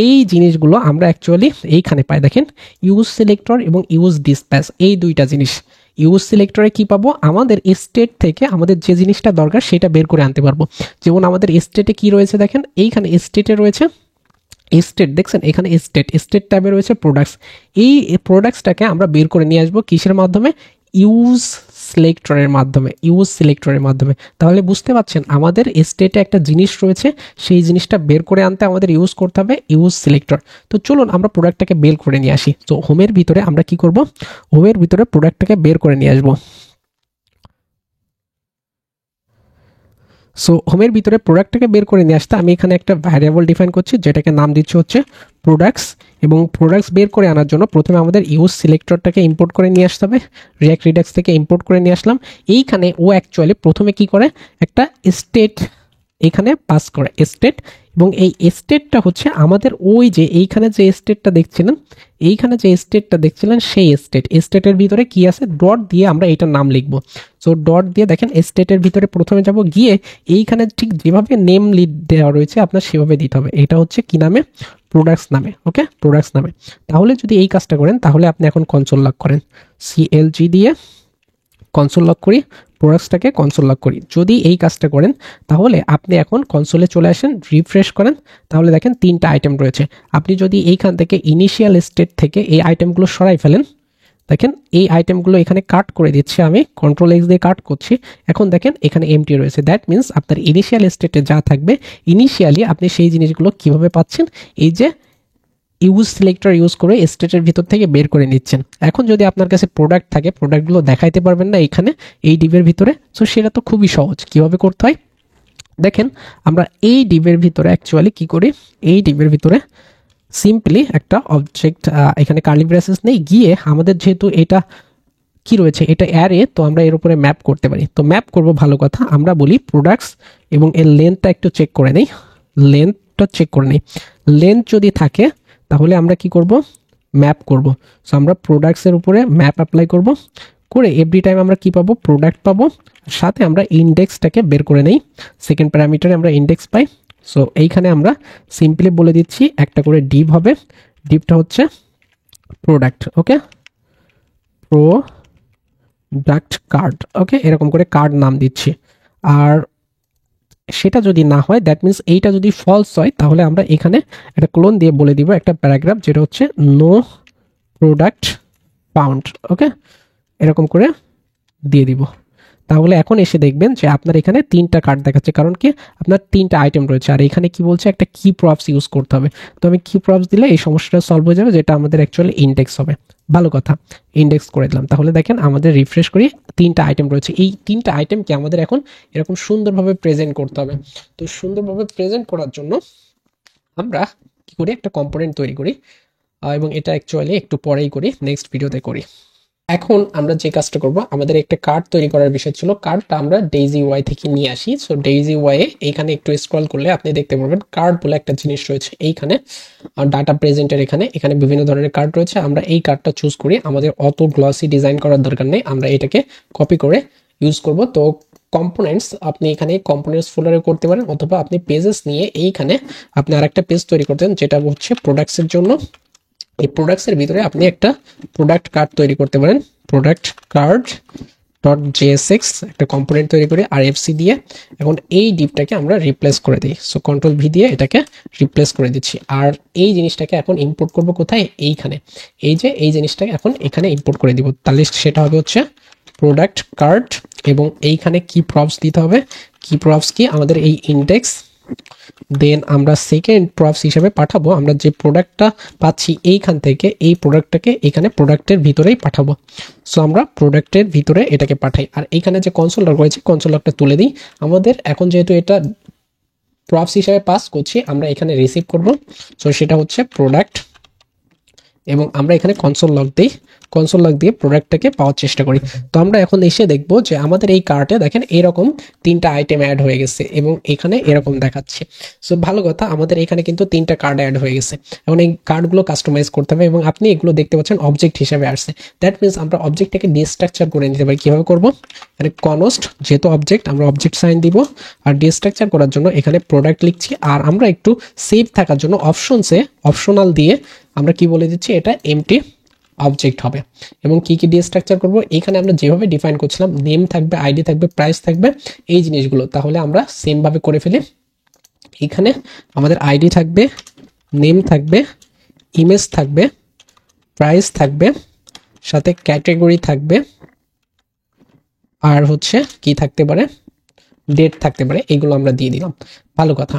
এই জিনিসগুলো আমরা অ্যাকচুয়ালি এইখানে পাই। দেখেন ইউজ সিলেক্টর এবং ইউজ ডিসপ্যাচ, এই দুইটা জিনিস। ইউজ সিলেক্টরে কি পাবো, আমাদের স্টেট থেকে আমাদের যে জিনিসটা দরকার সেটা বের করে আনতে পারবো। যেমন আমাদের স্টেটে কি রয়েছে, দেখেন এইখানে স্টেটে রয়েছে স্টেট দেখছেন এখানে স্টেট ট্যাবে রয়েছে প্রোডাক্টস। এই প্রোডাক্টসটাকে আমরা বের করে নিয়ে আসবো কিসের মাধ্যমে? ইউজ সিলেক্টরের মাধ্যমে। তাহলে বুঝতে পারছেন আমাদের স্টেটে একটা জিনিস রয়েছে, সেই জিনিসটা বের করে আনতে আমাদের ইউজ করতে হবে ইউজ সিলেক্টর। তো চলুন আমরা প্রোডাক্টটাকে বের করে নিয়ে আসি। তো হোমের ভিতরে আমরা কি করব? হোমের ভিতরে প্রোডাক্টটাকে বের করে নিয়ে আসবো। সো হোমের ভিতরে প্রোডাক্টটাকে বের করে নিয়ে আসতে আমি এখানে একটা ভ্যারিয়েবল ডিফাইন করছি, যেটাকে নাম দিচ্ছি হচ্ছে প্রোডাক্টস। এবং প্রোডাক্টস বের করে আনার জন্য প্রথমে আমাদের ইউজ সিলেক্টরটাকে ইম্পোর্ট করে নিয়ে আসতে হবে। রিয়াক্ট রিডাক্স থেকে ইম্পোর্ট করে নিয়ে আসলাম। এইখানে ও অ্যাকচুয়ালি প্রথমে কি করে, একটা স্টেট এখানে পাস করে স্টেট, এবং এই স্টেটটা হচ্ছে আমাদের ওই যে এইখানে যে স্টেটটা দেখছিলেন, সেই স্টেটের ভিতরে কি আছে, ডট দিয়ে আমরা এটার নাম লিখবো। সো ডট দিয়ে দেখেন স্টেটের ভিতরে প্রথমে যাব, গিয়ে এইখানে ঠিক যেভাবে নেম লিড দেওয়া রয়েছে আপনার সেভাবে দিতে হবে। এটা হচ্ছে কি নামে? প্রোডাক্টস নামে। ওকে, প্রোডাক্টস নামে। তাহলে যদি এই কাজটা করেন তাহলে আপনি এখন কনসোল লক করেন, CLG দিয়ে কনসোল লক করি, প্রোডাক্টসটাকে কনসোল লক করি। যদি এই কাজটা করেন তাহলে আপনি এখন কনসোলে চলে আসেন, রিফ্রেশ করেন, তাহলে দেখেন 3টা আইটেম রয়েছে। আপনি যদি এইখান থেকে ইনিশিয়াল স্টেট থেকে এই আইটেমগুলো সরাই ফেলেন, দেখেন এই আইটেমগুলো এখানে কাট করে দিচ্ছি, আমি Ctrl+X দিয়ে কাট করছি। এখন দেখেন এখানে এমটি রয়েছে, দ্যাট মিনস আপনার ইনিশিয়াল স্টেটে যা থাকবে ইনিশিয়ালি আপনি সেই জিনিসগুলো কিভাবে পাচ্ছেন, এই যে ইউজ সিলেক্টর ইউজ করে স্টেটের ভিতর থেকে বের করে নিচ্ছেন। এখন যদি আপনার কাছে প্রোডাক্ট থাকে, প্রোডাক্টগুলো দেখাইতে পারবেন না এখানে এই ডিবের ভিতরে, সো সেটা তো খুবই সহজ। কিভাবে করতে হয় দেখেন, আমরা এই ডিবের ভিতরে অ্যাকচুয়ালি কি করি, এই ডিবের ভিতরে সিম্পলি একটা অবজেক্ট, এখানে কার্লি ব্রেসেস নেই, গিয়ে আমাদের যেহেতু এটা কি রয়েছে, এটা অ্যারে, তো আমরা এর উপরে ম্যাপ করতে পারি। তো ম্যাপ করব, ভালো কথা, আমরা বলি প্রোডাক্টস এবং এর লেন্থটা একটু চেক করে নেই। লেন্থ যদি থাকে তাহলে আমরা কি করব, ম্যাপ করব। সো আমরা প্রোডাক্টসের উপরে ম্যাপ অ্যাপ্লাই করব, করে এভরি টাইম আমরা কি পাবো, প্রোডাক্ট পাবো। সাথে আমরা ইন্ডেক্সটাকে বের করে নেই, সেকেন্ড প্যারামিটারে আমরা ইন্ডেক্স পাই। সো এইখানে আমরা সিম্পলি বলে দিচ্ছি একটা করে ডিভ হবে, ডিভটা হচ্ছে প্রোডাক্ট। ওকে, প্রোডাক্ট কার্ড। ওকে, এরকম করে কার্ড নাম দিচ্ছি। আর সেটা যদি না হয়, দ্যাট মিনস এইটা যদি ফলস হয়, তাহলে আমরা এখানে একটা ক্লোন দিয়ে বলে দিব একটা প্যারাগ্রাফ, যেটা হচ্ছে নো প্রোডাক্ট ফাউন্ড। ওকে, এরকম করে দিয়ে দিব। তাহলে এখন এসে দেখবেন যে আপনার এখানে 3টা কার্ড দেখাচ্ছে, কারণ কি আপনার 3টা আইটেম রয়েছে। আর এখানে কি বলছে, একটা কি প্রপস ইউজ করতে হবে। তো আমি কি প্রপস দিলে এই সমস্যাটা সলভ হয়ে যাবে, যেটা আমাদের অ্যাকচুয়ালি ইন্ডেক্স হবে। ভালো কথা, ইন্ডেক্স করে দিলাম। তাহলে দেখেন আমাদের রিফ্রেশ করি, 3টা আইটেম রয়েছে। এই 3টা আইটেমকে আমাদের এখন এরকম সুন্দরভাবে প্রেজেন্ট করতে হবে। তো সুন্দরভাবে প্রেজেন্ট করার জন্য আমরা কি করি, একটা কম্পোনেন্ট তৈরি করি, এবং এটা অ্যাকচুয়ালি একটু পরেই করি, নেক্সট ভিডিওতে করি। এখন আমরা যে কাজটা করব, আমাদের একটা কার্ড তৈরি করার বিষয় ছিল, কার্ডটা আমরা ডেইজি ওয়াই থেকে নিয়ে আসি। সো ডেইজি ওয়াই এইখানে একটু স্ক্রল করলে আপনি দেখতে পারবেন কার্ড বলে একটা জিনিস রয়েছে এইখানে, ডাটা প্রেজেন্টের এখানে বিভিন্ন ধরনের কার্ড রয়েছে। আমরা এই কার্ডটা চুজ করি, আমাদের অত গ্লসি ডিজাইন করার দরকার নেই, আমরা এটাকে কপি করে ইউজ করব। তো কম্পোনেন্টস আপনি এখানে কম্পোনেন্টস ফোল্ডারে করতে পারেন, অথবা আপনি পেজেস নিয়ে এইখানে আপনি আরেকটা পেজ তৈরি করতেন, যেটা হচ্ছে প্রোডাক্টসের জন্য। এই প্রোডাক্টসের ভিতরে আপনি একটা প্রোডাক্ট কার্ড তৈরি করতে পারেন, প্রোডাক্ট কার্ড .jsx একটা কম্পোনেন্ট তৈরি করে RFC দিয়ে। এখন এই ডিপটাকে আমরা রিপ্লেস করে দিই। সো Ctrl+V দিয়ে এটাকে রিপ্লেস করে দিচ্ছি। আর এই জিনিসটাকে এখন ইম্পোর্ট করব কোথায়, এইখানে। এই জিনিসটাকে এখন এখানে ইম্পোর্ট করে দিব। তাহলে সেটা হবে হচ্ছে প্রোডাক্ট কার্ড, এবং এইখানে কি প্রপস দিতে হবে, কি প্রপস কি, আমাদের এই ইন্ডেক্স, দেন আমরা সেকেন্ড প্রপস হিসেবে পাঠাবো আমরা যে প্রোডাক্টটা পাচ্ছি এইখান থেকে, এই প্রোডাক্টটাকে এখানে প্রোডাক্টের ভিতরেই পাঠাবো। সো আমরা প্রোডাক্টের ভিতরে এটাকে পাঠাই। আর এইখানে যে কনসোল লগ রয়েছে, কনসোল লগটা তুলে দিই। আমাদের এখন যেহেতু এটা প্রপস হিসেবে পাস করছি, আমরা এখানে রিসিভ করব। সো সেটা হচ্ছে প্রোডাক্ট, এবং আমরা এখানে কনসোল লগ দিই, কনসোল লগ দিয়ে প্রোডাক্টটাকে পাওয়ার চেষ্টা করি। তো আমরা এখন এসে দেখব যে আমাদের এই কার্টে দেখেন এরকম 3টা আইটেম অ্যাড হয়ে গেছে, এবং এখানে এরকম দেখাচ্ছে। সো ভালো কথা, আমাদের এখানে কিন্তু 3টা কার্ড অ্যাড হয়ে গেছে। এখন এই কার্ডগুলো কাস্টমাইজ করতে হবে, এবং আপনি এগুলো দেখতে পাচ্ছেন অবজেক্ট হিসেবে আসছে। দ্যাট মিনস আমরা অবজেক্টটাকে ডিস্ট্রাকচার করে নিতে পারি। কীভাবে করবো, মানে কনস্ট, যেহেতু অবজেক্ট, আমরা অবজেক্ট সাইন দিব। আর ডিস্ট্রাকচার করার জন্য এখানে প্রোডাক্ট লিখছি। আর আমরা একটু সেভ থাকার জন্য অপশনাল দিয়ে আমরা কি বলে দিচ্ছি, এটা এমটি অবজেক্ট হবে। এবং কি কি ডিস্ট্রাকচার করব, এখানে আমরা যেভাবে ডিফাইন করছিলাম, নেম থাকবে, আইডি থাকবে, প্রাইস থাকবে, এই জিনিসগুলো, তাহলে আমরা সেম ভাবে করে ফেলি। এখানে আমাদের আইডি থাকবে, নেম থাকবে, ইমেজ থাকবে, প্রাইস থাকবে, সাথে ক্যাটাগরি থাকবে, আর হচ্ছে কি থাকতে পারে, ডেট থাকতে পারে। এগুলো আমরা দিয়ে দিলাম, ভালো কথা।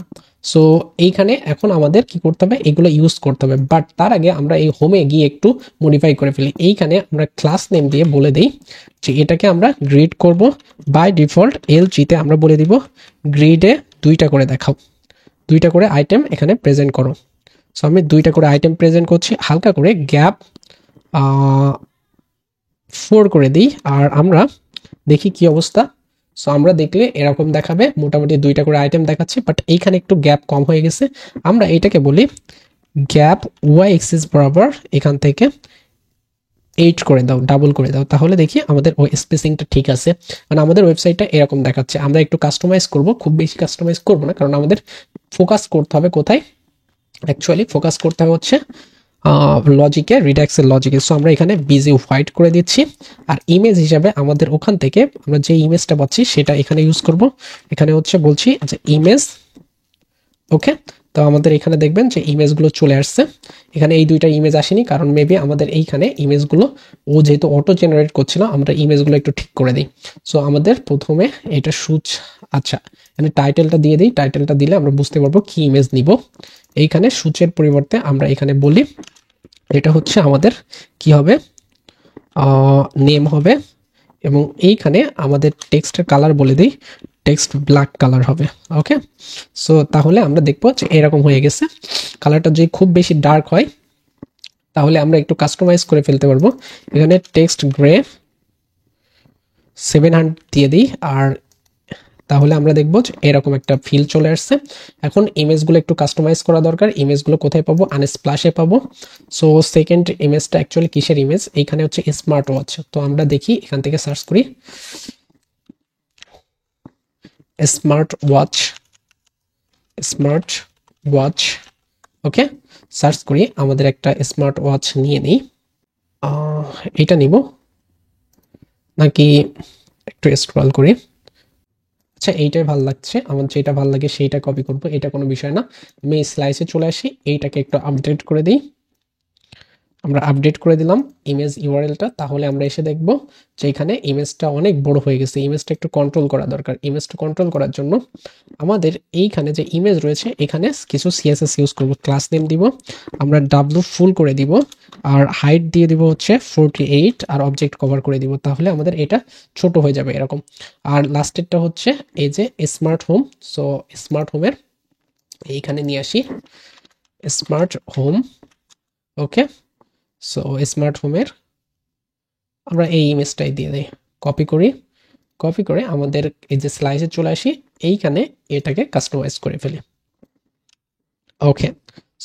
সো এইখানে এখন আমাদের কি করতে হবে, এগুলো ইউজ করতে হবে। বাট তার আগে আমরা এই হোমে গিয়ে একটু মডিফাই করে ফেলি। এইখানে আমরা ক্লাস নেম দিয়ে বলে দিই যে এটাকে আমরা গ্রিড করব। বাই ডিফল্ট এলজিতে আমরা বলে দিব গ্রিডে 2টা করে দেখাও, 2টা করে আইটেম এখানে প্রেজেন্ট করো। সো আমি 2টা করে আইটেম প্রেজেন্ট করছি, হালকা করে গ্যাপ 4 করে দিই, আর আমরা দেখি কি অবস্থা। সো আমরা দেখলে এরকম দেখাবে, মোটামুটি 2টা করে আইটেম দেখাচ্ছে, বাট এইখানে একটু গ্যাপ কম হয়ে গেছে। আমরা এটাকে বলি গ্যাপ ওয়াই এক্সিস বরাবর এখান থেকে 8 করে দাও, ডাবল করে দাও, তাহলে দেখি আমাদের ওই স্পেসিংটা ঠিক আছে। মানে আমাদের ওয়েবসাইটটা এরকম দেখাচ্ছে। আমরা একটু কাস্টমাইজ করব, খুব বেশি কাস্টমাইজ করব না, কারণ আমাদের ফোকাস করতে হবে কোথায়, অ্যাকচুয়ালি ফোকাস করতে হবে হচ্ছে লজিকে, রিডাক্সের লজিকে। সো আমরা এখানে বিজি হোয়াইট করে দিচ্ছি, আর ইমেজ হিসাবে আমাদের ওখান থেকে আমরা যে ইমেজটা পাচ্ছি সেটা এখানে ইউজ করব। এখানে হচ্ছে বলছি আচ্ছা ইমেজ, ওকে। তো আমাদের এখানে দেখবেন যে ইমেজগুলো চলে আসছে। এখানে এই 2টা ইমেজ আসেনি, কারণ মেবি আমাদের এইখানে ইমেজগুলো ও যেহেতু অটো জেনারেট করছিল, আমরা ইমেজগুলো একটু ঠিক করে দিই। সো আমাদের প্রথমে এটা সুচ, আচ্ছা এখানে টাইটেলটা দিয়ে দিই। টাইটেলটা দিলে আমরা বুঝতে পারবো কি ইমেজ নিব। এইখানে সূচের পরিবর্তে আমরা এখানে বলি এটা হচ্ছে আমাদের কি হবে, নেম হবে, এবং এইখানে আমাদের টেক্সটের কালার বলে দিই টেক্সট ব্ল্যাক কালার হবে, ওকে। সো তাহলে আমরা দেখবো যে এরকম হয়ে গেছে। কালারটা যদি খুব বেশি ডার্ক হয় তাহলে আমরা একটু কাস্টমাইজ করে ফেলতে পারবো। এখানে টেক্সট গ্রে 700 দিয়ে দিই, আর তাহলে আমরা দেখবো যে এরকম একটা ফিল চলে আসছে। এখন ইমেজগুলো একটু কাস্টমাইজ করা দরকার। ইমেজগুলো কোথায় পাবো, আনস্প্লাশে পাবো। সো সেকেন্ড ইমেজটা অ্যাকচুয়ালি কিসের ইমেজ, এইখানে হচ্ছে স্মার্ট ওয়াচ। তো আমরা দেখি এখান থেকে সার্চ করি স্মার্ট ওয়াচ, স্মার্ট ওয়াচ, ওকে। সার্চ করি, আমাদের একটা স্মার্ট ওয়াচ নিয়ে নিই। এটা নিব নাকি একটু স্ক্রল করি, আচ্ছা এইটাই ভালো লাগছে আমার, যেটা ভালো লাগে সেইটা কপি করব, এটা কোনো বিষয় না। আমি স্লাইসে চলে আসি, এইটাকে একটু আপডেট করে দিই। আমরা আপডেট করে দিলাম ইমেজ ইউআরএলটা। তাহলে আমরা এসে দেখব যে এখানে ইমেজটা অনেক বড় হয়ে গেছে। ইমেজটা একটু কন্ট্রোল করা দরকার। ইমেজটা কন্ট্রোল করার জন্য আমাদের এইখানে যে ইমেজ রয়েছে এখানে কিছু সিএসএস ইউজ করব। ক্লাস নেম দিব আমরা ডাব্লু ফুল করে দিব, আর হাইট দিয়ে দিব হচ্ছে 48, আর অবজেক্ট কভার করে দিব। তাহলে আমাদের এটা ছোট হয়ে যাবে এরকম। আর লাস্টেরটা হচ্ছে এই যে স্মার্ট হোম। সো স্মার্ট হোমের এইখানে নিয়ে আসি স্মার্ট হোম, ওকে। সো স্মার্ট হোমের আমরা এই ইমেজটাই দিয়ে দিই, কপি করি, কপি করে আমাদের এই যে স্লাইসে চলে আসি, এইখানে এটাকে কাস্টমাইজ করে ফেলি, ওকে।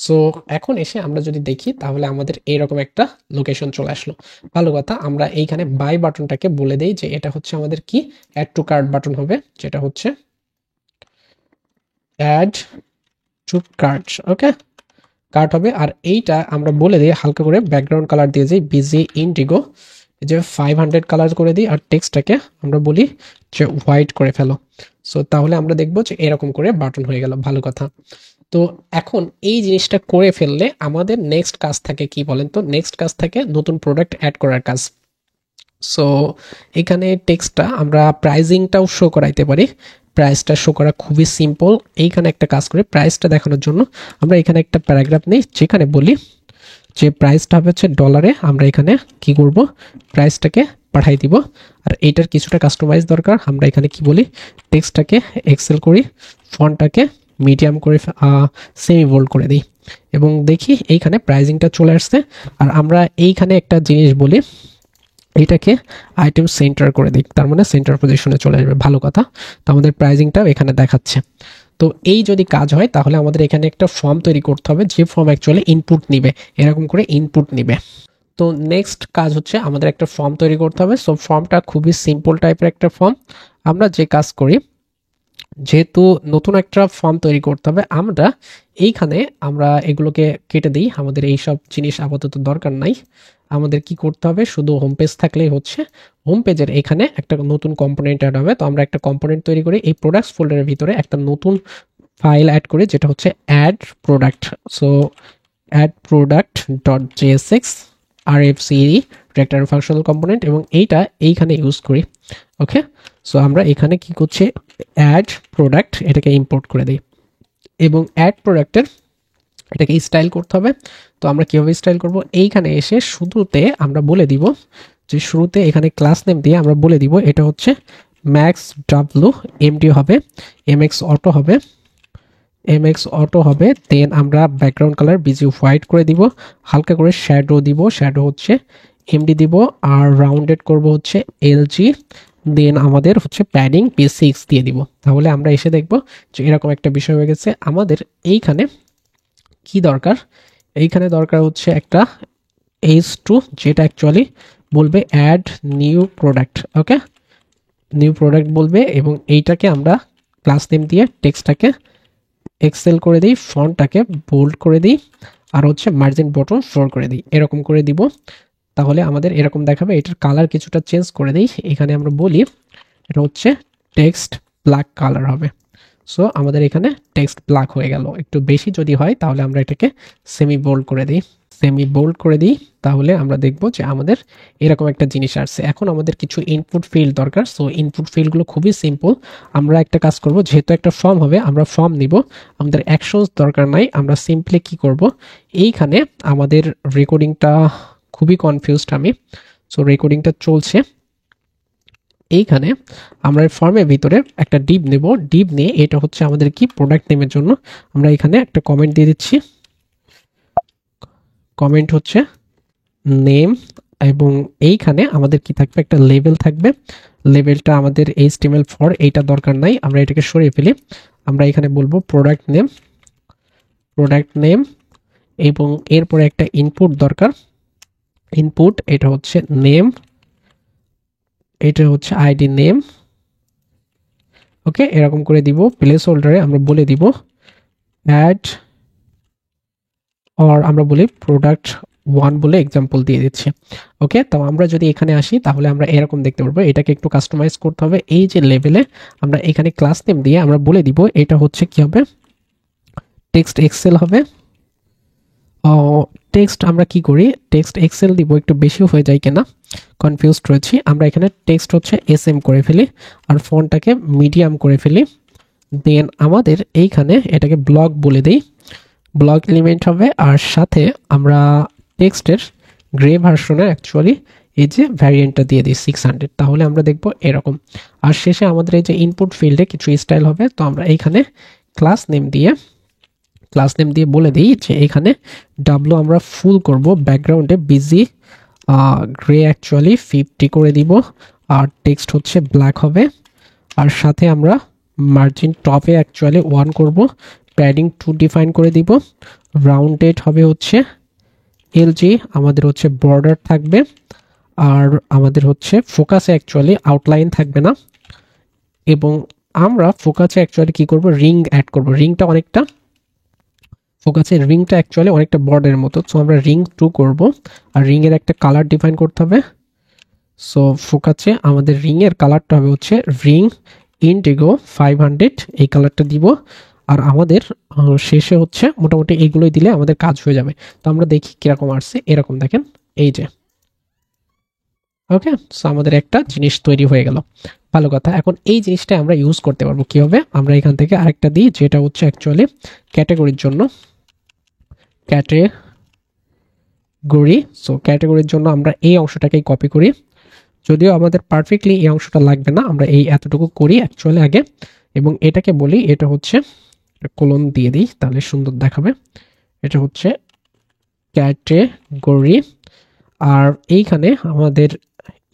সো এখন এসে আমরা যদি দেখি তাহলে আমাদের এইরকম একটা লোকেশন চলে আসলো, ভালো কথা। আমরা এইখানে বাই বাটনটাকে বলে দেই যে এটা হচ্ছে আমাদের কি, অ্যাড টু কার্ট বাটন হবে, যেটা হচ্ছে add to cart, okay, cart হবে। আর এইটা আমরা বলে দিই হালকা করে ব্যাকগ্রাউন্ড কালার দিয়ে যাই বিজি ইন্ডিগো, যে 500 কালার করে দিই, আর টেক্সটটাকে আমরা বলি যে হোয়াইট করে ফেলো। সো তাহলে আমরা দেখবো যে এরকম করে বাটন হয়ে গেল, ভালো কথা। তো এখন এই জিনিসটা করে ফেললে আমাদের নেক্সট কাজ থাকে কি বলেন তো, নেক্সট কাজ থাকে নতুন প্রোডাক্ট অ্যাড করার কাজ। সো এখানে টেক্সটটা আমরা প্রাইজিংটাও শো করাইতে পারি। প্রাইসটা শো করা খুবই সিম্পল। এইখানে একটা কাজ করে প্রাইসটা দেখানোর জন্য আমরা এখানে একটা প্যারাগ্রাফ নেই, যেখানে বলি যে প্রাইসটা হবে হচ্ছে ডলারে। আমরা এখানে কি করব, প্রাইসটাকে পাঠাই দিব। আর এইটার কিছুটা কাস্টমাইজ দরকার। আমরা এখানে কি বলি, টেক্সটটাকে এক্সেল করি, ফন্টটাকে মিডিয়াম করে সেমি বোল্ড করে দিই, এবং দেখি এইখানে প্রাইজিংটা চলে আসছে। আর আমরা এইখানে একটা জিনিস বলি, এটাকে আইটেম সেন্টার করে দিই, তার মানে সেন্টার পজিশনে চলে আসবে, ভালো কথা। তো আমাদের প্রাইজিংটাও এখানে দেখাচ্ছে। তো এই যদি কাজ হয় তাহলে আমাদের এখানে একটা ফর্ম তৈরি করতে হবে, যে ফর্ম অ্যাকচুয়ালি ইনপুট নিবে, এরকম করে ইনপুট নিবে। তো নেক্সট কাজ হচ্ছে আমাদের একটা ফর্ম তৈরি করতে হবে। সো ফর্মটা খুবই সিম্পল টাইপের একটা ফর্ম। আমরা যে কাজ করি, যেহেতু নতুন একটা ফর্ম তৈরি করতে হবে, আমরা এইখানে আমরা এগুলোকে কেটে দিই, আমাদের এই সব জিনিস আপাতত দরকার নাই। আমাদের কি করতে হবে, শুধু হোম পেজ থাকলেই হচ্ছে। হোম পেজের এখানে একটা নতুন কম্পোনেন্ট অ্যাড হবে। তো আমরা একটা কম্পোনেন্ট তৈরি করি, এই প্রোডাক্টস ফোল্ডারের ভিতরে একটা নতুন ফাইল অ্যাড করি যেটা হচ্ছে add product. So add product dot JSX RFCE react functional component, এবং এইখানে ইউজ করি। ওকে, সো আমরা এখানে কি করছি, অ্যাড প্রোডাক্ট এটাকে ইম্পোর্ট করে দিই, এবং অ্যাড প্রোডাক্টের এটাকে স্টাইল করতে হবে। তো আমরা কিভাবে স্টাইল করব, এইখানে এসে শুরুতে আমরা বলে দিব যে শুরুতে এখানে ক্লাস নেম দিয়ে আমরা বলে দিব এটা হচ্ছে ম্যাক্স ডাব্লু এমডি হবে, এমএক্স অটো হবে, দেন আমরা ব্যাকগ্রাউন্ড কালার বিজি হোয়াইট করে দিব, হালকা করে শ্যাডো দিব, শ্যাডো হচ্ছে এমডি দিব, আর রাউন্ডেড করব হচ্ছে এলজি, দেন আমাদের হচ্ছে প্যাডিং P6 দিয়ে দিব। তাহলে আমরা এসে দেখব যে এরকম একটা বিষয় হয়ে গেছে। আমাদের এইখানে কি দরকার, এইখানে দরকার হচ্ছে একটা H2 যেটা অ্যাকচুয়ালি বলবে অ্যাড নিউ প্রোডাক্ট। ওকে, নিউ প্রোডাক্ট বলবে, এবং এইটাকে আমরা ক্লাস নেম দিয়ে টেক্সটটাকে এক্সেল করে দিই, ফন্টটাকে বোল্ড করে দিই, আর হচ্ছে মার্জিন বটন 4 করে দিই, এরকম করে দিব। তাহলে আমাদের এরকম দেখাবে। এটার কালার কিছুটা চেঞ্জ করে দিই, এখানে আমরা বলি এটা হচ্ছে টেক্সট ব্ল্যাক কালার হবে। সো আমাদের এখানে টেক্সট ব্ল্যাক হয়ে গেল। একটু বেশি যদি হয় তাহলে আমরা এটাকে সেমি বোল্ড করে দিই, তাহলে আমরা দেখব যে আমাদের এরকম একটা জিনিস আসছে। এখন আমাদের কিছু ইনপুট ফিল্ড দরকার। সো ইনপুট ফিল্ডগুলো খুবই সিম্পল। আমরা একটা কাজ করব, যেহেতু একটা ফর্ম হবে আমরা ফর্ম নিব, আমাদের অ্যাকশনস দরকার নাই। আমরা সিম্পলি কি করব, এইখানে আমাদের রেকর্ডিংটা খুবই কনফিউজড আমি। সো রেকর্ডিংটা চলছে, এইখানে আমরা ফর্মের ভিতরে একটা ডিপ নেব, ডিপ নিয়ে এটা হচ্ছে আমাদের কি প্রোডাক্ট নেমের জন্য আমরা এখানে একটা কমেন্ট দিয়ে দিচ্ছি। কমেন্ট হচ্ছে নেম, এবং এইখানে আমাদের কি থাকবে, একটা লেভেল থাকবে। লেভেলটা আমাদের HTML4 এইটা দরকার নাই, আমরা এটাকে সরিয়ে ফেলি। আমরা এখানে বলবো প্রোডাক্ট নেম, এবং এরপরে একটা ইনপুট দরকার। ইনপুট এটা হচ্ছে নেম, এটা হচ্ছে আইডি নেম। ওকে, এরকম করে দিব। প্লেস হোল্ডারে আমরা বলে দিব অ্যাড, আর আমরা বলি প্রোডাক্ট 1 বলে এক্সাম্পল দিয়ে দিচ্ছি। ওকে, তো আমরা যদি এখানে আসি তাহলে আমরা এরকম দেখতে পারবো। এটাকে একটু কাস্টমাইজ করতে হবে। এই যে লেভেলে আমরা এখানে ক্লাস নেম দিয়ে আমরা বলে দিব এটা হচ্ছে কি হবে, টেক্সট এক্সেল হবে। টেক্সট আমরা কি করি, টেক্সট এক্সেল দিব, একটু বেশিও হয়ে যায় কিনা কনফিউজড রয়েছি। আমরা এখানে টেক্সট হচ্ছে SM করে ফেলি, আর ফন্টটাকে মিডিয়াম করে ফেলি। দেন আমাদের এইখানে এটাকে ব্লক বলে দেই, ব্লক এলিমেন্ট হবে, আর সাথে আমরা টেক্সটের গ্রে ভার্সনে অ্যাকচুয়ালি এই যে ভ্যারিয়েন্টটা দিয়ে দিই 600। তাহলে আমরা দেখব এরকম। আর শেষে আমাদের এই যে ইনপুট ফিল্ডে কিছু স্টাইল হবে। তো আমরা এইখানে ক্লাস নেম দিয়ে বলে দিই যে এখানে ডাব্লু আমরা ফুল করব, ব্যাকগ্রাউন্ডে বিজি গ্রে অ্যাকচুয়ালি 50 করে দিব, আর টেক্সট হচ্ছে ব্ল্যাক হবে, আর সাথে আমরা মার্জিন টপে অ্যাকচুয়ালি 1 করব, প্যাডিং 2 ডিফাইন করে দিব, রাউন্ডেড হবে হচ্ছে এলজি, আমাদের হচ্ছে বর্ডার থাকবে, আর আমাদের হচ্ছে ফোকাসে অ্যাকচুয়ালি আউটলাইন থাকবে না, এবং আমরা ফোকাসে অ্যাকচুয়ালি কি করব, রিং অ্যাড করব। ফোকাসের রিংটা অ্যাকচুয়ালি অনেকটা বর্ডের মতো। সো আমরা রিং 2 করব, আর রিং এর একটা কালার ডিফাইন করতে হবে। সো ফোকাসে আমাদের রিং এর কালারটা হবে হচ্ছে রিং ইন্ডিগো 500, এই কালারটা দিব। আর আমাদের শেষে হচ্ছে মোটামুটি এইগুলোই দিলে আমাদের কাজ হয়ে যাবে। তো আমরা দেখি কিরকম আসছে, এরকম দেখেন এই যে। ওকে, সো আমাদের একটা জিনিস তৈরি হয়ে গেল, ভালো কথা। এখন এই জিনিসটা আমরা ইউজ করতে পারবো কিভাবে, আমরা এখান থেকে আরেকটা দিই যেটা হচ্ছে অ্যাকচুয়ালি ক্যাটাগরির জন্য, ক্যাটাগরি। সো ক্যাটাগরির জন্য আমরা এই অংশটাকেই কপি করি, যদিও আমাদের পারফেক্টলি এই অংশটা লাগবে না, আমরা এই এতটুকু করি অ্যাকচুয়ালি আগে, এবং এটাকে বলি এটা হচ্ছে কোলন দিয়ে দিই, তাহলে সুন্দর দেখাবে। এটা হচ্ছে ক্যাটাগরি, আর এইখানে আমাদের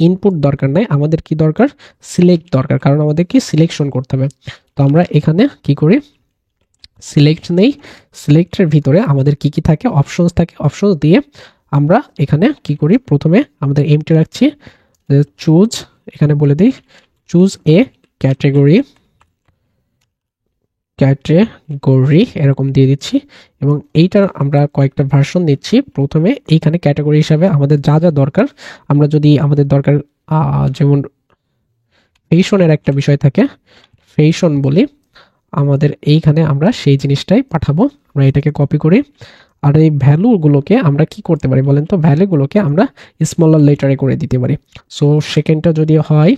ইনপুট দরকার নাই, আমাদের কি দরকার, সিলেক্ট দরকার, কারণ আমাদের কি সিলেকশন করতে হবে। তো আমরা এখানে কি করি, সিলেক্ট নেই, সিলেক্টের ভিতরে আমাদের কি কি থাকে, অপশনস থাকে, অপশনস দিয়ে আমরা এখানে কি করি, প্রথমে আমাদের এমটি রাখছি, চুজ, এখানে বলে দিই চুজ এ ক্যাটাগরি, এরকম দিয়ে দিচ্ছি, এবং এইটার আমরা কয়েকটা ভার্সন দিচ্ছি। প্রথমে এইখানে ক্যাটাগরি হিসাবে আমাদের যা যা দরকার, আমরা যদি আমাদের দরকার যেমন ফ্যাশনের একটা বিষয় থাকে, ফ্যাশন বলি, আমাদের এইখানে আমরা সেই জিনিসটাই পাঠাবো। আমরা এটাকে কপি করি, আর এই ভ্যালুগুলোকে আমরা কি করতে পারি বলেন তো, ভ্যালুগুলোকে আমরা স্মলার লেটারে করে দিতে পারি। সো সেকেন্ডটা যদি হয়,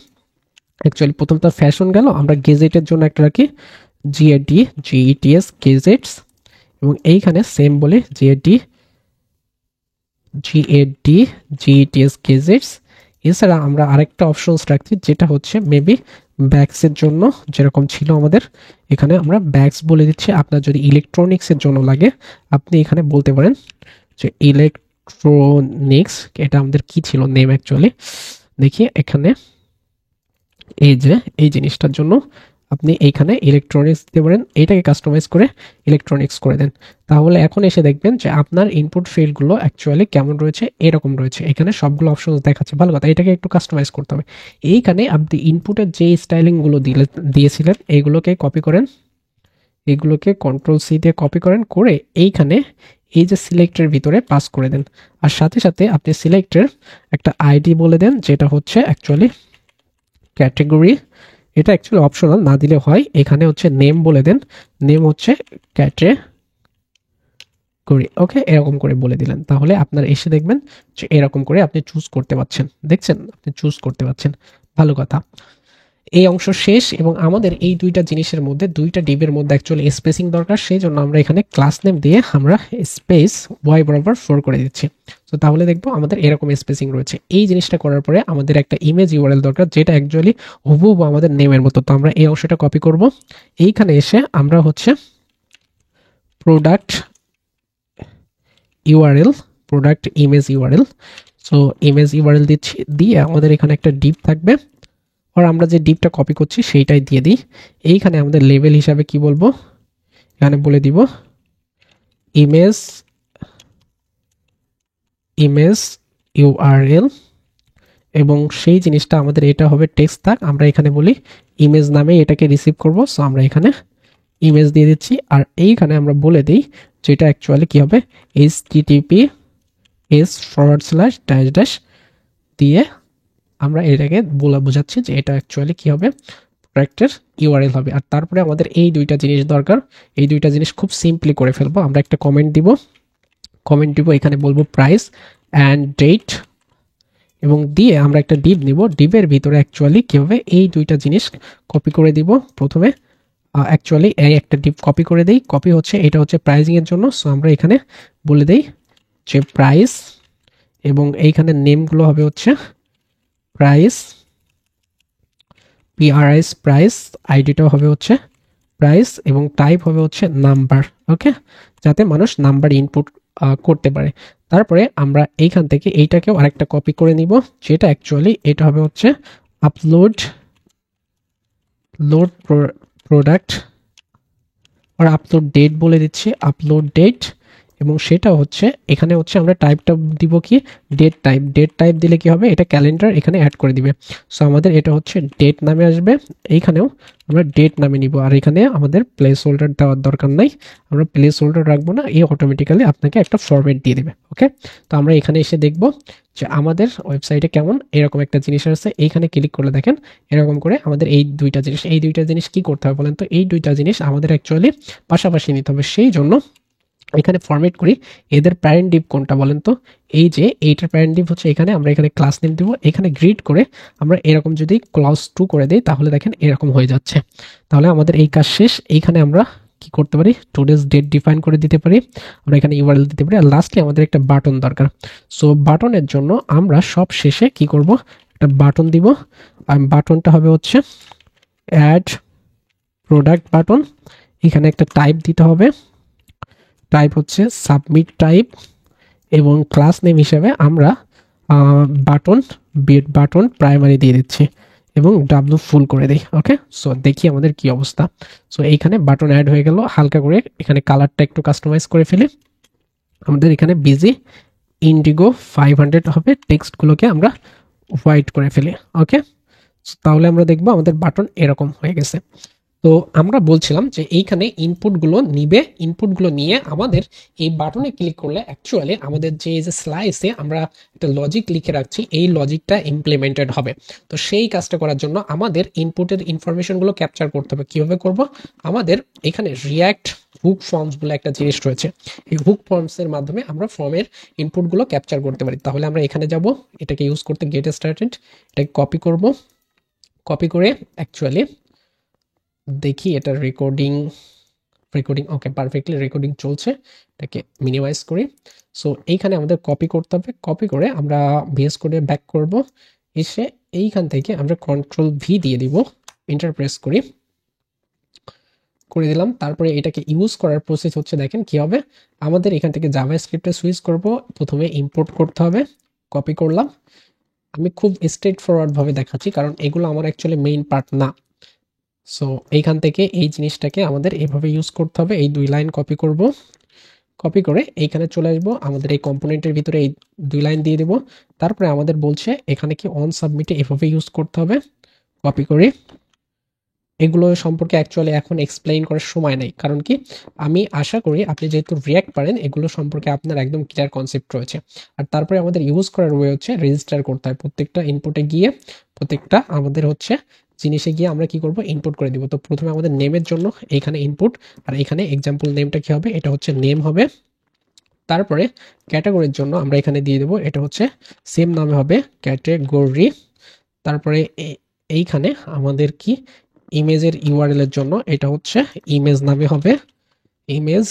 অ্যাকচুয়ালি প্রথমটা ফ্যাশন গেল, আমরা গেজেটের জন্য একটা রাখি GETS গেজেটস, এবং এইখানে সেম বলে GETS গেজেটস। এছাড়া আমরা আরেকটা অপশনস রাখছি যেটা হচ্ছে মেবি ব্যাগসের জন্য, যেরকম ছিল আমাদের এখানে আমরা ব্যাগস বলে দিচ্ছি। আপনার যদি ইলেকট্রনিক্সের জন্য লাগে আপনি এখানে বলতে পারেন যে ইলেকট্রনিক্স, এটা আমাদের কি ছিল নেম অ্যাকচুয়ালি, দেখি এখানে এই যে এই জিনিসটার জন্য আপনি এইখানে ইলেকট্রনিক্স দিতে পারেন, এইটাকে কাস্টমাইজ করে ইলেকট্রনিক্স করে দেন। তাহলে এখন এসে দেখবেন যে আপনার ইনপুট ফিল্ডগুলো অ্যাকচুয়ালি কেমন রয়েছে, এরকম রয়েছে। এখানে সবগুলো অপশন দেখাচ্ছে, ভালো কথা। এটাকে একটু কাস্টমাইজ করতে হবে। এইখানে আপনি ইনপুটের যে স্টাইলিংগুলো দিয়েছিলেন এইগুলোকে কপি করেন, এগুলোকে কন্ট্রোল-C দিয়ে কপি করেন, করে এইখানে এই যে সিলেক্টের ভিতরে পাস করে দেন। আর সাথে সাথে আপনি সিলেক্টের একটা আইডি বলে দেন, যেটা হচ্ছে অ্যাকচুয়ালি ক্যাটেগরি। এটা অ্যাকচুয়ালি অপশনাল, না দিলে হয়। এখানে হচ্ছে নেম বলে দেন, নেম হচ্ছে ক্যাটেগরি। ওকে, এরকম করে বলে দিলেন। তাহলে আপনার এসে দেখবেন যে এরকম করে আপনি চুজ করতে পারছেন। দেখছেন, আপনি চুজ করতে পারছেন, ভালো কথা। এই অংশ শেষ, এবং আমাদের এই দুইটা জিনিসের মধ্যে, দুইটা ডিবের মধ্যে অ্যাকচুয়ালি স্পেসিং দরকার। সেই জন্য আমরা এখানে ক্লাস নেম দিয়ে আমরা স্পেস y বরাবর 4 করে দিচ্ছি। তো তাহলে দেখবো আমাদের এরকম স্পেসিং রয়েছে। এই জিনিসটা করার পরে আমাদের একটা ইমেজ ইউআরএল দরকার, যেটা অ্যাকচুয়ালি হুবহু আমাদের নেমের মতো। তো আমরা এই অংশটা কপি করব, এইখানে এসে আমরা হচ্ছে product URL, product image URL. So image URL দিচ্ছি, দিয়ে আমাদের এখানে একটা ডিপ থাকবে, আর আমরা যে ডিপটা কপি করছি সেইটাই দিয়ে দিই। এইখানে আমাদের লেভেল হিসাবে কি বলবো, এখানে বলে দিব ইমেজ ইউআরএল, এবং সেই জিনিসটা আমাদের এটা হবে টেক্সট থাক। আমরা এখানে বলি ইমেজ নামে এটাকে রিসিভ করব। সো আমরা এখানে ইমেজ দিয়ে দিচ্ছি, আর এইখানে আমরা বলে দিই যেটা অ্যাকচুয়ালি কি হবে, https:// দিয়ে আমরা এটাকে বোঝাচ্ছি যে এটা অ্যাকচুয়ালি কি হবে, প্রোডাক্টের ইউআরএল হবে। আর তারপরে আমাদের এই দুইটা জিনিস দরকার, এই দুইটা জিনিস খুব সিম্পলি করে ফেলবো। আমরা একটা কমেন্ট দিব, এখানে বলবো প্রাইস অ্যান্ড ডেট, এবং দিয়ে আমরা একটা ডিপ নিব। ডিপের ভিতরে অ্যাকচুয়ালি কি হবে, এই দুইটা জিনিস কপি করে দিব। প্রথমে অ্যাকচুয়ালি এই একটা ডিপ কপি করে দেই, কপি হচ্ছে এটা হচ্ছে প্রাইজিং এর জন্য। সো আমরা এখানে বলে দেই যে প্রাইস, এবং এইখানে নেমগুলো হবে হচ্ছে প্রাইস, প্রাইস, আইডিটাও হবে হচ্ছে প্রাইস, এবং টাইপ হবে হচ্ছে নাম্বার। ওকে, যাতে মানুষ নাম্বার ইনপুট করতে পারে। তারপরে আমরা এইখান থেকে এইটাকেও আরেকটা কপি করে নিব, যেটা অ্যাকচুয়ালি এটা হবে হচ্ছে আপলোড প্রোডাক্ট, আর আপলোড ডেট বলে দিচ্ছি, আপলোড ডেট, এবং সেটা হচ্ছে এখানে হচ্ছে আমরা টাইপটা দিব কি, ডেট টাইপ। ডেট টাইপ দিলে কি হবে, এটা ক্যালেন্ডার এখানে অ্যাড করে দিবে। সো আমাদের এটা হচ্ছে ডেট নামে আসবে, এইখানেও আমরা ডেট নামে নিব। আর এখানে আমাদের প্লেস হোল্ডার দেওয়ার দরকার নাই, আমরা প্লেস হোল্ডার রাখবো না, এই অটোমেটিক্যালি আপনাকে একটা ফরম্যাট দিয়ে দেবে। ওকে, তো আমরা এখানে এসে দেখব যে আমাদের ওয়েবসাইটে কেমন এরকম একটা জিনিস আছে। এইখানে ক্লিক করলে দেখেন এরকম করে আমাদের এই দুইটা জিনিস কি করতে হবে বলেন তো, এই দুইটা জিনিস আমাদের অ্যাকচুয়ালি পাশাপাশি নিতে হবে। সেই জন্য এখানে ফরম্যাট করি, এদের প্যারেন্ট ডিপ কোনটা বলেন তো, এই যে এইটার প্যারেন্ট ডিপ হচ্ছে এখানে। আমরা এখানে ক্লাস নেম দিব, এখানে গ্রিড করে আমরা এরকম যদি ক্লাস 2 করে দিই তাহলে দেখেন এরকম হয়ে যাচ্ছে। তাহলে আমাদের এই কাজ শেষ। এইখানে আমরা কি করতে পারি, টুডেজ ডেট ডিফাইন করে দিতে পারি, আমরা এখানে ইউআরএল দিতে পারি। আর লাস্টলি আমাদের একটা বাটন দরকার। সো বাটনের জন্য আমরা সব শেষে কি করব, একটা বাটন দিব, আর বাটনটা হবে হচ্ছে অ্যাড প্রোডাক্ট বাটন। এখানে একটা টাইপ দিতে হবে, টাইপ হচ্ছে সাবমিট টাইপ, এবং ক্লাস নেম হিসেবে আমরা বাটন প্রাইমারি দিয়ে দিচ্ছি, এবং ডাব্লু ফুল করে দিই। ওকে, সো দেখি আমাদের কি অবস্থা। সো এইখানে বাটন অ্যাড হয়ে গেল। হালকা করে এখানে কালারটা একটু কাস্টমাইজ করে ফেলি। আমাদের এখানে বিজি ইন্ডিগো 500 হবে, টেক্সটগুলোকে আমরা হোয়াইট করে ফেলি। ওকে, তাহলে আমরা দেখবো আমাদের বাটন এরকম হয়ে গেছে। তো আমরা বলছিলাম যে এইখানে ইনপুটগুলো নিবে, ইনপুটগুলো নিয়ে আমাদের এই বাটনে ক্লিক করলে অ্যাকচুয়ালি আমাদের যে স্লাইসে আমরা একটা লজিক লিখে রাখছি এই লজিকটা ইমপ্লিমেন্টেড হবে। তো সেই কাজটা করার জন্য আমাদের ইনপুটের ইনফরমেশনগুলো ক্যাপচার করতে হবে। কীভাবে করব? আমাদের এখানে রিয়্যাক্ট হুক ফর্মস বলে একটা জিনিস রয়েছে, এই হুক ফর্মসের মাধ্যমে আমরা ফর্মের ইনপুটগুলো ক্যাপচার করতে পারি। তাহলে আমরা এখানে যাব, এটাকে ইউজ করতে গেট স্টার্টেড, এটাকে কপি করব, কপি করে অ্যাকচুয়ালি দেখি এটা রেকর্ডিং ওকে পারফেক্টলি রেকর্ডিং চলছে, এটাকে মিনিমাইজ করি। সো এইখানে আমাদের কপি করতে হবে, কপি করে আমরা ভিএস কোডে ব্যাক করব, এসে এইখান থেকে আমরা কন্ট্রোল ভি দিয়ে দিব, এন্টার প্রেস করে দিলাম। তারপরে এটাকে ইউজ করার প্রসেস হচ্ছে, দেখেন কি হবে, আমাদের এখান থেকে জাভা স্ক্রিপ্টে সুইচ করব, প্রথমে ইম্পোর্ট করতে হবে, কপি করলাম। আমি খুব স্ট্রেট ফরওয়ার্ড ভাবে দেখাচ্ছি কারণ এগুলো আমার অ্যাকচুয়ালি মেইন পার্ট না। সো এইখান থেকে এই জিনিসটাকে আমাদের এভাবে ইউজ করতে হবে। এই 2 লাইন কপি করব, কপি করে এইখানে চলে আসবো, আমাদের এই কম্পোনেন্টের ভিতরে এই 2 লাইন দিয়ে দেব। তারপরে আমাদের বলছে এখানে কি অন সাবমিটে এভাবে ইউজ করতে হবে, কপি করে। এগুলো সম্পর্কে অ্যাকচুয়ালি এখন এক্সপ্লেইন করার সময় নেই, কারণ কি আমি আশা করি আপনি যেহেতু রিয়্যাক্ট পারেন এগুলো সম্পর্কে আপনার একদম ক্লিয়ার কনসেপ্ট রয়েছে। আর তারপরে আমাদের ইউজ করার ওয়ে হচ্ছে রেজিস্টার করতে হয়, প্রত্যেকটা ইনপুটে গিয়ে প্রত্যেকটা আমাদের হচ্ছে জিনিসে গিয়ে আমরা কি করব, ইনপুট করে দিব। তো প্রথমে আমাদের নেমের জন্য এইখানে ইনপুট, আর এখানে এক্সাম্পল নেমটা কি হবে, এটা হচ্ছে নেম হবে। তারপরে ক্যাটাগরির জন্য আমরা এখানে দিয়ে দেবো, এটা হচ্ছে সেম নামে হবে ক্যাটেগরি। তারপরে এইখানে আমাদের কি ইমেজের ইউআরএল এর জন্য এটা হচ্ছে ইমেজ নামে হবে, ইমেজ।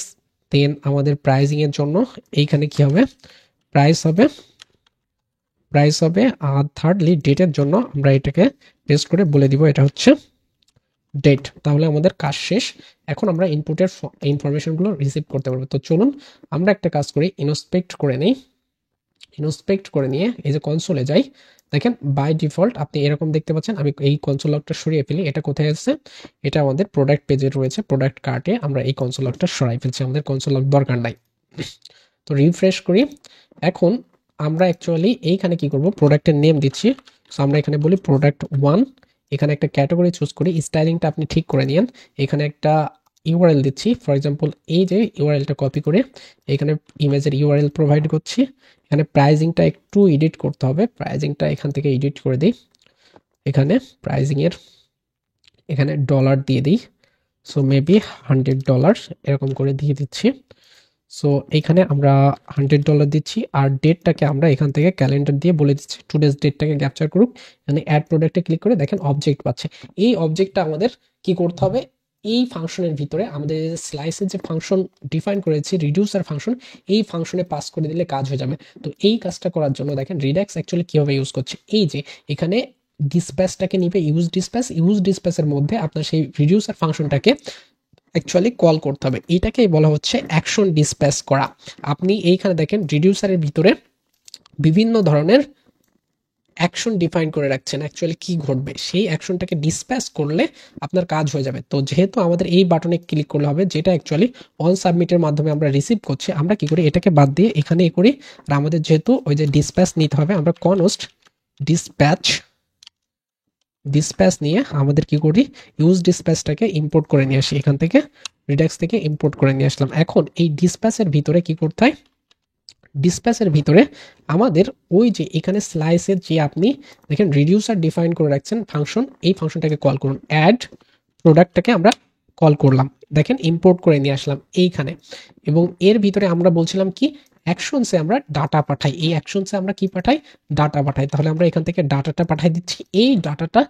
দেন আমাদের প্রাইজিং এর জন্য এইখানে কি হবে, প্রাইস হবে, আর থার্ডলি ডেটের জন্য আমরা এটাকে পেস্ট করে বলে দিব এটা হচ্ছে ডেট। তাহলে আমাদের কাজ শেষ। এখন আমরা ইনপুটের ইনফরমেশনগুলো রিসিভ করতে পারবো। তো চলুন আমরা একটা কাজ করি, ইনস্পেক্ট করে নিই। ইনস্পেক্ট করে নিয়ে এই যে কনসোলে যাই, দেখেন বাই ডিফল্ট আপনি এরকম দেখতে পাচ্ছেন। আমি এই কনসোল লকটা সরিয়ে ফেলি, এটা কোথায় আছে, এটা আমাদের প্রোডাক্ট পেজে রয়েছে, প্রোডাক্ট কার্টে আমরা এই কনসোল লকটা সরাই ফেলছি, আমাদের কনসোল লক দরকার নাই। তো রিফ্রেশ করি। এখন আমরা অ্যাকচুয়ালি এইখানে কি করব, প্রোডাক্টের নেম দিচ্ছি। সো আমরা এখানে বলি প্রোডাক্ট 1, এখানে একটা ক্যাটাগরি চুজ করি, স্টাইলিংটা আপনি ঠিক করে নিন। এখানে একটা ইউআরএল দিচ্ছি, ফর এক্সাম্পল এই যে ইউআরএলটা কপি করে এখানে ইমেজের ইউআরএল প্রোভাইড করছি। এখানে প্রাইজিংটা একটু এডিট করতে হবে, প্রাইজিংটা এখান থেকে এডিট করে দিই, এখানে প্রাইজিংয়ের এখানে ডলার দিয়ে দিই। সো মেবি $100 এরকম করে দিয়ে দিচ্ছি। সো এইখানে আমরা $100 দিচ্ছি, আর ডেটটাকে আমরা এখান থেকে ক্যালেন্ডার দিয়ে বলে দিচ্ছি টুডেজ ডেটটাকে ক্যাপচার করুক। এখানে অ্যাড প্রোডাক্টে ক্লিক করে দেখেন অবজেক্ট পাচ্ছে। এই অবজেক্টটা আমাদের কি করতে হবে, এই ফাংশনের ভিতরে আমাদের স্লাইসের যে ফাংশন ডিফাইন করেছি রিডিউসার ফাংশন, এই ফাংশনে পাস করে দিলে কাজ হয়ে যাবে। তো এই কাজটা করার জন্য দেখেন রিডাক্স অ্যাকচুয়ালি কীভাবে ইউজ করছে, এই যে এখানে ডিসপ্যাচটাকে নিবে ইউজ ডিসপ্যাচের মধ্যে আপনার সেই রিডিউসার ফাংশনটাকে অ্যাকচুয়ালি কল করতে হবে। এইটাকেই বলা হচ্ছে অ্যাকশন ডিসপ্যাচ করা। আপনি এইখানে দেখেন রিডিউসারের ভিতরে বিভিন্ন ধরনের অ্যাকশন ডিফাইন করে রাখছেন, অ্যাকচুয়ালি কি ঘটবে সেই অ্যাকশনটাকে ডিসপ্যাচ করলে আপনার কাজ হয়ে যাবে। তো যেহেতু আমাদের এই বাটনে ক্লিক করলে হবে, যেটা অ্যাকচুয়ালি অন সাবমিটের মাধ্যমে আমরা রিসিভ করছি, আমরা কি করি এটাকে বাদ দিয়ে এখানে করি। আর আমাদের যেহেতু ওই যে ডিসপ্যাচ নিতে হবে, আমরা কনস্ট ডিসপ্যাচ নিয়ে আমাদের কি করি, ইউজ ডিসপ্যাচটাকে ইম্পোর্ট করে নিয়ে আসি, এখান থেকে রিডাক্স থেকে ইম্পোর্ট করে নিয়ে আসলাম। এখন এই ডিসপ্যাচের ভিতরে কি করতে হয়, ডিসপ্যাচের ভিতরে আমাদের ওই যে এখানে স্লাইসের যে আপনি দেখেন রিডিউসার ডিফাইন করে রাখছেন ফাংশন, এই ফাংশনটাকে কল করুন, অ্যাড প্রোডাক্টটাকে আমরা কল করলাম, দেখেন ইম্পোর্ট করে নিয়ে আসলাম এইখানে। এবং এর ভিতরে আমরা বলছিলাম কি অ্যাকশনসে আমরা ডাটা পাঠাই, এই অ্যাকশনসে আমরা কি পাঠাই, ডাটা পাঠাই। তাহলে আমরা এখান থেকে ডাটাটা পাঠাই দিচ্ছি, এই ডাটাটা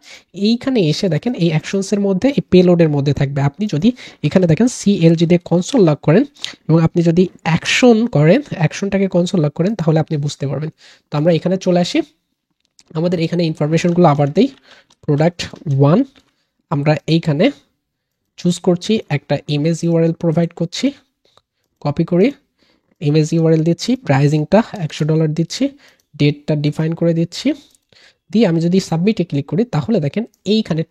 এইখানে এসে দেখেন এই অ্যাকশনসের মধ্যে এই পেলোডের মধ্যে থাকবে। আপনি যদি এখানে দেখেন সিএলজি দিয়ে কনসোল লক করেন এবং আপনি যদি অ্যাকশনটাকে কনসোল লক করেন তাহলে আপনি বুঝতে পারবেন। তো আমরা এখানে চলে আসি, আমাদের এখানে ইনফরমেশনগুলো আবার দিই, প্রোডাক্ট 1 আমরা এইখানে চুজ করছি, একটা ইমেজ ইউআরএল প্রোভাইড করছি, কপি করি ইমেজ ইউআরএল দিচ্ছি, প্রাইজিংটা $100 দিচ্ছি, ডেটটা ডিফাইন করে দিচ্ছি, দিয়ে আমি যদি সাবমিটে ক্লিক করি তাহলে দেখেন এইখানে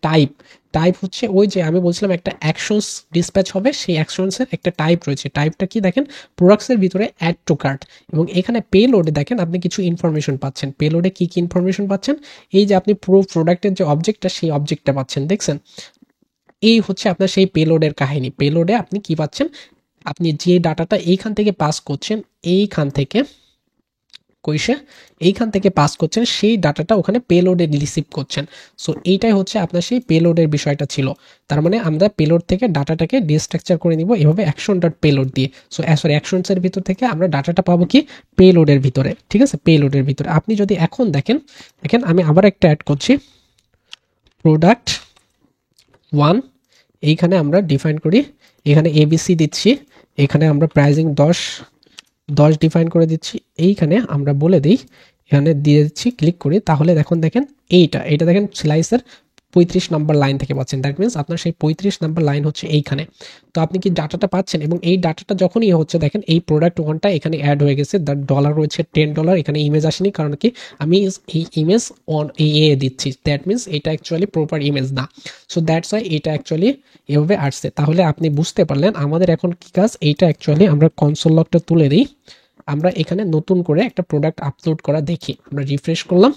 টাইপ হচ্ছে ওই যে আমি বলছিলাম একটা অ্যাকশনস ডিসপ্যাচ হবে, সেই অ্যাকশনসের একটা টাইপ রয়েছে। টাইপটা কি দেখেন, প্রোডাক্টসের ভিতরে অ্যাড টু কার্ট। এবং এখানে পেলোডে দেখেন আপনি কিছু ইনফরমেশন পাচ্ছেন, পেলোডে কি ইনফরমেশন পাচ্ছেন, এই যে আপনি পুরো প্রোডাক্টের যে অবজেক্টটা সেই অবজেক্টটা পাচ্ছেন, দেখছেন এই হচ্ছে আপনার সেই পেলোডের কাহিনী। পেলোডে আপনি কি পাচ্ছেন, আপনি যে ডাটাটা এইখান থেকে পাস করছেন, এইখান থেকে পাস করছেন, সেই ডাটাটা ওখানে পেলোডে রিসিভ করছেন। সো এইটাই হচ্ছে আপনার সেই পেলোডের বিষয়টা ছিল। তার মানে আমরা পেলোড থেকে ডাটাটাকে ডিস্ট্রাকচার করে নিব এভাবে অ্যাকশন ডট পেলোড দিয়ে। সো সরি, অ্যাকশনসের ভিতর থেকে আমরা ডাটাটা পাবো কি পেলোডের ভিতরে, ঠিক আছে, পেলোডের ভিতরে। আপনি যদি এখন দেখেন আমি আবার একটা অ্যাড করছি, প্রোডাক্ট 1, এইখানে আমরা ডিফাইন করি, এখানে এবিসি দিচ্ছি, এখানে আমরা প্রাইজিং 10 ডিফাইন করে দিচ্ছি, এইখানে আমরা বলে দিই, এখানে দিয়ে দিচ্ছি, ক্লিক করি, তাহলে দেখেন এইটা দেখেন স্লাইসের 35 নম্বর লাইন থেকে পাচ্ছেন। দ্যাট মিনস আপনার সেই 35 নম্বর লাইন হচ্ছে এইখানে। তো আপনি কি ডাটাটা পাচ্ছেন, এবং এই ডাটাটা যখনই হচ্ছে দেখেন এই প্রোডাক্ট 1টা এখানে অ্যাড হয়ে গেছে, দ্য ডলার রয়েছে $10, এখানে ইমেজ আসেনি, কারণ কি আমি এই ইমেজ অন এ দিচ্ছি, দ্যাট মিনস এটা অ্যাকচুয়ালি প্রপার ইমেজ না। সো দ্যাটস ওয়াই এটা অ্যাকচুয়ালি এভাবে আসছে। তাহলে আপনি বুঝতে পারলেন আমাদের এখন কি কাজ, এইটা অ্যাকচুয়ালি আমরা কনসোল লকটা তুলে দিই, আমরা এখানে নতুন করে একটা প্রোডাক্ট আপলোড করা দেখি, আমরা রিফ্রেশ করলাম,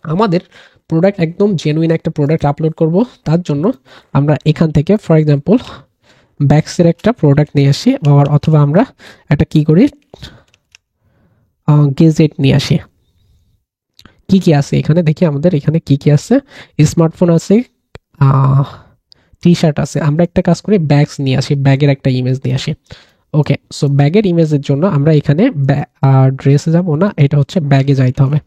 আমাদের প্রোডাক্ট একদম জেনুইন একটা প্রোডাক্ট আপলোড করব। তার জন্য আমরা এখান থেকে ফর এক্সাম্পল ব্যাক্সের একটা প্রোডাক্ট নিয়ে আসি, অথবা আমরা একটা কি করি গেজেট নিয়ে আসি। কি আছে এখানে দেখি, আমাদের এখানে কি আছে, স্মার্টফোন আছে, টি শার্ট আছে। আমরা একটা কাজ করি, ব্যাগস নিয়ে আসি, ব্যাগের একটা ইমেজ নিয়ে আসি। ওকে, সো ব্যাগের ইমেজের জন্য আমরা এখানে ড্রেসে যাব না, এটা হচ্ছে ব্যাগে যাইতে হবে।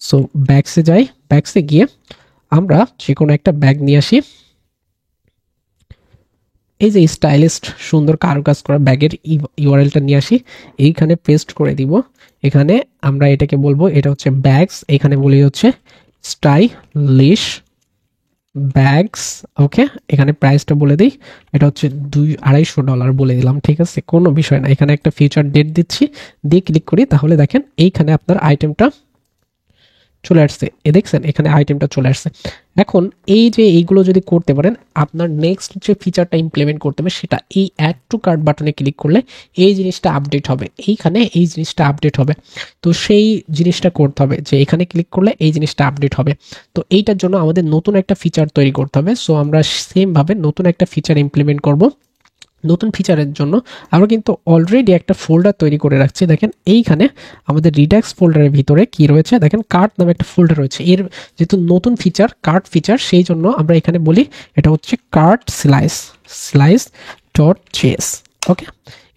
সো ব্যাগসে যাই, ব্যাগসে গিয়ে আমরা যে কোনো একটা ব্যাগ নিয়ে আসি, এই যে স্টাইলিস্ট সুন্দর কারুকাজ করা ব্যাগের ইউআরএলটা নিয়ে আসি, এইখানে পেস্ট করে দিব। এখানে আমরা এটাকে বলবো, এটা হচ্ছে ব্যাগস, এখানে বলি হচ্ছে স্টাইলিশ ব্যাগস। ওকে, এখানে প্রাইসটা বলে দিই, এটা হচ্ছে $250 বলে দিলাম, ঠিক আছে, কোনো বিষয় না। এখানে একটা ফিউচার ডেট দিচ্ছি, দিয়ে ক্লিক করি, তাহলে দেখেন এইখানে আপনার আইটেমটা চলে আসছে, দেখছেন এখানে আইটেমটা চলে আসছে। এখন এই যে এইগুলো যদি করতে পারেন, আপনার নেক্সট যে ফিচারটা ইমপ্লিমেন্ট করতে হবে সেটা এই অ্যাড টু কার্ট বাটনে ক্লিক করলে এই জিনিসটা আপডেট হবে, এইখানে এই জিনিসটা আপডেট হবে। তো সেই জিনিসটা করতে হবে যে এখানে ক্লিক করলে এই জিনিসটা আপডেট হবে। তো এইটার জন্য আমাদের নতুন একটা ফিচার তৈরি করতে হবে। সো আমরা সেমভাবে নতুন একটা ফিচার ইমপ্লিমেন্ট করব। নতুন ফিচারের জন্য আমরা কিন্তু অলরেডি একটা ফোল্ডার তৈরি করে রাখছি। দেখেন এইখানে আমাদের রিডাক্স ফোল্ডারের ভিতরে কি রয়েছে, দেখেন কার্ট নামে একটা ফোল্ডার রয়েছে। এর যেহেতু নতুন ফিচার কার্ট ফিচার, সেই জন্য আমরা এখানে বলি এটা হচ্ছে কার্ট স্লাইস ডট জেএস। ওকে,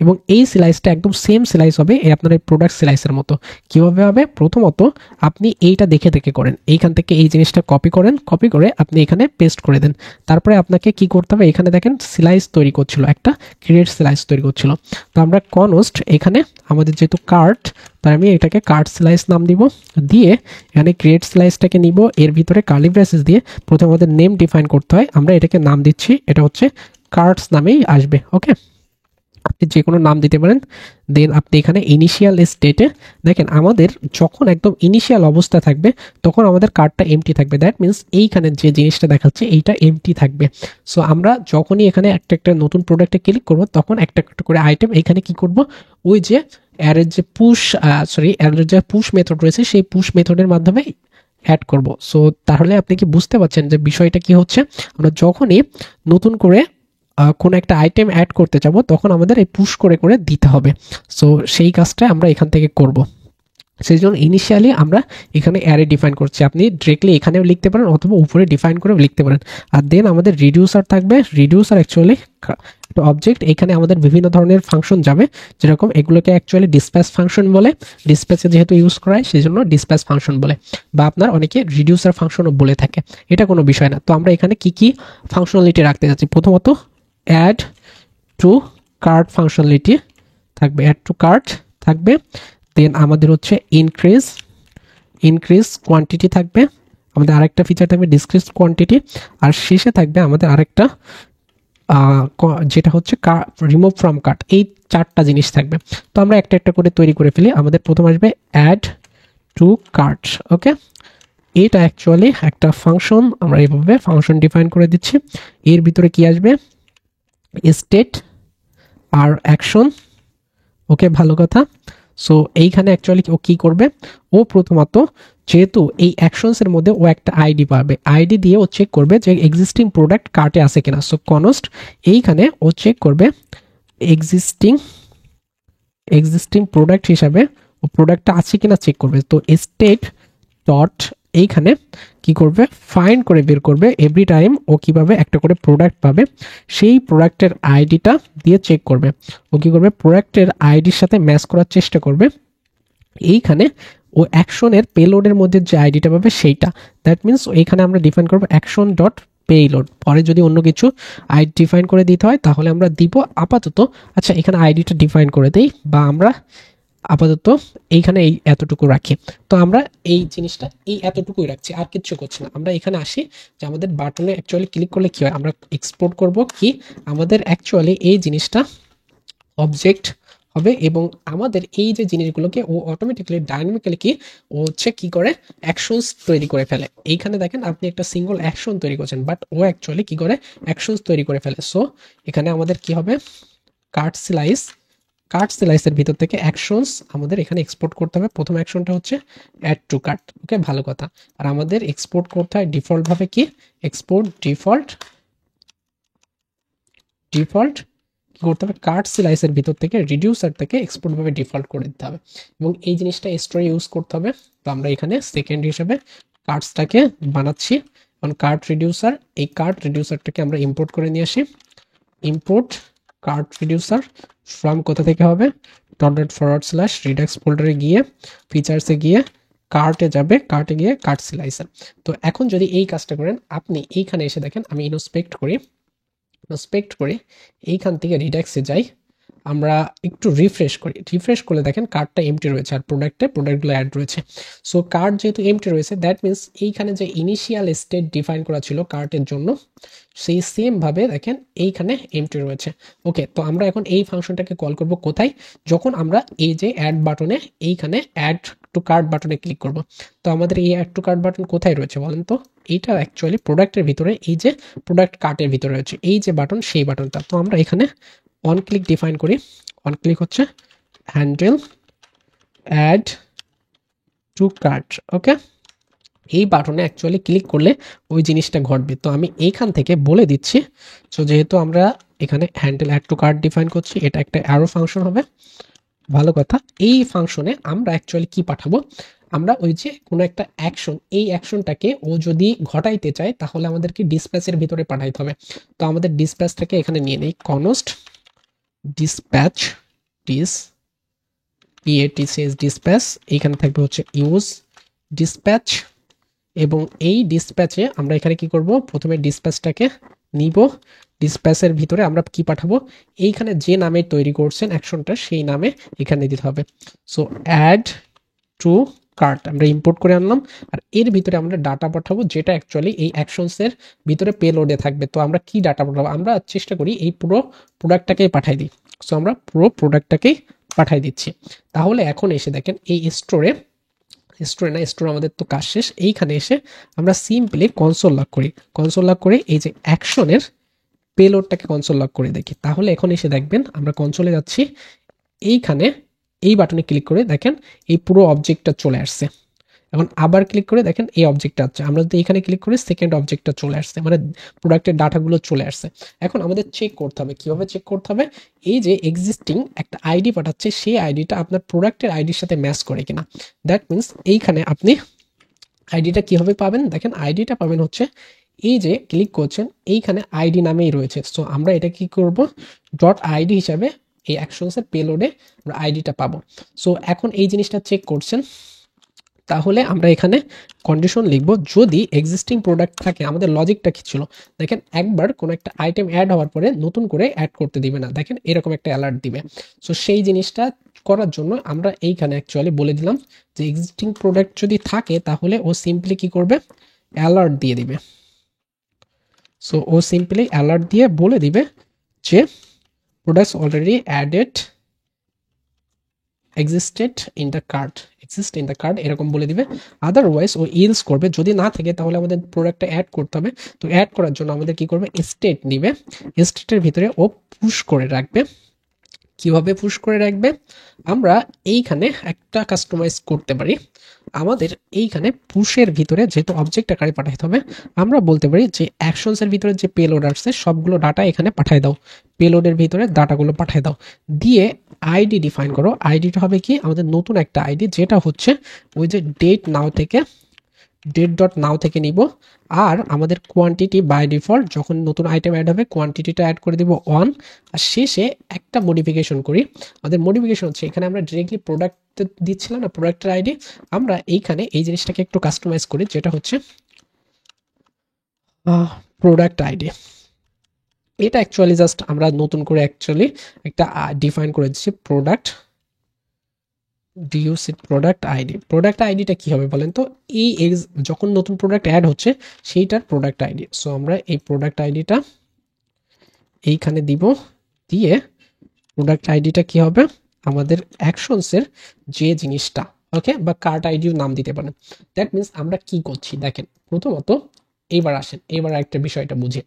এবং এই স্লাইসটা একদম সেম স্লাইস হবে এই আপনার এই প্রোডাক্ট স্লাইসের মতো। কীভাবে হবে, প্রথমত আপনি এইটা দেখে করেন, এইখান থেকে এই জিনিসটা কপি করে আপনি এখানে পেস্ট করে দেন। তারপরে আপনাকে কি করতে হবে, এখানে দেখেন স্লাইস তৈরি করছিল, একটা ক্রিয়েট স্লাইস তৈরি করছিল। তো আমরা কনস্ট এখানে আমাদের যেহেতু কার্ট, তাই আমি এটাকে কার্ট স্লাইস নাম দিব, দিয়ে এখানে ক্রিয়েট স্লাইসটাকে নিব, এর ভিতরে কার্লি ব্রেসেস দিয়ে প্রথমে আমাদের নেম ডিফাইন করতে হয়, আমরা এটাকে নাম দিচ্ছি, এটা হচ্ছে কার্টস নামেই আসবে। ওকে, আপনি যে কোনো নাম দিতে পারেন। দেন আপনি এখানে ইনিশিয়াল স্টেটে দেখেন আমাদের যখন একদম ইনিশিয়াল অবস্থা থাকবে তখন আমাদের কার্ডটা এমটি থাকবে, দ্যাট মিনস এইখানে যে জিনিসটা দেখাচ্ছে এইটা এমটি থাকবে। সো আমরা যখনই এখানে একটা নতুন প্রোডাক্টে ক্লিক করব তখন একটা করে আইটেম এখানে কি করব, ওই যে অ্যারের যে পুশ মেথড রয়েছে সেই পুশ মেথডের মাধ্যমে অ্যাড করব। সো তাহলে আপনি কি বুঝতে পারছেন যে বিষয়টা কি হচ্ছে, আমরা যখনই নতুন করে কোনো একটা আইটেম অ্যাড করতে যাব তখন আমাদের এই পুশ করে দিতে হবে। সো সেই কাজটা আমরা এখান থেকে করব। সেই জন্য ইনিশিয়ালি আমরা এখানে অ্যারে ডিফাইন করছি, আপনি ডিরেক্টলি এখানেও লিখতে পারেন অথবা উপরে ডিফাইন করেও লিখতে পারেন। আর দেন আমাদের রিডিউসার থাকবে, রিডিউসার অ্যাকচুয়ালি একটা অবজেক্ট, এখানে আমাদের বিভিন্ন ধরনের ফাংশন যাবে, যেরকম এগুলোকে অ্যাকচুয়ালি ডিসপ্যাচ ফাংশন বলে, ডিসপ্যাচে যেহেতু ইউজ করা হয় সেই জন্য ডিসপ্যাচ ফাংশন বলে, বা আপনার অনেকে রিডিউসার ফাংশনও বলে থাকে, এটা কোনো বিষয় না। তো আমরা এখানে কি ফাংশনালিটি রাখতে যাচ্ছি, প্রথমত অ্যাড টু কার্ট ফাংশনালিটি থাকবে, অ্যাড টু কার্ট থাকবে। দেন আমাদের হচ্ছে ইনক্রিজ কোয়ান্টিটি থাকবে, আমাদের আরেকটা ফিচার থাকবে ডিসক্রিজ কোয়ান্টিটি, আর শেষে থাকবে আমাদের আরেকটা যেটা হচ্ছে রিমুভ ফ্রম কার্ট। এই চারটা জিনিস থাকবে। তো আমরা একটা একটা করে তৈরি করে ফেলি। আমাদের প্রথম আসবে অ্যাড টু কার্ট। ওকে, এটা অ্যাকচুয়ালি একটা ফাংশন, আমরা এইভাবে ফাংশন ডিফাইন করে দিচ্ছি। এর ভিতরে কি আসবে, স্টেট আর অ্যাকশন। ওকে, ভালো কথা। সো এইখানে অ্যাকচুয়ালি ও কি করবে, ও প্রথমত যেহেতু এই অ্যাকশনসের মধ্যে ও একটা আইডি পাবে, আইডি দিয়ে ও চেক করবে যে এক্সিস্টিং প্রোডাক্ট কার্টে আছে কিনা। সো কনস্ট এইখানে ও চেক করবে এক্সিস্টিং প্রোডাক্ট হিসাবে ও প্রোডাক্টটা আছে কিনা চেক করবে। তো স্টেট ডট এইখানে কি করবে, ফাইন্ড করে বের করবে এভরি টাইম ও কিভাবে একটা করে প্রোডাক্ট পাবে, সেই প্রোডাক্টের আইডিটা দিয়ে চেক করবে। ও কি করবে, প্রোডাক্টের আইডির সাথে ম্যাচ করার চেষ্টা করবে। এইখানে ও অ্যাকশনের পেলোডের মধ্যে যে আইডিটা পাবে সেইটা, দ্যাট মিনস এইখানে আমরা ডিফাইন করবো অ্যাকশন ডট পেলোড। পরে যদি অন্য কিছু আইডি ডিফাইন করে দিতে হয় তাহলে আমরা দিব। আপাতত আচ্ছা এখানে আইডিটা ডিফাইন করে দেই, বা আমরা আপাতত এইখানে এই এতটুকু রাখি। তো আমরা এই জিনিসটা এই এতটুকুই রাখছি, আর কিচ্ছু করছি না। আমরা এখানে আসি যে আমাদের বাটনে অ্যাকচুয়ালি ক্লিক করলে কি হয়, আমরা এক্সপোর্ট করব কি আমাদের অ্যাকচুয়ালি এই জিনিসটা অবজেক্ট হবে, এবং আমাদের এই যে জিনিসগুলোকে ও অটোমেটিক্যালি ডাইনামিক্যালি কি ও হচ্ছে কি করে অ্যাকশনস তৈরি করে ফেলে। এইখানে দেখেন আপনি একটা সিঙ্গল অ্যাকশন তৈরি করছেন, বাট ও অ্যাকচুয়ালি কি করে অ্যাকশনস তৈরি করে ফেলে। সো এখানে আমাদের কি হবে, কার্ট স্লাইসের ভিতর থেকে অ্যাকশনস আমাদের এখানে এক্সপোর্ট করতে হবে। প্রথম অ্যাকশনটা হচ্ছে অ্যাড টু কার্ট, ওকে ভালো কথা। আর আমাদের এক্সপোর্ট করতে হয় ডিফল্ট ভাবে কি, এক্সপোর্ট ডিফল্ট কি করতে হবে, কার্ট স্লাইসের ভিতর থেকে রিডিউসার থেকে এক্সপোর্ট ভাবে ডিফল্ট করে দিতে হবে, এবং এই জিনিসটা স্টোরে ইউজ করতে হবে। তো আমরা এখানে সেকেন্ড হিসেবে কার্টসটাকে বানাচ্ছি। কারণ কার্ট রিডিউসার, এই কার্ট রিডিউসারটাকে আমরা ইম্পোর্ট করে নিয়ে আসি। ইম্পোর্ট কার্ট রিডিউসার ফ্রম কোথা থেকে হবে, //রিডাক্স ফোল্ডারে গিয়ে ফিচার্সে গিয়ে কার্টে যাবে, কার্টে গিয়ে কার্ট স্লাইসার। তো এখন যদি এই কাজটা করেন আপনি এইখানে এসে দেখেন, আমি ইনস্পেক্ট করি এইখান থেকে রিডাক্সে যাই, আমরা একটু রিফ্রেশ করলে দেখেন কার্ডটা এমটি রয়েছে আর প্রোডাক্টগুলো অ্যাড রয়েছে। সো কার্ড যেহেতু এমটি রয়েছে দ্যাট মিনস এইখানে যে ইনিশিয়াল স্টেট ডিফাইন করা ছিল কার্টের জন্য সেই সেম ভাবে দেখেন এইখানে এমটি রয়েছে। ওকে, তো আমরা এখন এই ফাংশনটাকে কল করব কোথায়, যখন আমরা এই যে অ্যাড বাটনে এইখানে অ্যাড টু কার্ট বাটনে ক্লিক করব। তো আমাদের এই অ্যাড টু কার্ট বাটন কোথায় রয়েছে বলেন তো, এইটা অ্যাকচুয়ালি প্রোডাক্টের ভিতরে, এই যে প্রোডাক্ট কার্টের ভিতরে রয়েছে এই যে বাটন, সেই বাটনটা। তো আমরা এখানে অন ক্লিক ডিফাইন করি। অন ক্লিক হচ্ছে হ্যান্ডেল অ্যাড টু কার্ট, ওকে। এই বাটনে অ্যাকচুয়ালি ক্লিক করলে ওই জিনিসটা ঘটবে। তো আমি এইখান থেকে বলে দিচ্ছি, সো যেহেতু আমরা এখানে handle add to cart define করছি, এটা একটা অ্যারো ফাংশন হবে, ভালো কথা। এই ফাংশনে আমরা অ্যাকচুয়ালি কি পাঠাবো, আমরা ওই যে কোনো একটা অ্যাকশন, এই অ্যাকশনটাকে ও যদি ঘটাইতে চায় তাহলে আমাদেরকে ডিসপ্যাচের ভিতরে পাঠাইতে হবে। তো আমাদের ডিসপ্যাচটাকে এখানে নিয়ে নেই, কনস্ট ডিসপ্যাচ ডিসপ্যাচ, এইখানে থাকবে হচ্ছে ইউজ ডিসপ্যাচ, এবং এই ডিসপ্যাচে আমরা এখানে কি করব, প্রথমে ডিসপ্যাচটাকে নিব, ডিসপ্যাচের ভিতরে আমরা কি পাঠাবো, এইখানে যে নামে তৈরি করছেন অ্যাকশনটা সেই নামে এখানে দিতে হবে। সো অ্যাড টু কার্ট আমরা ইম্পোর্ট করে আনলাম, আর এর ভিতরে আমরা ডাটা পাঠাবো যেটা অ্যাকচুয়ালি এই অ্যাকশনসের ভিতরে পেলোডে থাকবে। তো আমরা কি ডাটা পাঠাবো, আমরা চেষ্টা করি এই পুরো প্রোডাক্টটাকেই পাঠাই দিই। সো আমরা পুরো প্রোডাক্টটাকেই পাঠাই দিচ্ছি। তাহলে এখন এসে দেখেন এই স্টোরে আমাদের তো কাজ শেষ। এইখানে এসে আমরা সিম্পলি কনসোল লক করি এই যে অ্যাকশনের পেলোডটাকে কনসোল লক করে দেখি। তাহলে এখন এসে দেখবেন আমরা কনসোলে যাচ্ছি, এইখানে এই বাটনে ক্লিক করে দেখেন এই পুরো অবজেক্টটা চলে আসছে। এখন আবার ক্লিক করে দেখেন এই অবজেক্টটা আছে, আমরা যদি এখানে ক্লিক করি সেকেন্ড অবজেক্টটা চলে আসছে, মানে প্রোডাক্টের ডাটাগুলো চলে আসছে। এখন আমাদের চেক করতে হবে, কিভাবে চেক করতে হবে, এই যে এক্সিস্টিং একটা আইডি পাঠাচ্ছে সেই আইডিটা আপনার প্রোডাক্টের আইডির সাথে ম্যাচ করে কিনা। দ্যাট মিনস এইখানে আপনি আইডিটা কিভাবে পাবেন, দেখেন আইডিটা পাবেন হচ্ছে এই যে ক্লিক করছেন এইখানে আইডি নামেই রয়েছে। সো আমরা এটা কি করব, ডট আইডি হিসাবে এই অ্যাকশনসের পেলোডে আমরা আইডিটা পাবো। সো এখন এই জিনিসটা চেক করছেন, তাহলে আমরা এখানে কন্ডিশন লিখব, যদি এক্সিস্টিং প্রোডাক্ট থাকে, আমাদের লজিকটা কি ছিল দেখেন, একবার কোনো একটা আইটেম অ্যাড হওয়ার পরে নতুন করে অ্যাড করতে দিবে না, দেখেন এরকম একটা অ্যালার্ট দিবে। সো সেই জিনিসটা করার জন্য আমরা এইখানে অ্যাকচুয়ালি বলে দিলাম যে এক্সিস্টিং প্রোডাক্ট যদি থাকে তাহলে ও সিম্পলি কি করবে, অ্যালার্ট দিয়ে দিবে। সো ও সিম্পলি অ্যালার্ট দিয়ে বলে দিবে যে products already added exist in the cart এরকম বলে দিবে। আদারওয়াইজ ও ইলস করবে, যদি না থাকে তাহলে আমাদের প্রোডাক্টটা অ্যাড করতে হবে। তো অ্যাড করার জন্য আমাদের কি করবে, স্টেট নিবে, স্টেটের ভিতরে ও পুশ করে রাখবে কিভাবে পুশ করে রাখবে, আমরা এইখানে একটা কাস্টমাইজ করতে পারি। আমাদের এইখানে পুশের ভিতরে যেহেতু অবজেক্ট আকারে পাঠাইতে হবে, আমরা বলতে পারি যে অ্যাকশনসের ভিতরে যে পেলোড আসছে সবগুলো ডাটা এখানে পাঠায় দাও, পেলোডের ভিতরে ডাটাগুলো পাঠায় দাও, দিয়ে আইডি ডিফাইন করো। আইডিটা হবে কি আমাদের নতুন একটা আইডি, যেটা হচ্ছে ওই যে ডেট ডট নাও থেকে নিব। আর আমাদের কোয়ান্টিটি বাই ডিফল্ট যখন নতুন আইটেম অ্যাড হবে কোয়ান্টিটিটা অ্যাড করে দিব 1। আর শেষে একটা মডিফিকেশন করি। আমাদের মডিফিকেশন হচ্ছে এখানে আমরা ডিরেক্টলি প্রোডাক্ট দিচ্ছিলাম না, প্রোডাক্টের আইডি, আমরা এইখানে এই জিনিসটাকে একটু কাস্টমাইজ করি, যেটা হচ্ছে প্রোডাক্ট আইডি। এটা অ্যাকচুয়ালি জাস্ট আমরা নতুন করে অ্যাকচুয়ালি একটা ডিফাইন করে দিচ্ছি, প্রোডাক্ট আইডি। প্রোডাক্ট আইডিটা কি হবে বলেন তো, এই যখন নতুন প্রোডাক্ট অ্যাড হচ্ছে সেইটার প্রোডাক্ট আইডি। সো আমরা এই প্রোডাক্ট আইডিটা এইখানে দিব, দিয়ে প্রোডাক্ট আইডিটা কি হবে আমাদের অ্যাকশনসের যে জিনিসটা, ওকে, বা কার্ট আইডিও নাম দিতে পারেন। দ্যাট মিনস আমরা কি করছি দেখেন। প্রথমত এইবার আসেন, এইবার একটা বিষয়টা বুঝে,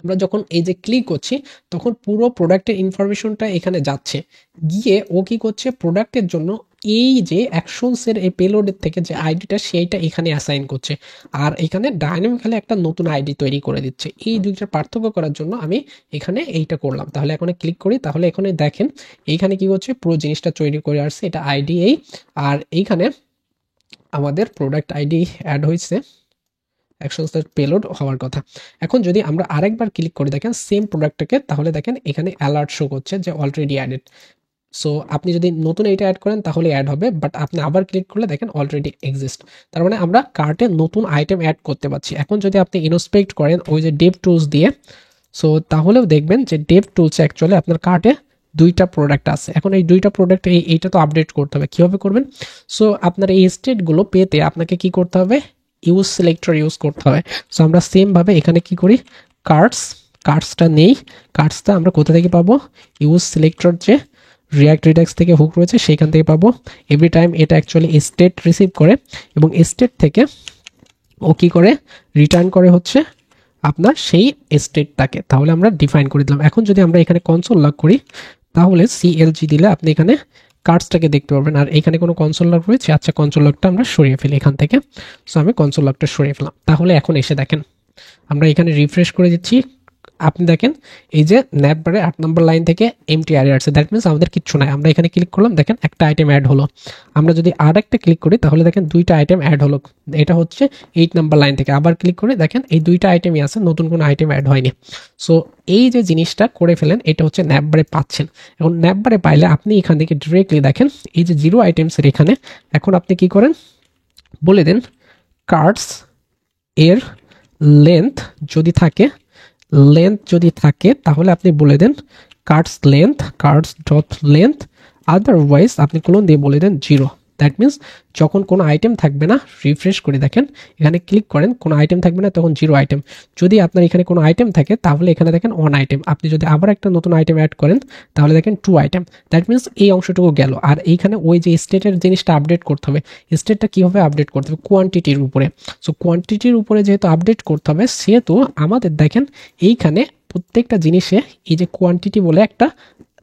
আমরা যখন এই যে ক্লিক করছি তখন পুরো প্রোডাক্টের ইনফরমেশনটা এখানে যাচ্ছে, গিয়ে ও কি করছে প্রোডাক্টের জন্য এই যে অ্যাকশনসের এই পেলোডের থেকে যে আইডিটা সেইটা এখানে অ্যাসাইন করছে, আর এখানে ডাইনামিক্যালি একটা নতুন আইডি তৈরি করে দিচ্ছে। এই দুইটার পার্থক্য করার জন্য আমি এখানে এইটা করলাম। তাহলে এখন ক্লিক করি, তাহলে এখানে দেখেন এইখানে কি হচ্ছে পুরো জিনিসটা তৈরি করে আসছে, এটা আইডি এই, আর এইখানে আমাদের প্রোডাক্ট আইডি অ্যাড হয়েছে, অ্যাকশনসের পেলোড হওয়ার কথা। এখন যদি আমরা আরেকবার ক্লিক করে দেখেন সেম প্রোডাক্টটাকে, তাহলে দেখেন এখানে অ্যালার্ট শো করছে যে অলরেডি অ্যাডেড। সো আপনি যদি নতুন এইটা অ্যাড করেন তাহলে অ্যাড হবে, বাট আপনি আবার ক্লিক করলে দেখেন অলরেডি এক্সিস্ট। তার মানে আমরা কার্টে নতুন আইটেম অ্যাড করতে পারছি। এখন যদি আপনি ইনস্পেক্ট করেন ওই যে ডেভ টুলস দিয়ে, সো তাহলেও দেখবেন যে ডেভ টুলসে অ্যাকচুয়ালি আপনার কার্টে দুইটা প্রোডাক্ট আছে। এখন এই দুইটা প্রোডাক্ট এইটা তো আপডেট করতে হবে, কীভাবে করবেন? সো আপনার এই স্টেটগুলো পেতে আপনাকে কি করতে হবে, ইউজ সিলেক্টর ইউজ করতে হবে। সো আমরা সেমভাবে এখানে কি করি, কার্ডসটা নেই, কার্ডসটা আমরা কোথা থেকে পাবো, ইউজ সিলেক্টর যে রিয়াক্ট রিডাক্স থেকে হুক রয়েছে সেইখান থেকে পাবো। এভরি টাইম এটা অ্যাকচুয়ালি স্টেট রিসিভ করে এবং স্টেট থেকে ও কি করে রিটার্ন করে হচ্ছে আপনার সেই স্টেটটাকে। তাহলে আমরা ডিফাইন করে দিলাম। এখন যদি আমরা এখানে কনসোল লগ করি তাহলে সিএলজি দিলে আপনি এখানে কার্ডসটাকে দেখতে পারবেন। আর এখানে কোনো কনসোল লগ রয়েছে, আচ্ছা কনসোল লগটা আমরা সরিয়ে ফেলি এখান থেকে। সো আমি কনসোল লগটা সরিয়ে ফেলাম। তাহলে এখন এসে দেখেন আমরা এখানে রিফ্রেশ করে দিচ্ছি, আপনি দেখেন এই যে ন্যাপবারে 8 নম্বর লাইন থেকে এমটি অ্যারে আসছে, দ্যাট মিনস আমাদের কিচ্ছু নাই। আমরা এখানে ক্লিক করলাম, দেখেন একটা আইটেম অ্যাড হলো। আমরা যদি আর একটা ক্লিক করি তাহলে দেখেন দুইটা আইটেম অ্যাড হলো, এটা হচ্ছে 8 নম্বর লাইন থেকে। আবার ক্লিক করে দেখেন এই দুইটা আইটেমই আছে, নতুন কোনো আইটেম অ্যাড হয়নি। সো এই যে জিনিসটা করে ফেলেন এটা হচ্ছে ন্যাপবারে পাচ্ছেন। এখন ন্যাপবারে পাইলে আপনি এখান থেকে ডিরেক্টলি দেখেন এই যে 0 আইটেমসের এখানে এখন আপনি কি করেন বলে দেন কার্ডস এর লেন্থ যদি থাকে তাহলে আপনি বলে দেন কার্ডস ডট লেন্থ, আদারওয়াইজ আপনি কোলন দিয়ে বলে দেন 0। দ্যাট মিনস যখন কোনো আইটেম থাকবে না, রিফ্রেশ করে দেখেন এখানে ক্লিক করেন কোনো আইটেম থাকবে না তখন 0 আইটেম। যদি আপনার এখানে কোনো আইটেম থাকে তাহলে এখানে দেখেন 1 আইটেম। আপনি যদি আবার একটা নতুন আইটেম অ্যাড করেন তাহলে দেখেন 2 আইটেম। দ্যাট মিনস এই অংশটুকু গেল। আর এইখানে ওই যে স্টেটের জিনিসটা আপডেট করতে হবে, স্টেটটা কীভাবে আপডেট করতে হবে, কোয়ান্টিটির উপরে। সো কোয়ান্টিটির উপরে যেহেতু আপডেট করতে হবে সেহেতু আমাদের দেখেন এইখানে প্রত্যেকটা জিনিসে এই যে কোয়ান্টিটি বলে একটা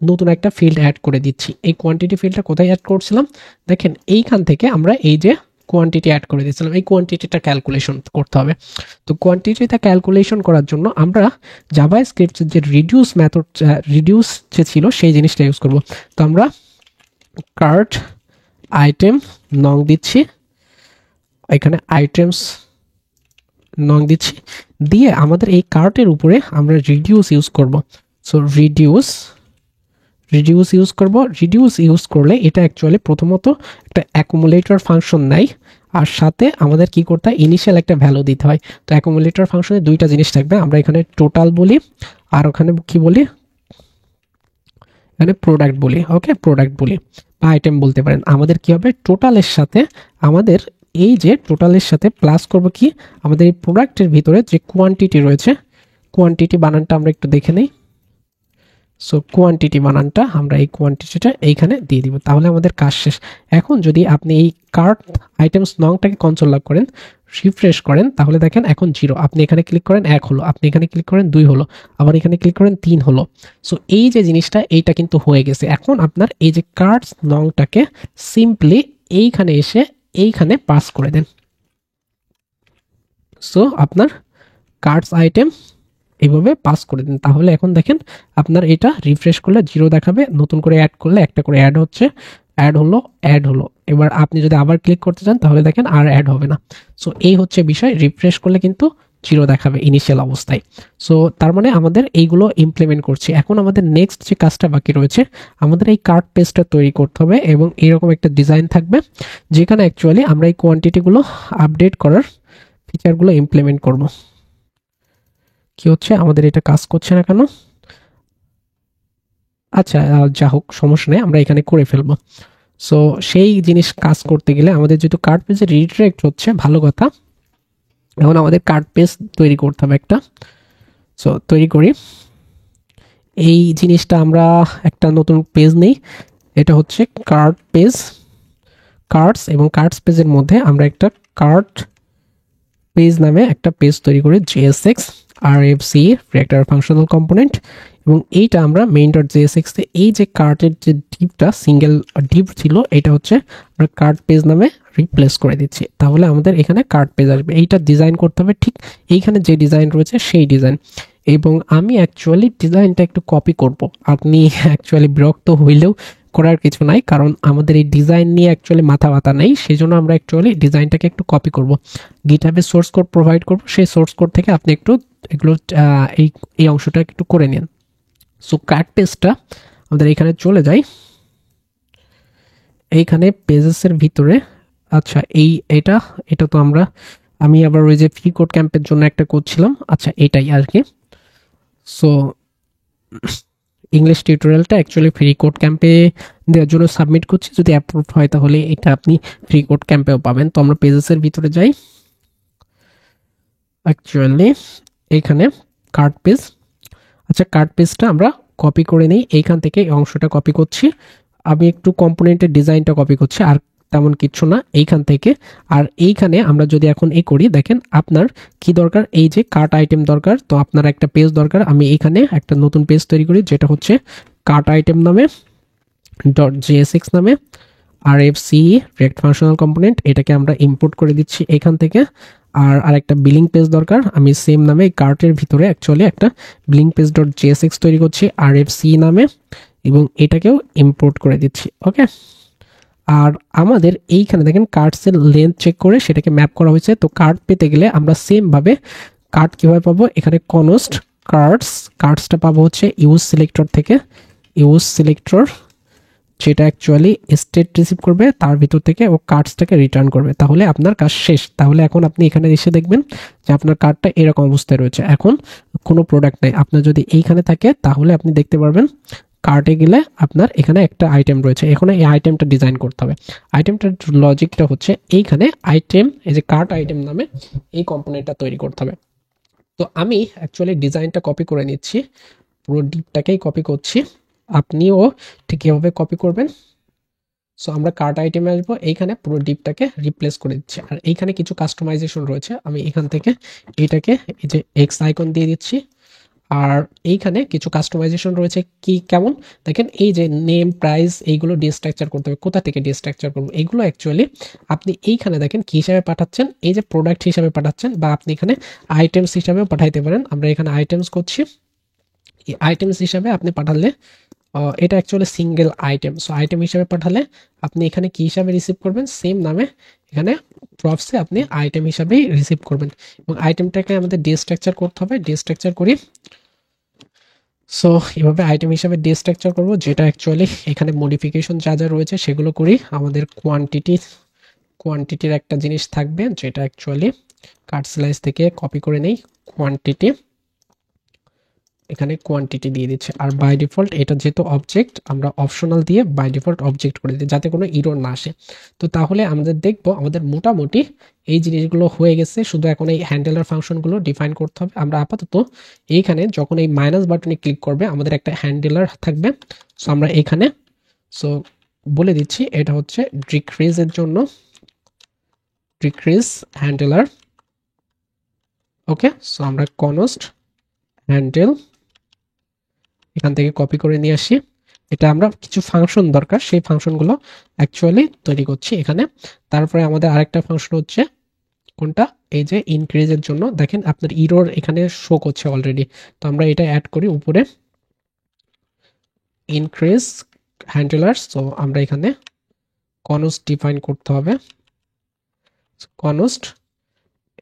নতুন একটা ফিল্ড অ্যাড করে দিচ্ছি। এই কোয়ান্টিটি ফিল্ডটা কোথায় অ্যাড করছিলাম দেখেন এইখান থেকে আমরা এই যে কোয়ান্টিটি অ্যাড করে দিয়েছিলাম, এই কোয়ান্টিটিটা ক্যালকুলেশন করতে হবে। তো কোয়ান্টিটিটা ক্যালকুলেশন করার জন্য আমরা জাভাস্ক্রিপ্টের যে রিডিউস যে ছিল সেই জিনিসটা ইউজ করব। তো আমরা কার্ট আইটেম নং দিচ্ছি, এখানে আইটেমস নং দিচ্ছি, দিয়ে আমাদের এই কার্টের উপরে আমরা রিডিউস ইউজ করব। সো রিডিউস ইউজ করব। রিডিউস ইউজ করলে এটা অ্যাকচুয়ালি প্রথমত একটা অ্যাকুমুলেটর ফাংশন নেয়, আর সাথে আমাদের কি করতে হয় ইনিশিয়াল একটা ভ্যালু দিতে হয়। তো অ্যাকুমুলেটর ফাংশনে দুইটা জিনিস থাকবে, আমরা এখানে টোটাল বলি আর ওখানে কি বলি এখানে প্রোডাক্ট বলি, ওকে প্রোডাক্ট বলি বা আইটেম বলতে পারেন। আমাদের কি হবে টোটালের সাথে আমাদের এই যে টোটালের সাথে প্লাস করব কি আমাদের এই প্রোডাক্টের ভিতরে যে কোয়ান্টিটি রয়েছে, কোয়ান্টিটি বানানটা আমরা একটু দেখে নেই, সো কোয়ান্টিটি বানানটা আমরা এই কোয়ান্টিটিটা এইখানে দিয়ে দিব, তাহলে আমাদের কাজ শেষ। এখন যদি আপনি এই কার্ট আইটেমস নংটাকে কনসোল লক করেন, রিফ্রেশ করেন, তাহলে দেখেন এখন 0, আপনি এখানে ক্লিক করেন 1 হলো, আপনি এখানে ক্লিক করেন 2 হলো, আবার এখানে ক্লিক করেন 3 হলো। সো এই যে জিনিসটা এইটা কিন্তু হয়ে গেছে। এখন আপনার এই যে কার্টস নংটাকে সিম্পলি এইখানে এসে এইখানে পাস করে দেন। সো আপনার কার্টস আইটেম এইভাবে পাস করে দিন, তাহলে এখন দেখেন আপনার এটা রিফ্রেশ করলে 0 দেখাবে, নতুন করে অ্যাড করলে একটা করে অ্যাড হচ্ছে, অ্যাড হলো। এবার আপনি যদি আবার ক্লিক করতে চান তাহলে দেখেন আর অ্যাড হবে না। সো এই হচ্ছে বিষয়, রিফ্রেশ করলে কিন্তু 0 দেখাবে ইনিশিয়াল অবস্থায়। সো তার মানে আমাদের এইগুলো ইমপ্লিমেন্ট করছি। এখন আমাদের নেক্সট যে কাজটা বাকি রয়েছে, আমাদের এই কার্ট পেজটা তৈরি করতে হবে এবং এরকম একটা ডিজাইন থাকবে যেখানে অ্যাকচুয়ালি আমরা এই কোয়ান্টিটিগুলো আপডেট করার ফিচারগুলো ইমপ্লিমেন্ট করব। কি হচ্ছে, আমাদের এটা কাজ করছে না কেন? আচ্ছা, যা হোক সমস্যা নেই, আমরা এখানে করে ফেলবো। সো সেই জিনিস কাজ করতে গেলে আমাদের যেহেতু কার্ড পেজে রিডাইরেক্ট হচ্ছে, ভালো কথা। এখন আমাদের কার্ড পেজ তৈরি করতে হবে একটা। সো তৈরি করি। এই জিনিসটা আমরা একটা নতুন পেজ নেই, এটা হচ্ছে কার্ড পেজ, কার্ডস, এবং কার্ডস পেজের মধ্যে আমরা একটা কার্ড পেজ নামে একটা পেজ তৈরি করি, JSX RFC reactor functional component, এবং এইটা আমরা মেইন ডট JSX এ এই যে কার্টের যে ডিপটা সিঙ্গেল ডিপ ছিল এটা হচ্ছে আমরা কার্ড পেজ নামে রিপ্লেস করে দিচ্ছি, তাহলে আমাদের এখানে কার্ড পেজ আসবে। এইটা ডিজাইন করতে হবে ঠিক এইখানে যে ডিজাইন রয়েছে সেই ডিজাইন, এবং আমি অ্যাকচুয়ালি ডিজাইনটা একটু কপি করব। আপনি অ্যাকচুয়ালি বিরক্ত হইলেও করার কিছু নাই, কারণ আমাদের এই ডিজাইন নিয়ে অ্যাকচুয়ালি মাথা ব্যথা নেই, সেই জন্য আমরা অ্যাকচুয়ালি ডিজাইনটাকে একটু কপি করব। গিটহাবে সোর্স কোড প্রোভাইড করব, সেই সোর্স কোড থেকে আপনি একটু এগুলো এই এই অংশটা একটু করে নিন। সো কার্ড পেজটা আমাদের এখানে চলে যাই, এইখানে পেজেসের ভিতরে। আচ্ছা এটা এটা তো আমি আবার ওই যে ফ্রি কোড ক্যাম্পের জন্য একটা করছিলাম, আচ্ছা এটাই আর কি। সো ইংলিশ টিউটোরিয়ালটা অ্যাকচুয়ালি ফ্রি কোড ক্যাম্পে দেওয়ার জন্য সাবমিট করছি, যদি অ্যাপ্রুভ হয় তাহলে এটা আপনি ফ্রি কোড ক্যাম্পেও পাবেন। তো আমরা পেজেসের ভিতরে যাই, অ্যাকচুয়ালি এইখানে কার্ড পেজ। আচ্ছা কার্ড পেজটা আমরা কপি করে নিই, এইখান থেকে এই অংশটা কপি করছি, আমি একটু কম্পোনেন্টের ডিজাইনটা কপি করছি, আর তেমন কিছু না এইখান থেকে। আর এইখানে আমরা যদি এখন করি, দেখেন আপনার কি দরকার, এই যে কার্ট আইটেম দরকার, তো আপনার একটা পেজ দরকার। আমি এইখানে একটা নতুন পেজ তৈরি করি যেটা হচ্ছে কার্ট আইটেম নামে .jsx নামে RFC রিঅ্যাক্ট ফাংশনাল কম্পোনেন্ট, এটাকে আমরা ইম্পোর্ট করে দিচ্ছি এখান থেকে। আর আরেকটা বিলিং পেজ দরকার, আমি সেম নামে কার্টের ভিতরে অ্যাকচুয়ালি একটা বিলিং পেজ .jsx তৈরি করছি RFC নামে, এবং এটাকেও ইম্পোর্ট করে দিচ্ছি। ওকে, আর আমাদের এইখানে দেখেন কার্ডসের লেন্থ চেক করে সেটাকে ম্যাপ করা হয়েছে। তো কার্ড পেতে গেলে আমরা সেমভাবে কার্ড কীভাবে পাবো, এখানে কনস্ট কার্ডসটা পাবো হচ্ছে ইউজ সিলেক্টর থেকে, ইউজ সিলেক্টর যেটা অ্যাকচুয়ালি স্টেট রিসিভ করবে তার ভিতর থেকে ও কার্ডসটাকে রিটার্ন করবে, তাহলে আপনার কাজ শেষ। তাহলে এখন আপনি এখানে এসে দেখবেন যে আপনার কার্ডটা এরকম অবস্থায় রয়েছে, এখন কোনো প্রোডাক্ট নেই। আপনার যদি এইখানে থাকে তাহলে আপনি দেখতে পারবেন কার্টে গেলে আপনার এখানে একটা আইটেম রয়েছে, এখানে এই আইটেমটা ডিজাইন করতে হবে। আইটেমটার লজিকটা হচ্ছে এইখানে আইটেম, এই যে কার্ট আইটেম নামে এই কম্পোনেন্টটা তৈরি করতে হবে। তো আমি অ্যাকচুয়ালি ডিজাইনটা কপি করে নিচ্ছি, পুরো ডিপটাকেই কপি করছি, আপনিও ঠিক এভাবে কপি করবেন। সো আমরা কার্ট আইটেমে আসবো, এইখানে পুরো ডিপটাকে রিপ্লেস করে দিচ্ছি। আর এইখানে কিছু কাস্টমাইজেশন রয়েছে, আমি এখান থেকে এটাকে এই যে এক্স আইকন দিয়ে দিচ্ছি। আর এইখানে কিছু কাস্টমাইজেশন রয়েছে, কি কেমন দেখেন, এই যে নেম প্রাইস এইগুলো ডিস্ট্রাকচার করতে হবে। কোথা থেকে ডিস্ট্রাকচার করবো, এইগুলো অ্যাকচুয়ালি আপনি এইখানে দেখেন কি হিসাবে পাঠাচ্ছেন, এই যে প্রোডাক্ট হিসাবে পাঠাচ্ছেন, বা আপনি এখানে আইটেমস হিসাবেও পাঠাইতে পারেন। আমরা এখানে আইটেমস করছি, এই আইটেমস হিসাবে আপনি পাঠালে এটা actually single item. So item হিসাবে পাঠালে আপনি এখানে কি হিসাবে রিসিভ করবেন, সেম নামে এখানে প্রপসে আপনি আইটেম হিসাবেই রিসিভ করবেন। এবং আইটেমটাকে আমাদের ডিস্ট্রাকচার করতে হবে, ডিস্ট্রাকচার করি। সো এভাবে আইটেম হিসাবে ডিস্ট্রাকচার করব, যেটা অ্যাকচুয়ালি এখানে মডিফিকেশন যা যা রয়েছে সেগুলো করি। আমাদের কোয়ান্টিটির একটা জিনিস থাকবে যেটা অ্যাকচুয়ালি কার্ড স্লাইস থেকে কপি করে নেই, কোয়ান্টিটি এখানে কোয়ান্টিটি দিয়ে দিচ্ছি। আর বাই ডিফল্ট এটা যেহেতু অবজেক্ট, আমরা অপশনাল দিয়ে বাই ডিফল্ট অবজেক্ট করে দিই যাতে কোনো ইরর না আসে। তো তাহলে আমাদের দেখবো আমাদের মোটামুটি এই জিনিসগুলো হয়ে গেছে, শুধু এখন এই হ্যান্ডেলার ফাংশনগুলো ডিফাইন করতে হবে। আমরা আপাতত এইখানে যখন এই মাইনাস বাটনে ক্লিক করবে আমাদের একটা হ্যান্ডেলার থাকবে। সো আমরা এইখানে সো বলে দিচ্ছি এটা হচ্ছে ডিক্রিজের জন্য ডিক্রিজ হ্যান্ডেলার। ওকে, সো আমরা কনস্ট হ্যান্ডেল এখান থেকে কপি করে নিয়ে আসি। এটা আমরা কিছু ফাংশন দরকার, সেই ফাংশনগুলো অ্যাকচুয়ালি তৈরি করছি এখানে। তারপরে আমাদের আরেকটা ফাংশন হচ্ছে কোনটা, এই যে ইনক্রিজের জন্য দেখেন আপনার ইরর এখানে শো করছে অলরেডি। তো আমরা এটা অ্যাড করি উপরে ইনক্রিজ হ্যান্ডেলার। সো আমরা এখানে কনস্ট ডিফাইন করতে হবে, কনস্ট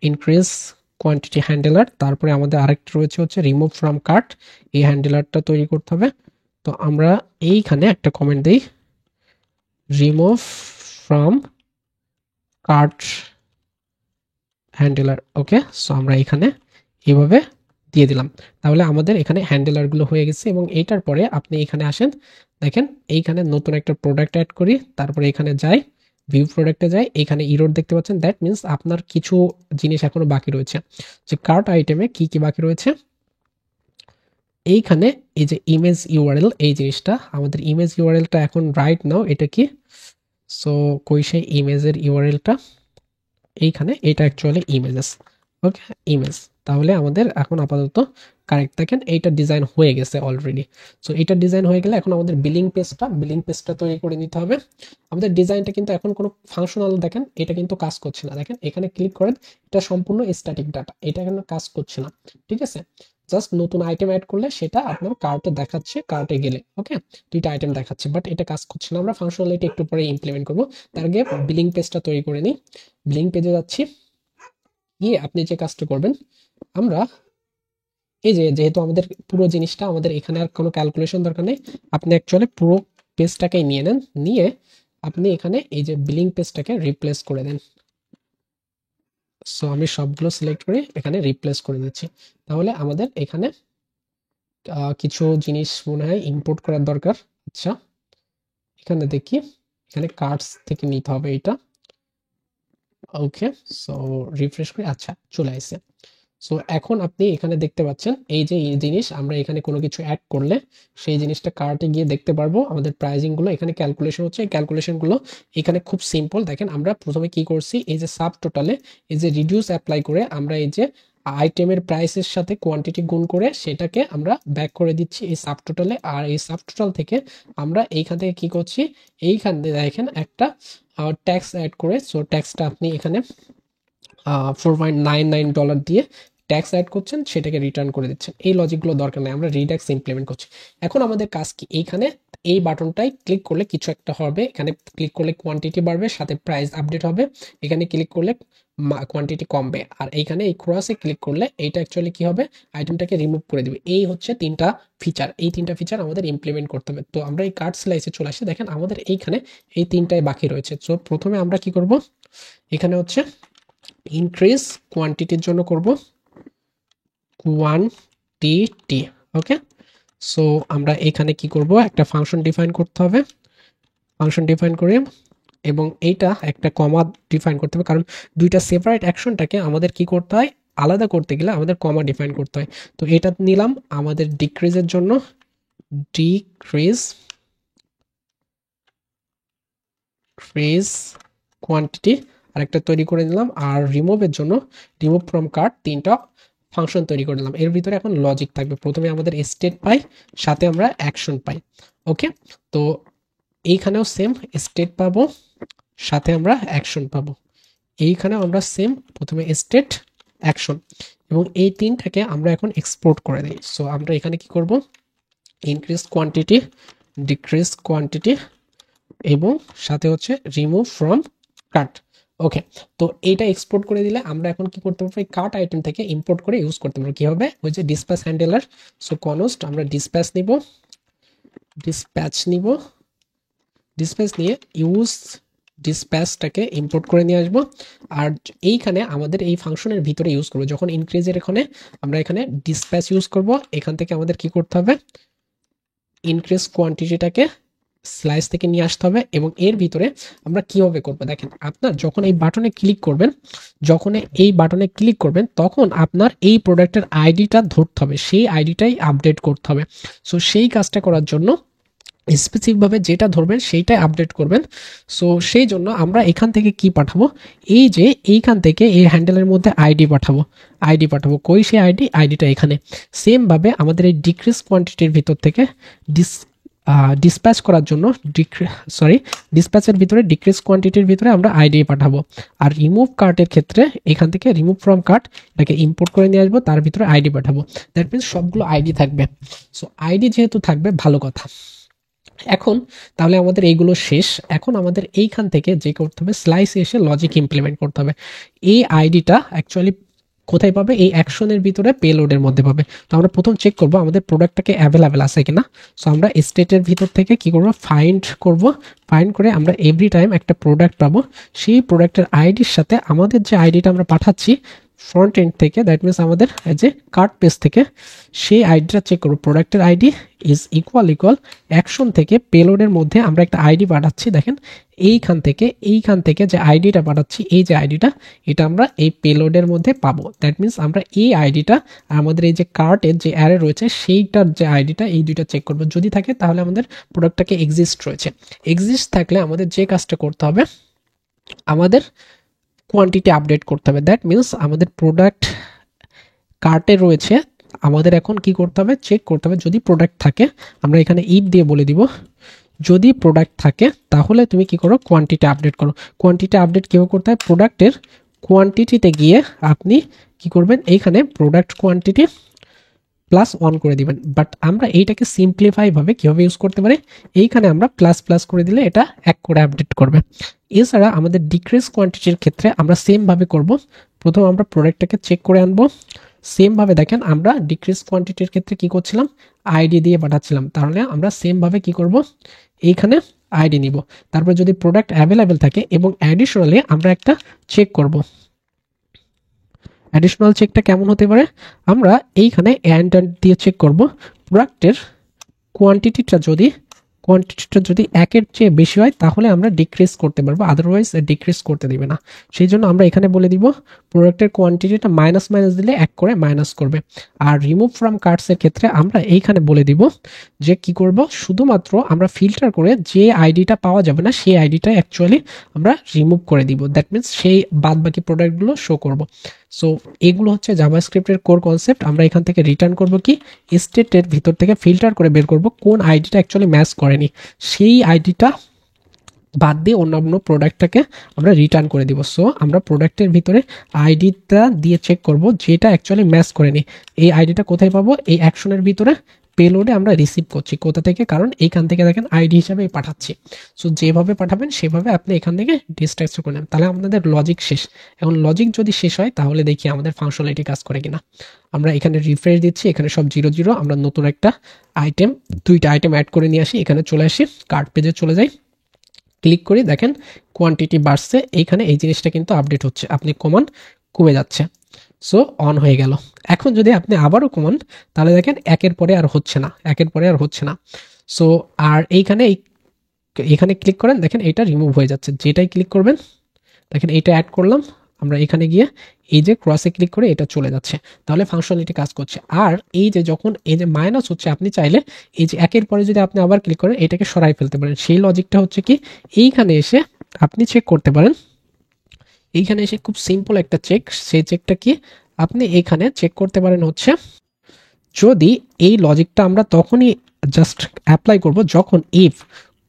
ইনক্রিজ কোয়ান্টিটি হ্যান্ডেলার। তারপরে আমাদের আরেকটা রয়েছে হচ্ছে রিমুভ ফ্রম কার্ট, এই হ্যান্ডেলারটা তৈরি করতে হবে। তো আমরা এইখানে একটা কমেন্ট দিই remove from cart handler. Okay, so আমরা এখানে এইভাবে দিয়ে দিলাম। তাহলে আমাদের এখানে হ্যান্ডেলারগুলো হয়ে গেছে। এবং এইটার পরে আপনি এখানে আসেন, দেখেন এইখানে নতুন একটা প্রোডাক্ট অ্যাড করি, তারপরে এখানে যাই ভিউ প্রোডাক্টে যাই, এখানে ইরর দেখতে পাচ্ছেন। দ্যাট মিনস আপনার কিছু জিনিস এখনো বাকি রয়েছে। যে কার্ট আইটেমে কি কি বাকি রয়েছে, এইখানে এই যে ইমেজ ইউআরএল, এই জিনিসটা আমাদের ইমেজ ইউআরএলটা এখন রাইট নাও এটা কি, সো কই সেই ইমেজের ইউআরএলটা, এইখানে এটা অ্যাকচুয়ালি ইমেজেস। ওকে, ইমেজ। তাহলে আমাদের এখন আপাতত কারেক্ট দেখেন এইটা ডিজাইন হয়ে গেছে অলরেডি। সো এটা ডিজাইন হয়ে গেলে এখন আমাদের বিলিং পেজটা তৈরি করে নিতে হবে। আমাদের ডিজাইনটা কিন্তু এখন কোনো ফাংশনাল, দেখেন এটা কিন্তু কাজ করছে না। দেখেন এখানে ক্লিক করেন, এটা সম্পূর্ণ স্ট্যাটিক ডাটা, এটা এখানে কাজ করছে না। ঠিক আছে, জাস্ট নতুন আইটেম অ্যাড করলে সেটা আপনার কার্টে দেখাচ্ছে, কার্টে গেলে ওকে দুইটা আইটেম দেখাচ্ছে, বাট এটা কাজ করছে না। আমরা ফাংশনালিটি একটু পরে ইমপ্লিমেন্ট করবো। তার আগে বিলিং পেজটা তৈরি করে নিই। বিলিং পেজে যাচ্ছি, গিয়ে আপনি যে কাজটা করবেন, আমরা এই যে যেহেতু আমাদের পুরো জিনিসটা আমাদের এখানে আর কোনো ক্যালকুলেশন দরকার নেই, আপনি অ্যাকচুয়ালি পুরো পেজটাকেই নিয়ে নেন, নিয়ে আপনি এখানে এই যে বিলিং পেজটাকে রিপ্লেস করে দেন। সো আমি সবগুলো সিলেক্ট করে এখানে রিপ্লেস করে দিচ্ছি। তাহলে আমাদের এখানে কিছু জিনিস মনে হয় ইম্পোর্ট করার দরকার। আচ্ছা, এখানে দেখি, এখানে কার্ডস থেকে নিতে হবে এটা। ওকে, সো রিফ্রেশ করে, আচ্ছা চলে আসছে। সো এখন আপনি এখানে দেখতে পাচ্ছেন এই যে এই জিনিস আমরা এখানে কোনো কিছু অ্যাড করলে সেই জিনিসটা কার্টে গিয়ে দেখতে পারবো। আমাদের প্রাইজিংগুলো এখানে ক্যালকুলেশন হচ্ছে, এই ক্যালকুলেশনগুলো এখানে খুব সিম্পল। দেখেন আমরা প্রথমে কি করছি, এই যে সাব টোটালে এই যে রিডিউস অ্যাপ্লাই করে আমরা এই যে আইটেমের প্রাইসের সাথে কোয়ান্টিটি গুণ করে সেটাকে আমরা ব্যাক করে দিচ্ছি এই সাব টোটালে। আর এই সাব টোটাল থেকে আমরা এইখান থেকে কি করছি, এইখান থেকে দেখেন একটা ট্যাক্স অ্যাড করে, সো ট্যাক্সটা আপনি এখানে $4.99 দিয়ে ট্যাক্স অ্যাড করছেন, সেটাকে রিটার্ন করে দিচ্ছেন। এই লজিকগুলো দরকার নেই, আমরা রিডাক্স ইমপ্লিমেন্ট করছি। এখন আমাদের কাজ কি, এইখানে এই বাটনটাই ক্লিক করলে কিছু একটা হবে, এখানে ক্লিক করলে কোয়ান্টিটি বাড়বে, সাথে প্রাইস আপডেট হবে। এখানে ক্লিক করলে কোয়ান্টিটি কমবে। আর এইখানে এই ক্রসে ক্লিক করলে এইটা অ্যাকচুয়ালি কি হবে, আইটেমটাকে রিমুভ করে দিবে। এই হচ্ছে তিনটা ফিচার, এই তিনটা ফিচার আমাদের ইমপ্লিমেন্ট করতে হবে। তো আমরা এই কার্ড স্লাইসে চলে আসি, দেখেন আমাদের এইখানে এই তিনটাই বাকি রয়েছে। সো প্রথমে আমরা কি করব, এখানে হচ্ছে ইনক্রিজ কোয়ান্টিটির জন্য করব কোয়ান্টিটি। ওকে, সো আমরা এখানে কি করব, একটা ফাংশন ডিফাইন করতে হবে। ফাংশন ডিফাইন করে এবং এইটা একটা কমা ডিফাইন করতে হবে, কারণ দুইটা সেপারেট অ্যাকশনটাকে আমাদের কি করতে হয়, আলাদা করতে গেলে আমাদের কমা ডিফাইন করতে হয়। তো এটা নিলাম আমাদের ডিক্রিজের জন্য, ডিক্রিজ কোয়ান্টিটি আরেকটা তৈরি করে নিলাম। আর রিমুভের জন্য রিমুভ ফ্রম কার্ট তিনটা ফাংশন তৈরি করে নিলাম। এর ভিতরে এখন লজিক থাকবে, প্রথমে আমাদের স্টেট পাই, সাথে আমরা অ্যাকশন পাই। ওকে, তো এইখানেও সেম স্টেট পাবো, সাথে আমরা অ্যাকশন পাবো। এইখানেও আমরা সেম, প্রথমে স্টেট অ্যাকশন, এবং এই তিনটাকে আমরা এখন এক্সপোর্ট করে দিই। সো আমরা এখানে কি করব, ইনক্রিজ কোয়ান্টিটি, ডিক্রিজ কোয়ান্টিটি এবং সাথে হচ্ছে রিমুভ ফ্রম কার্ট। ওকে, তো এইটা এক্সপোর্ট করে দিলে আমরা এখন কি করতে পারবো, এই কার্ট আইটেম থেকে ইম্পোর্ট করে ইউজ করতে পারবো। কি হবে, ওই যে ডিসপ্যাচ হ্যান্ডেলার, সো কনস্ট আমরা ডিসপ্যাচ নিব, ডিসপ্যাচ নিয়ে ইউজ ডিসপ্যাচটাকে ইম্পোর্ট করে নিয়ে আসবো। আর এইখানে আমাদের এই ফাংশনের ভিতরে ইউজ করবো, যখন ইনক্রিজের এখানে আমরা এখানে ডিসপ্যাচ ইউজ করব, এখান থেকে আমাদের কি করতে হবে, ইনক্রিজ কোয়ান্টিটিটাকে স্লাইস থেকে নিয়ে আসতে হবে। এবং এর ভিতরে আমরা কিভাবে করব দেখেন, আপনার যখন এই বাটনে ক্লিক করবেন, তখন আপনার এই প্রোডাক্টের আইডিটা ধরতে হবে, সেই আইডিটাই আপডেট করতে হবে। সো সেই কাজটা করার জন্য স্পেসিফিকভাবে যেটা ধরবেন সেইটাই আপডেট করবেন। সো সেই জন্য আমরা এখান থেকে কি পাঠাবো, এই যে এইখান থেকে এই হ্যান্ডেলের মধ্যে আইডি পাঠাবো কই সেই আইডিটা এখানে। সেমভাবে আমাদের এই ডিক্রিজ কোয়ান্টিটির ভিতর থেকে ডিসপ্যাচ করার জন্য ডিসপ্যাচের ভিতরে ডিক্রিজ কোয়ান্টিটির ভিতরে আমরা আইডি পাঠাবো। আর রিমুভ কার্টের ক্ষেত্রে এখান থেকে রিমুভ ফ্রম কার্ট এটাকে ইম্পোর্ট করে নিয়ে আসবো, তার ভিতরে আইডি পাঠাবো। দ্যাট মিনস সবগুলো আইডি থাকবে। সো আইডি যেহেতু থাকবে ভালো কথা। এখন তাহলে আমাদের এইগুলো শেষ। এখন আমাদের এইখান থেকে যে করতে হবে, স্লাইসে এসে লজিক ইমপ্লিমেন্ট করতে হবে। এই আইডিটা অ্যাকচুয়ালি কোথায় পাবে, এই অ্যাকশনের ভিতরে পেলোডের মধ্যে পাবে। তো আমরা প্রথম চেক করব আমাদের প্রোডাক্টটাকে অ্যাভেলেবেল আছে কিনা। সো আমরা স্টেটের ভিতর থেকে কি করব, ফাইন্ড করে আমরা এভরি টাইম একটা প্রোডাক্ট পাবো, সেই প্রোডাক্টের আইডির সাথে আমাদের যে আইডিটা আমরা পাঠাচ্ছি ফ্রন্ট এন্ড থেকে, দ্যাট মিনস আমাদের যে কার্ট পেজ থেকে, সেই আইডিটা চেক করবো। প্রোডাক্টের আইডি ইজ ইকুয়াল অ্যাকশন থেকে পেলোডের মধ্যে আমরা একটা আইডি পাঠাচ্ছি। দেখেন এইখান থেকে যে আইডিটা পাঠাচ্ছি, এই যে আইডিটা, এটা আমরা এই পেলোডের মধ্যে পাবো। দ্যাট মিনস আমরা এই আইডিটা আর আমাদের এই যে কার্টের যে অ্যারে রয়েছে সেইটার যে আইডিটা, এই দুইটা চেক করবো। যদি থাকে তাহলে আমাদের প্রোডাক্টটাকে এক্সিস্ট রয়েছে। এক্সিস্ট থাকলে আমাদের যে কাজটা করতে হবে, আমাদের কোয়ান্টিটি আপডেট করতে হবে। দ্যাট মিনস আমাদের প্রোডাক্ট কার্টে রয়েছে, আমাদের এখন কি করতে হবে, চেক করতে হবে যদি প্রোডাক্ট থাকে। আমরা এখানে ইফ দিয়ে বলে দিব, যদি প্রোডাক্ট থাকে তাহলে তুমি কি করো, কোয়ান্টিটি আপডেট করো। কোয়ান্টিটি আপডেট কীভাবে করতে হয়, প্রোডাক্টের কোয়ান্টিটিতে গিয়ে আপনি কি করবেন, এইখানে প্রোডাক্ট কোয়ান্টিটি +1 করে দিবেন। বাট আমরা এইটাকে সিম্পলিফাই ভাবে কিভাবে ইউজ করতে পারি, এইখানে আমরা প্লাস করে দিলে এটা 1 করে আপডেট করবে। এছাড়া আমাদের ডিক্রিজ কোয়ান্টিটির ক্ষেত্রে আমরা সেম ভাবে করব। প্রথম আমরা প্রোডাক্টটাকে চেক করে আনবো। সেম ভাবে দেখেন আমরা ডিক্রিজ কোয়ান্টিটির ক্ষেত্রে কি করছিলাম, আইডি দিয়ে পাঠাচ্ছিলাম। তাহলে আমরা সেম ভাবে কি করব, এইখানে আইডি নিব। তারপর যদি প্রোডাক্ট অ্যাভেলেবেল থাকে এবং অ্যাডিশনালি আমরা একটা চেক করব। অ্যাডিশনাল চেকটা কেমন হতে পারে, আমরা এইখানে অ্যান্ড দিয়ে চেক করব প্রোডাক্টের কোয়ান্টিটিটা যদি 1-এর চেয়ে বেশি হয় তাহলে আমরা ডিক্রিজ করতে পারবো, আদারওয়াইজ ডিক্রিজ করতে দিবে না। সেই জন্য আমরা এখানে বলে দিব প্রোডাক্টের কোয়ান্টিটিটা মাইনাস দিলে 1 করে মাইনাস করবে। আর রিমুভ ফ্রম কার্টসের ক্ষেত্রে আমরা এইখানে বলে দিব যে কি করব, শুধুমাত্র আমরা ফিল্টার করে যে আইডিটা পাওয়া যাবে না সেই আইডিটা অ্যাকচুয়ালি আমরা রিমুভ করে দিব। দ্যাট মিনস সেই বাদ বাকি প্রোডাক্টগুলো শো করব। সো এগুলো হচ্ছে জাভাস্ক্রিপ্টের কোর কনসেপ্ট। আমরা এখান থেকে রিটার্ন করব কি, স্টেটের ভিতর থেকে ফিল্টার করে বের করব কোন আইডিটা অ্যাকচুয়ালি ম্যাচ করেনি, সেই আইডিটা বাদ দিয়ে অন্যান্য প্রোডাক্টটাকে আমরা রিটার্ন করে দিব। সো আমরা প্রোডাক্টের ভিতরে আইডিটা দিয়ে চেক করব যেটা অ্যাকচুয়ালি ম্যাচ করেনি। এই আইডিটা কোথায় পাবো, এই অ্যাকশনের ভিতরে পেলোডে আমরা রিসিভ করছি। কোথা থেকে, কারণ এইখান থেকে দেখেন আইডি হিসাবে পাঠাচ্ছি। সো যেভাবে পাঠাবেন সেভাবে আপনি এখান থেকে ডিসট্রাক্ট করে নেন। তাহলে আমাদের লজিক শেষ। এখন লজিক যদি শেষ হয় তাহলে দেখি আমাদের ফাংশনালিটি কাজ করে কিনা। আমরা এখানে রিফ্রেশ দিচ্ছি, এখানে সব 0 আমরা নতুন একটা দুইটা আইটেম অ্যাড করে নিয়ে আসি, এখানে চলে আসি, কার্ট পেজে চলে যাই, ক্লিক করি, দেখেন কোয়ান্টিটি বাড়ছে। এইখানে এই জিনিসটা কিন্তু আপডেট হচ্ছে, আপনি কমান কমে যাচ্ছে। সো অন হয়ে গেল। এখন যদি আপনি আবারও কমান তাহলে দেখেন একের পরে আর হচ্ছে না। সো আর এখানে ক্লিক করেন, দেখেন এটা রিমুভ হয়ে যাচ্ছে। যেটাই ক্লিক করবেন দেখেন এটা অ্যাড করলাম, আমরা এখানে গিয়ে এই যে ক্রসে ক্লিক করে এটা চলে যাচ্ছে। তাহলে ফাংশনালিটি কাজ করছে। আর এই যে যখন এই যে মাইনাস হচ্ছে, আপনি চাইলে এই যে একের পরে যদি আপনি আবার ক্লিক করেন এটাকে সরাই ফেলতে পারেন। সেই লজিকটা হচ্ছে কি, এইখানে এসে আপনি চেক করতে পারেন। এইখানে এসে খুব সিম্পল একটা চেক, সেই চেকটা কি আপনি এখানে চেক করতে পারেন হচ্ছে, যদি এই লজিকটা আমরা তখনই জাস্ট অ্যাপ্লাই করব যখন if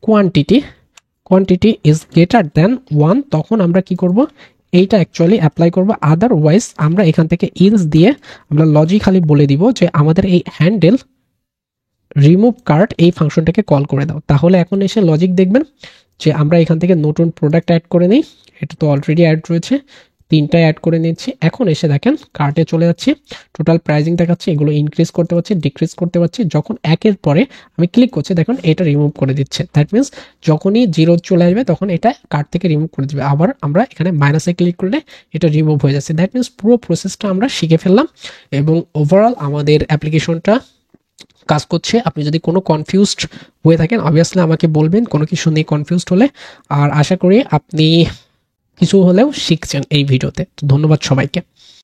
quantity is greater than 1, তখন আমরা কি করব, এইটা অ্যাকচুয়ালি অ্যাপ্লাই করব। আদারওয়াইজ আমরা এখান থেকে ইলস দিয়ে আমরা লজিক্যালি বলে দিব যে আমাদের এই হ্যান্ডেল রিমুভ কার্ট এই ফাংশনটাকে কল করে দাও। তাহলে এখন এসে লজিক দেখবেন যে আমরা এখান থেকে নতুন প্রোডাক্ট অ্যাড করে নিই, এটা তো অলরেডি অ্যাড রয়েছে, তিনটা অ্যাড করে নিচ্ছি। এখন এসে দেখেন কার্টে চলে যাচ্ছি, টোটাল প্রাইজিং দেখাচ্ছে, এগুলো ইনক্রিজ করতে পারছি, ডিক্রিজ করতে পারছি। যখন একের পরে আমি ক্লিক করছি দেখুন এটা রিমুভ করে দিচ্ছে। দ্যাট মিনস যখনই জিরো চলে আসবে তখন এটা কার্ট থেকে রিমুভ করে দিবে। আবার আমরা এখানে মাইনাসে ক্লিক করলে এটা রিমুভ হয়ে যাচ্ছে। দ্যাট মিনস পুরো প্রসেসটা আমরা শিখে ফেললাম এবং ওভারঅল আমাদের অ্যাপ্লিকেশনটা কাজ করছে। আপনি যদি কোনো কনফিউজড হয়ে থাকেন অবভিয়াসলি আমাকে বলবেন কোনো কিছু নিয়ে কনফিউজড হলে। আর আশা করি আপনি কিছু হলেও শিখছেন এই ভিডিওতে। তো ধন্যবাদ সবাইকে।